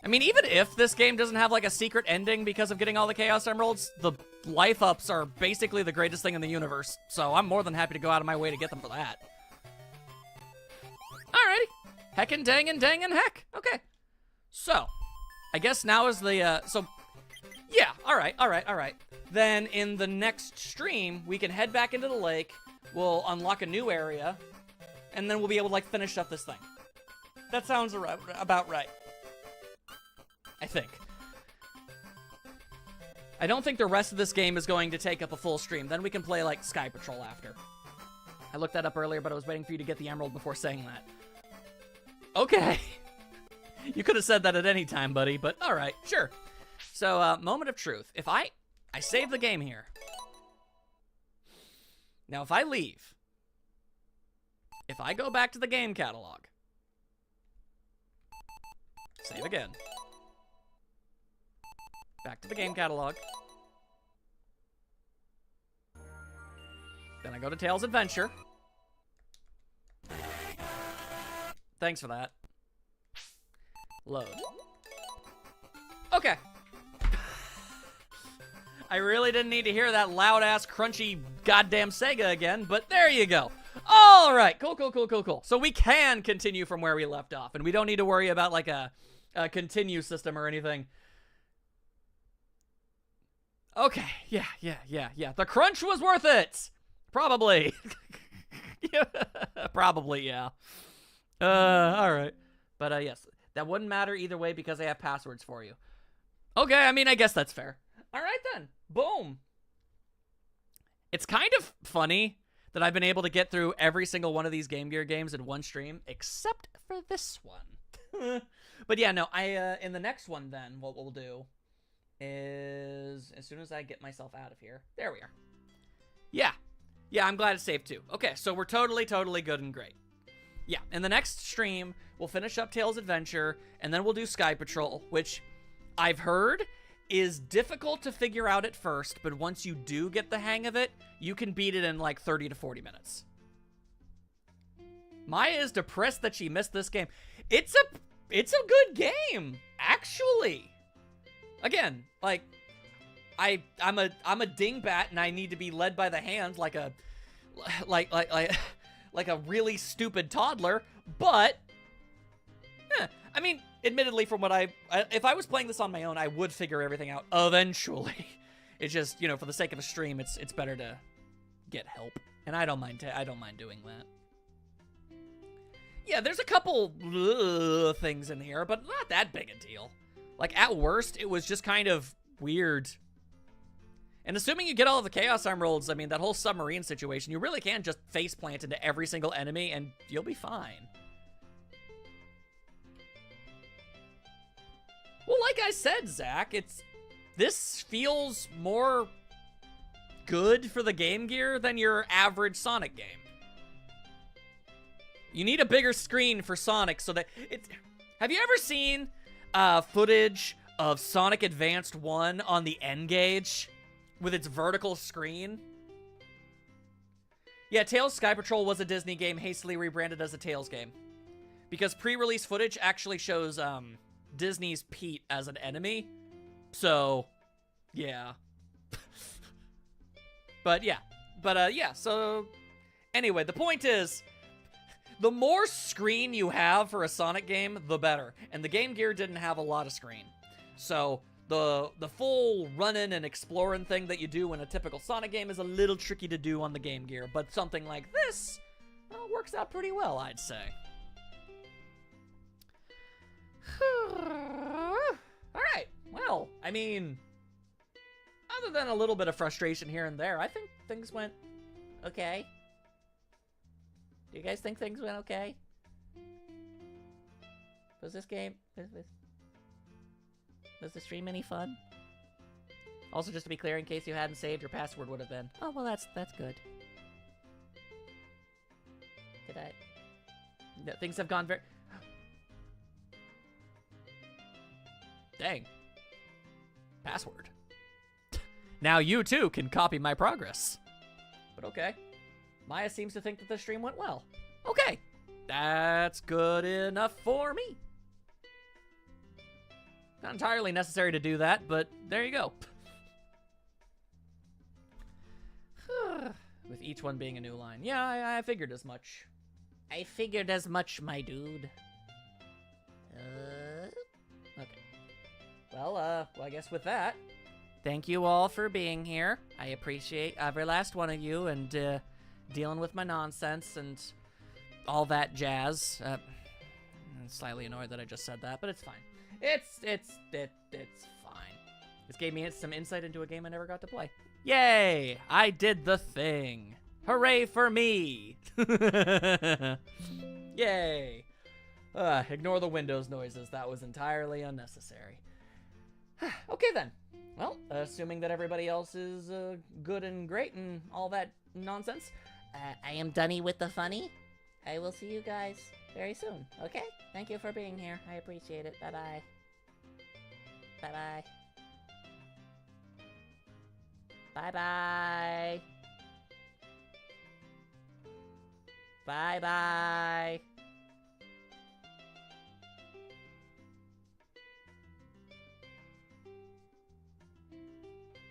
I mean, even if this game doesn't have like a secret ending because of getting all the Chaos Emeralds, the life ups are basically the greatest thing in the universe. So I'm more than happy to go out of my way to get them for that. Alrighty. Heckin' dangin' dangin' heck. Okay. So, I guess now is the, yeah, alright. Then in the next stream, we can head back into the lake, we'll unlock a new area, and then we'll be able to, like, finish up this thing. That sounds about right. I think. I don't think the rest of this game is going to take up a full stream. Then we can play, like, Sky Patrol after. I looked that up earlier, but I was waiting for you to get the emerald before saying that. Okay. You could have said that at any time, buddy, but alright, sure. So, moment of truth. If I save the game here. Now, if I leave, if I go back to the game catalog, save again. Back to the game catalog. Then I go to Tails Adventure. Thanks for that. Load. Okay. I really didn't need to hear that loud-ass, crunchy, goddamn Sega again, but there you go. All right, cool. So we can continue from where we left off, and we don't need to worry about, like, a continue system or anything. Okay, yeah. The crunch was worth it! Probably. Probably, yeah. Alright. But, yes, that wouldn't matter either way because I have passwords for you. Okay, I mean, I guess that's fair. Alright then. Boom. It's kind of funny that I've been able to get through every single one of these Game Gear games in one stream, except for this one. But yeah, no, in the next one then, what we'll do is, as soon as I get myself out of here, there we are. Yeah, I'm glad it's saved too. Okay, so we're totally good and great. Yeah, in the next stream, we'll finish up Tails Adventure, and then we'll do Sky Patrol, which I've heard is difficult to figure out at first, but once you do get the hang of it, you can beat it in like 30 to 40 minutes. Maya is depressed that she missed this game. It's a good game, actually. Again, like, I'm a dingbat and I need to be led by the hand like like a really stupid toddler, but I mean, admittedly, from what if I was playing this on my own, I would figure everything out eventually. It's just, you know, for the sake of a stream, it's better to get help, and I don't mind doing that. Yeah, there's a couple things in here, but not that big a deal. Like, at worst, it was just kind of weird. And assuming you get all of the Chaos Emeralds, I mean, that whole submarine situation, you really can just faceplant into every single enemy, and you'll be fine. Well, like I said, Zach, this feels more good for the Game Gear than your average Sonic game. You need a bigger screen for Sonic so that have you ever seen footage of Sonic Advanced 1 on the N-Gage with its vertical screen? Yeah, Tails Sky Patrol was a Disney game hastily rebranded as a Tails game. Because pre-release footage actually shows Disney's Pete as an enemy. So, yeah. But yeah, so anyway, the point is, the more screen you have for a Sonic game, the better. And the Game Gear didn't have a lot of screen. So the full running and exploring thing that you do in a typical Sonic game is a little tricky to do on the Game Gear. But something like this works out pretty well, I'd say. Alright, well, I mean, other than a little bit of frustration here and there, I think things went okay. Do you guys think things went okay? Was this game... Was the stream any fun? Also, just to be clear, in case you hadn't saved, your password would have been... Oh, well, that's good. Did I... No, things have gone very... Dang. Password. Now you, too, can copy my progress. But okay. Maya seems to think that the stream went well. Okay. That's good enough for me. Not entirely necessary to do that, but there you go. With each one being a new line. Yeah, I figured as much. I figured as much, my dude. Okay. Well, I guess with that, thank you all for being here. I appreciate every last one of you, and dealing with my nonsense and all that jazz. I'm slightly annoyed that I just said that, but it's fine. It's fine. This gave me some insight into a game I never got to play. Yay! I did the thing. Hooray for me! Yay! Ignore the Windows noises. That was entirely unnecessary. Okay then. Well, assuming that everybody else is good and great and all that nonsense, I am Dunny with the funny. I will see you guys very soon, okay? Thank you for being here. I appreciate it. Bye-bye. Bye-bye. Bye-bye. Bye-bye.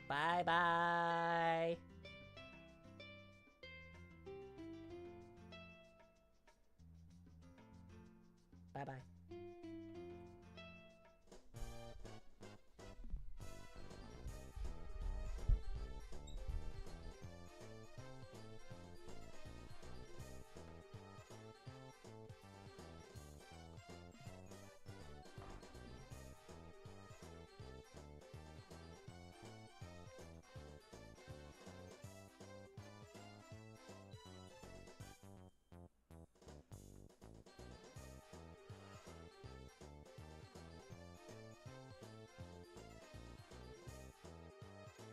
Bye-bye. Bye-bye.